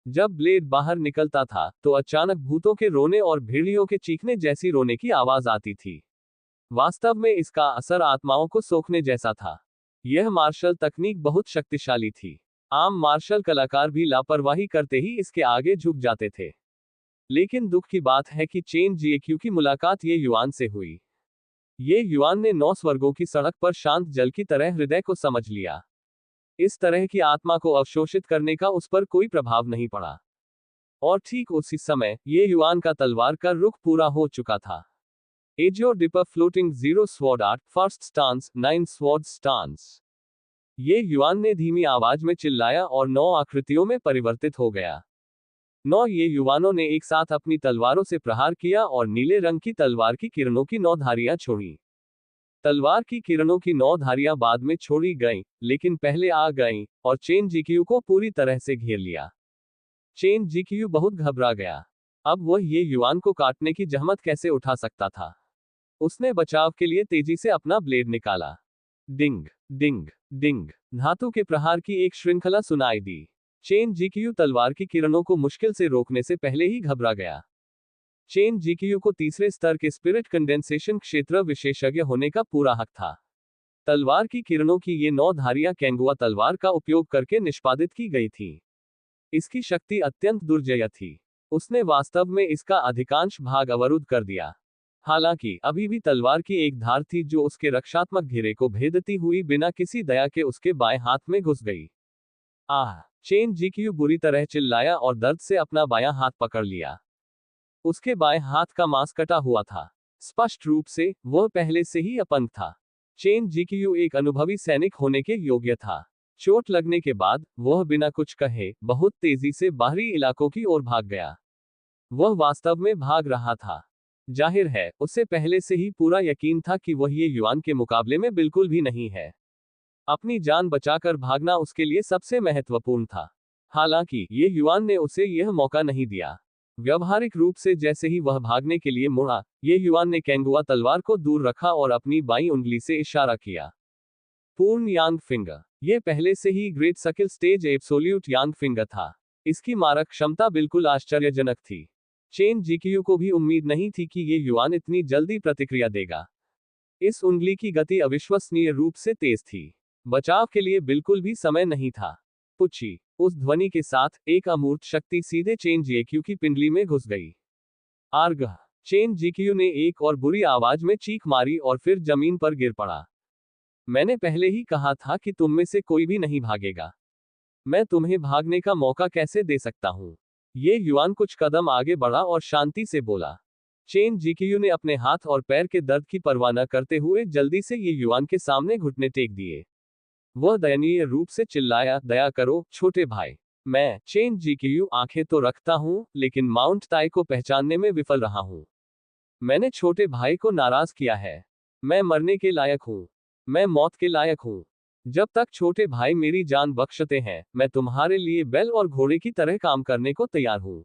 जब ब्लेड बाहर निकलता था, तो अचानक भूतों के रोने और भेड़ियों के चीखने जैसी रोने की आवाज आती थी। वास्तव में इसका असर आत्माओं को सोखने जैसा था। यह मार्शल तकनीक बहुत शक्तिशाली थी। आम मार्शल कलाकार भी लापरवाही करते ही इसके आगे झुक जाते थे। लेकिन दुख की बात है कि चेन जिएक्यू की मुलाकात ये युवान से हुई। ये युवान ने 9 स्वर्गों की सड़क पर शांत जल की तरह हृदय को समझ लिया। इस तरह की आत्मा को अवशोषित करने का उस पर कोई प्रभाव नहीं पड़ा। और ठीक उसी समय, ये युवान का तलवार का रुख पूरा हो चुका था। एजियो डिप floating zero sword art, first stance, 9 sword stance. ये युवान ने धीमी आवाज में चिल्लाया और 9 आकृतियों में परिवर्तित हो गया। 9 ये युवानों ने एक साथ अपनी तलवारों से प्रहार किया और नीले रंग की तलवार की किरणों की 9 धारियां छोड़ी। तलवार की किरणों की 9 धारियां बाद में छोड़ी गईं, लेकिन पहले आ गईं और चेन जिक्यू को पूरी तरह से घेर लिया। चेन जिक्यू बहुत घबरा गया। अब वह ये युवान को काटने की जहमत कैसे उठा सकता था। उसने बचाव के लिए तेजी से अपना ब्लेड निकाला। डिंग डिंग डिंग, धातु के प्रहार की एक श्रृंखला सुनाई दी। चेन जिक्यू तलवार की किरणों को मुश्किल से रोकने से पहले ही घबरा गया। चेन जीक्यू को तीसरे स्तर के स्पिरिट कंडेंसेशन क्षेत्र विशेषज्ञ होने का पूरा हक था। तलवार की किरणों की ये 9 धारियां केंगुआ तलवार का उपयोग करके निष्पादित की गई थी। इसकी शक्ति अत्यंत दुर्जय थी। उसने वास्तव में इसका अधिकांश भाग अवरुद्ध कर दिया। हालांकि अभी भी तलवार की एक धार थी जो उसके रक्षात्मक घेरे को भेदती हुई बिना किसी दया के उसके बाएं हाथ में घुस गई। आह! चेन जीक्यू बुरी तरह चिल्लाया और दर्द से अपना बायां हाथ पकड़ लिया। उसके बाएं हाथ का मांस कटा हुआ था। स्पष्ट रूप से वह पहले से ही अपंग था। चेन जीक्यू एक अनुभवी सैनिक होने के योग्य था। चोट लगने के बाद वह बिना कुछ कहे बहुत तेजी से बाहरी इलाकों की ओर भाग गया। वह वास्तव में भाग रहा था। जाहिर है उसे पहले से ही पूरा यकीन था कि वह ये युआन के मुकाबले में बिल्कुल भी नहीं है। अपनी जान बचाकर भागना उसके लिए सबसे महत्वपूर्ण था। हालांकि ये युआन ने उसे यह मौका नहीं दिया। व्यवहारिक रूप से जैसे ही वह भागने के लिए मुड़ा, ये युआन ने केंगुआ तलवार को दूर रखा और अपनी बाईं उंगली से इशारा किया। पूर्ण यांग फिंगर। यह पहले से ही ग्रेट स्किल स्टेज एब्सोल्यूट यांग फिंगर था। इसकी मारक क्षमता बिल्कुल आश्चर्यजनक थी। चेन जीक्यू को भी उम्मीद नहीं थी कि ये युआन इतनी जल्दी प्रतिक्रिया देगा। इस उंगली की गति अविश्वसनीय रूप से तेज थी। बचाव के लिए बिल्कुल भी समय नहीं था। पुच्छी! उस ध्वनि के साथ एक अमूर्त शक्ति सीधे चेन जीक्यू की पिंडली में घुस गई। आर्ग! चेन जीक्यू ने एक और बुरी आवाज में चीख मारी और फिर जमीन पर गिर पड़ा। मैंने पहले ही कहा था कि तुम में से कोई भी नहीं भागेगा। मैं तुम्हें भागने का मौका कैसे दे सकता हूं? ये युआन कुछ कदम आगे बढ़ा और शांति से बोला। चेन जीक्यू ने अपने हाथ और पैर के दर्द की परवाह न करते हुए जल्दी से ये युआन के सामने घुटने टेक दिए। वह दयनीय रूप से चिल्लाया, दया करो छोटे भाई। मैं, चेन जीक्यू, आंखें तो रखता हूं, लेकिन माउंट ताई को पहचानने में विफल रहा हूं। मैंने छोटे भाई को नाराज किया है। मैं मरने के लायक हूं। मैं मौत के लायक हूं। जब तक छोटे भाई मेरी जान बख्शते हैं, मैं तुम्हारे लिए बैल और घोड़े की तरह काम करने को तैयार हूं।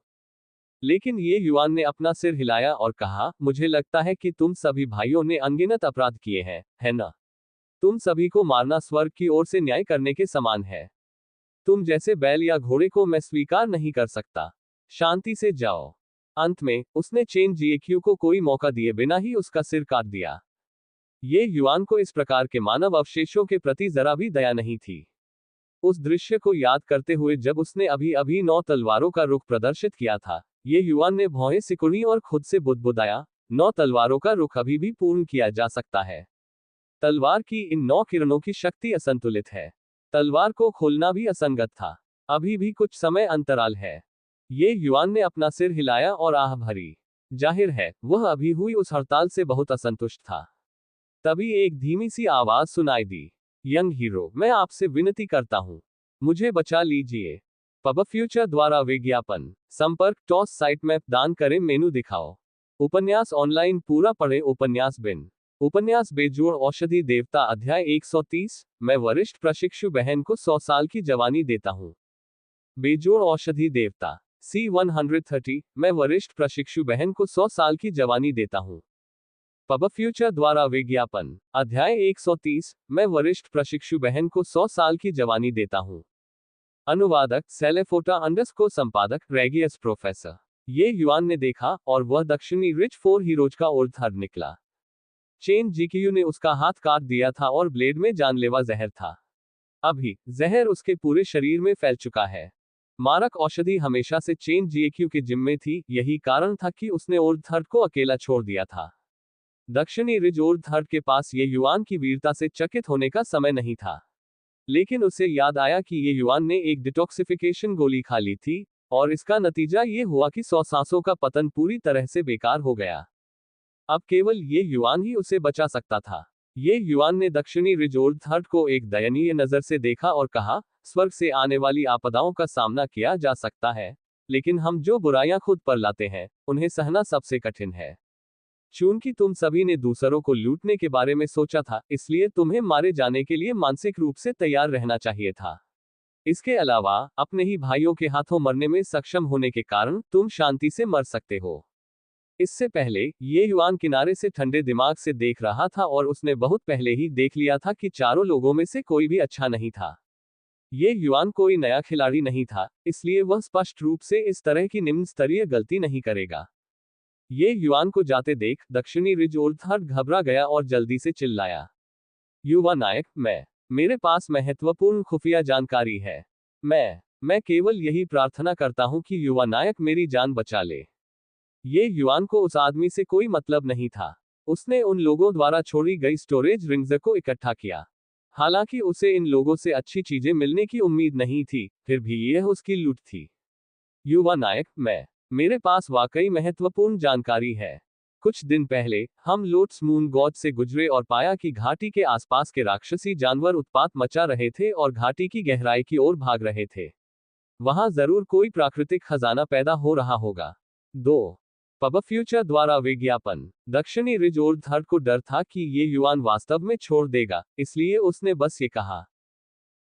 लेकिन ये युआन ने अपना सिर हिलाया और कहा, मुझे लगता है कि तुम सभी भाइयों ने अनगिनत अपराध किए हैं, है ना? तुम सभी को मारना स्वर्ग की ओर से न्याय करने के समान है। तुम जैसे बैल या घोड़े को मैं स्वीकार नहीं कर सकता। शांति से जाओ। अंत में उसने चेन जीक्यू को कोई मौका दिए बिना ही उसका सिर काट दिया। ये युआन को इस प्रकार के मानव अवशेषों के प्रति जरा भी दया नहीं थी। उस दृश्य को याद करते हुए जब उसने अभी अभी 9 तलवारों का रुख प्रदर्शित किया था, ये युआन ने भौहें सिकुड़ी और खुद से बुदबुदाया, 9 तलवारों का रुख अभी भी पूर्ण किया जा सकता है। तलवार की इन 9 किरणों की शक्ति असंतुलित है। तलवार को खोलना भी असंगत था। अभी भी कुछ समय अंतराल है। ये युआन ने अपना सिर हिलाया और आह भरी। जाहिर है वह अभी हुई उस हड़ताल से बहुत असंतुष्ट था। तभी एक धीमी सी आवाज सुनाई दी। यंग हीरो, मैं आपसे विनती करता हूं, मुझे बचा लीजिए। पब फ्यूचर द्वारा विज्ञापन। संपर्क टॉस साइट मैप दान करें मेनू दिखाओ। उपन्यास ऑनलाइन पूरा पढ़े। उपन्यास बिन। उपन्यास बेजोड़ औषधि देवता अध्याय 130। मैं वरिष्ठ प्रशिक्षु बहन को 100 साल की जवानी देता हूं। बेजोड़ औषधि देवता C-130। मैं वरिष्ठ प्रशिक्षु बहन को 100 साल की जवानी देता हूं। पब फ्यूचर द्वारा विज्ञापन अध्याय 130। मैं वरिष्ठ प्रशिक्षु बहन को 100 साल की जवानी देता हूं। अनुवादक सेलेफोटा अंडरस्कोर संपादक रेगियस प्रोफेसर। ये युआन ने देखा और वह दक्षिणी रिच 4 हीरोज का ओर्थर निकला। चेन जीक्यू ने उसका हाथ काट दिया था और ब्लेड में जानलेवा जहर था। अभी जहर उसके पूरे शरीर में फैल चुका है। मारक औषधि हमेशा से चेन जीक्यू के जिम्मे थी, यही कारण था कि उसने ओर्थर को अकेला छोड़ दिया था। दक्षिणी रिज ओर्थर के पास ये युआन की वीरता से चकित होने का समय नहीं था। लेकिन उसे याद आया कि ये युआन ने एक डिटॉक्सिफिकेशन गोली खा ली थी, और इसका नतीजा ये हुआ कि 100 सांसों का पतन पूरी तरह से बेकार हो गया। अब केवल ये युआन ही उसे बचा सकता था। ये युआन ने दक्षिणी रिज ओर्थर को एक दयनीय नजर से देखा और कहा, स्वर्ग से आने वाली आपदाओं का सामना किया जा सकता है, लेकिन हम जो बुराइयां खुद पर लाते हैं, उन्हें सहना सबसे कठिन है। चूंकि तुम सभी ने दूसरों को लूटने के बारे में सोचा था, इसलिए तुम्हें मारे जाने के लिए मानसिक रूप से तैयार रहना चाहिए था। इसके अलावा, अपने ही भाइयों के हाथों मरने में सक्षम होने के कारण तुम शांति से मर सकते हो। इससे पहले, ये युआन किनारे से ठंडे दिमाग से देख रहा था और उसने बहुत पहले ही देख लिया था कि चारों लोगों में से कोई भी अच्छा नहीं था। ये युआन कोई नया खिलाड़ी नहीं था, इसलिए वह स्पष्ट रूप से इस तरह की निम्न स्तरीय गलती नहीं करेगा। ये युआन को जाते देख दक्षिणी रिजोल्थर्ड घबरा गया और जल्दी से चिल्लाया, युवा नायक, मेरे पास महत्वपूर्ण खुफिया जानकारी है। मैं केवल यही प्रार्थना करता हूं कि युवा नायक मेरी जान बचा ले। ये युआन को उस आदमी से कोई मतलब नहीं था। उसने उन लोगों द्वारा छोड़ी गई स्टोरेज रिंग्स को इकट्ठा किया। हालांकि उसे इन लोगों से अच्छी चीजें मिलने की उम्मीद नहीं थी, फिर भी यह उसकी लूट थी। युवा नायक, मेरे पास वाकई महत्वपूर्ण जानकारी है। कुछ दिन पहले हम लोट्स मून गॉड से गुजरे और पाया कि घाटी के आसपास के राक्षसी जानवर उत्पात मचा रहे थे और घाटी की गहराई की ओर भाग रहे थे। वहां जरूर कोई प्राकृतिक खजाना पैदा हो रहा होगा। 2. पब फ्यूचर द्वारा विज्ञापन। दक्षिणी रिजोल्थर्ड को डर था कि ये युआन वास्तव में छोड़ देगा, इसलिए उसने बस ये कहा।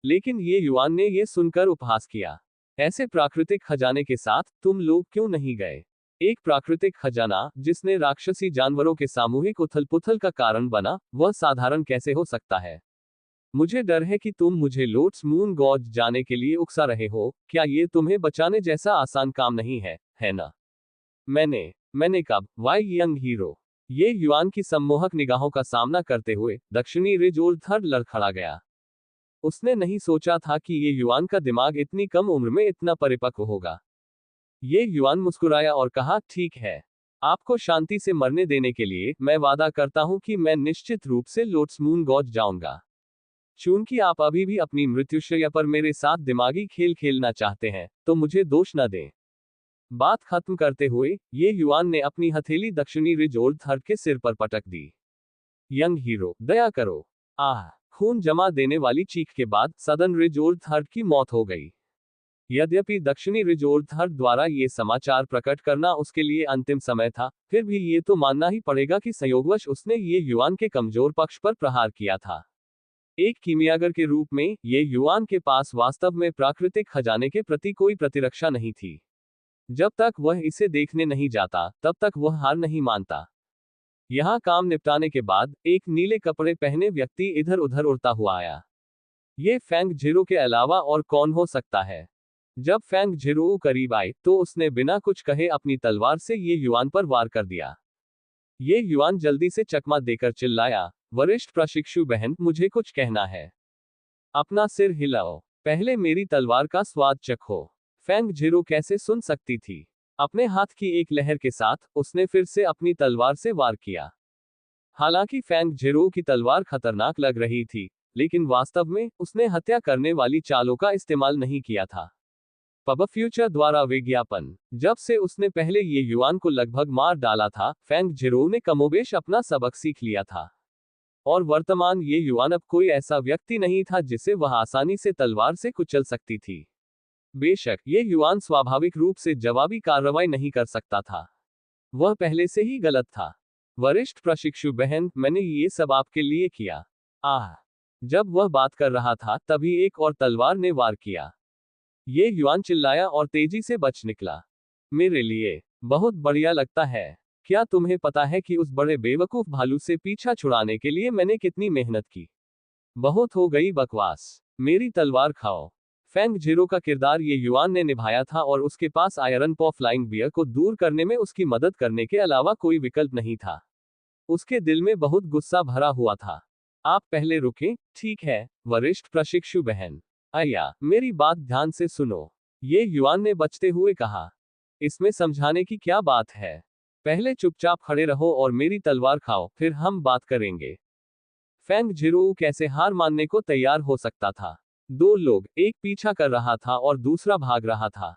लेकिन ये युआन ने ये सुनकर उपहास किया। ऐसे प्राकृतिक खजाने के साथ तुम लोग क्यों नहीं गए? एक प्राकृतिक खजाना जिसने राक्षसी जानवरों के सामूहिक उथल पुथल का कारण बना, वह साधारण कैसे हो सकता है? मुझे डर है कि तुम मुझे लोट्स मून गॉड जाने के लिए उकसा रहे हो। क्या ये तुम्हें बचाने जैसा आसान काम नहीं है ना? मैंने कब? वाई यंग हीरो। ये युआन की सम्मोहक निगाहों का सामना करते हुए दक्षिणी रिजोल्थर्ड लड़खड़ा गया। उसने नहीं सोचा था कि ये युआन का दिमाग इतनी कम उम्र में इतना परिपक्व होगा। ये युआन मुस्कुराया और कहा, ठीक है। आपको शांति से मरने देने के लिए मैं वादा करता हूं कि मैं निश्चित रूप से लोट्स मून गॉड जाऊंगा। चूंकि आप अभी भी अपनी मृत्युशैया पर मेरे साथ दिमागी खेल खेलना चाहते हैं, तो मुझे दोष न दें। बात खत्म करते हुए ये युआन ने अपनी हथेली दक्षिणी रिजोल्थर्ड के सिर पर पटक दी। यंग हीरो, दया करो। आह! खून जमा देने वाली चीख के बाद सदन रिजोल्थर्ड की मौत हो गई। यद्यपि दक्षिणी रिजोल्थर्ड द्वारा ये समाचार प्रकट करना उसके लिए अंतिम समय था, फिर भी ये तो मानना ही पड़ेगा कि संयोगवश उसने ये युआन के कमजोर पक्ष पर प्रहार किया था। एक कीमियागर के रूप में ये युआन के पास वास्तव में प्राकृतिक खजाने के प्रति कोई प्रतिरक्षा नहीं थी। जब तक वह इसे देखने नहीं जाता, तब तक वह हार नहीं मानता। यहाँ काम निपटाने के बाद एक नीले कपड़े पहने व्यक्ति इधर उधर उड़ता हुआ आया। ये फैंग झिरो के अलावा और कौन हो सकता है? जब फैंग झिरो करीब आए तो उसने बिना कुछ कहे अपनी तलवार से ये युआन पर वार कर दिया। ये युआन जल्दी से चकमा देकर चिल्लाया, वरिष्ठ प्रशिक्षु बहन, मुझे कुछ कहना है। अपना सिर हिलाओ। पहले मेरी तलवार का स्वाद चखो। फैंग झिरो कैसे सुन सकती थी? अपने हाथ की एक लहर के साथ उसने फिर से अपनी तलवार से वार किया। हालांकि फैंग झिरो की तलवार खतरनाक लग रही थी, लेकिन वास्तव में उसने हत्या करने वाली चालों का इस्तेमाल नहीं किया था। पब फ्यूचर द्वारा विज्ञापन। जब से उसने पहले ये युआन को लगभग मार डाला था, फैंग झिरो ने कमोबेश अपना सबक सीख लिया था। और वर्तमान ये युआन अब कोई ऐसा व्यक्ति नहीं था जिसे वह आसानी से तलवार से कुचल सकती थी। बेशक ये युआन स्वाभाविक रूप से जवाबी कार्रवाई नहीं कर सकता था। वह पहले से ही गलत था। वरिष्ठ प्रशिक्षु बहन, मैंने ये सब आपके लिए किया। आह! जब वह बात कर रहा था तभी एक और तलवार ने वार किया। ये युआन चिल्लाया और तेजी से बच निकला। मेरे लिए बहुत बढ़िया लगता है। क्या तुम्हें पता है कि उस बड़े बेवकूफ भालू से पीछा छुड़ाने के लिए मैंने कितनी मेहनत की? बहुत हो गई बकवास। मेरी तलवार खाओ। फैंग झिरो का किरदार ये युआन ने निभाया था और उसके पास आयरन पॉ फ्लाइंग बियर को दूर करने में उसकी मदद करने के अलावा कोई विकल्प नहीं था। उसके दिल में बहुत गुस्सा भरा हुआ था। आप पहले रुकें, ठीक है, वरिष्ठ प्रशिक्षु बहन। आया, मेरी बात ध्यान से सुनो। ये युआन ने बचते हुए कहा। इसमें समझाने की क्या बात है? पहले चुपचाप खड़े रहो और मेरी तलवार खाओ, फिर हम बात करेंगे। फैंग झिरो कैसे हार मानने को तैयार हो सकता था? दो लोग, एक पीछा कर रहा था और दूसरा भाग रहा था।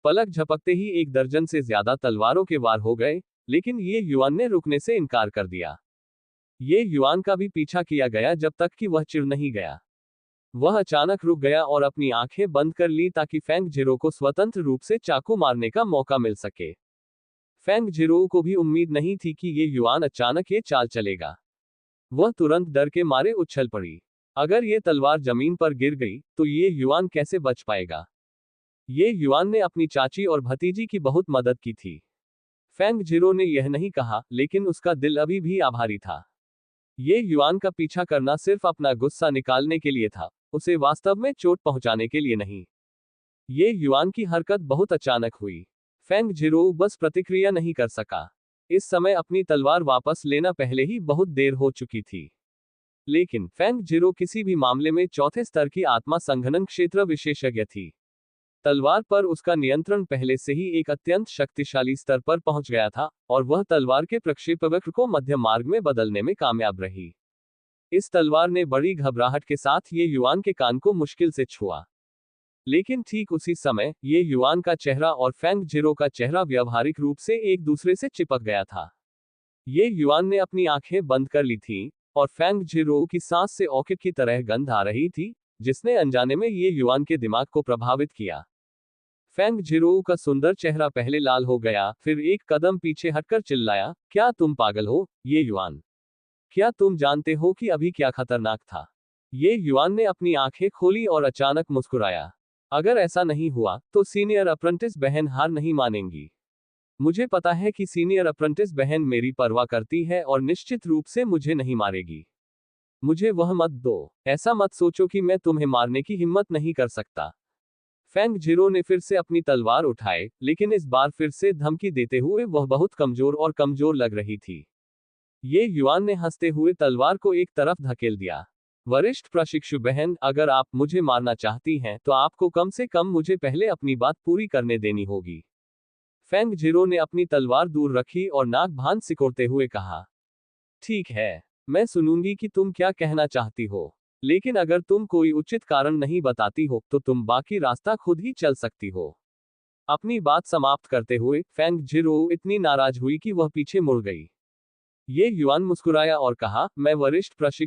पलक झपकते ही 1 दर्जन से ज्यादा तलवारों के वार हो गए, लेकिन ये युआन ने रुकने से इनकार कर दिया। ये युआन का भी पीछा किया गया जब तक कि वह चिढ़ नहीं गया। वह अचानक रुक गया और अपनी आंखें बंद कर ली ताकि फैंग झिरो को स्वतंत्र रूप से चाकू मारने का मौका मिल सके। फैंग झिरो को भी उम्मीद नहीं थी कि ये युआन अचानक ये चाल चलेगा। वह तुरंत डर के मारे उछल पड़ी। अगर ये तलवार जमीन पर गिर गई तो ये युआन कैसे बच पाएगा? ये युआन ने अपनी चाची और भतीजी की बहुत मदद की थी। फैंग झिरो ने यह नहीं कहा, लेकिन उसका दिल अभी भी आभारी था। ये युआन का पीछा करना सिर्फ अपना गुस्सा निकालने के लिए था, उसे वास्तव में चोट पहुंचाने के लिए नहीं। ये युआन की हरकत बहुत अचानक हुई। फैंग झिरो बस प्रतिक्रिया नहीं कर सका। इस समय अपनी तलवार वापस लेना पहले ही बहुत देर हो चुकी थी। लेकिन फेंग जिरो किसी भी मामले में चौथे स्तर की आत्मा संघनन क्षेत्र विशेषज्ञ थी। तलवार पर उसका नियंत्रण पहले से ही एक अत्यंत शक्तिशाली स्तर पर पहुंच गया था, और वह तलवार के प्रक्षेपवक्र को मध्य मार्ग में बदलने में कामयाब रही। इस तलवार ने बड़ी घबराहट के साथ ये युआन के कान को मुश्किल से छुआ। लेकिन ठीक उसी समय ये युआन का चेहरा और फेंग जिरो का चेहरा व्यावहारिक रूप से एक दूसरे से चिपक गया था। ये युआन ने अपनी आंखें बंद कर ली थीं, और फेंग जिरो की सांस से ऑर्किड की तरह गंध आ रही थी, जिसने अनजाने में ये युआन के दिमाग को प्रभावित किया। फेंग जिरो का सुंदर चेहरा पहले लाल हो गया, फिर एक कदम पीछे हटकर चिल्लाया, क्या तुम पागल हो, ये युआन? क्या तुम जानते हो कि अभी क्या खतरनाक था? ये युआन ने अपनी आंखें खोली और अचानक मुस्कुराया। अगर ऐसा नहीं हुआ, तो सीनियर अप्रेंटिस बहन हार नहीं मानेंगी। मुझे पता है कि सीनियर अप्रेंटिस बहन मेरी परवाह करती है और निश्चित रूप से मुझे नहीं मारेगी। मुझे वह मत दो। ऐसा मत सोचो कि मैं तुम्हें मारने की हिम्मत नहीं कर सकता। फेंग जिरो ने फिर से अपनी तलवार उठाई, लेकिन इस बार फिर से धमकी देते हुए वह बहुत कमजोर और कमजोर लग रही थी। ये युआन ने हंसते हुए तलवार को एक तरफ धकेल दिया। वरिष्ठ प्रशिक्षु बहन, अगर आप मुझे मारना चाहती हैं, तो आपको कम से कम मुझे पहले अपनी बात पूरी करने देनी होगी। फेंग जिरो ने अपनी तलवार दूर रखी और नाक भान सिकोड़ते हुए कहा, ठीक है, मैं सुनूंगी कि तुम क्या कहना चाहती हो। लेकिन अगर तुम कोई उचित कारण नहीं बताती हो, तो तुम बाकी रास्ता खुद ही चल सकती हो। अपनी बात समाप्त करते हुए फेंग जिरो इतनी नाराज हुई कि वह पीछे मुड़ गई। ये युआन मुस्कुराया और कहा, मैं वरिष्ठ प्रशिक्षु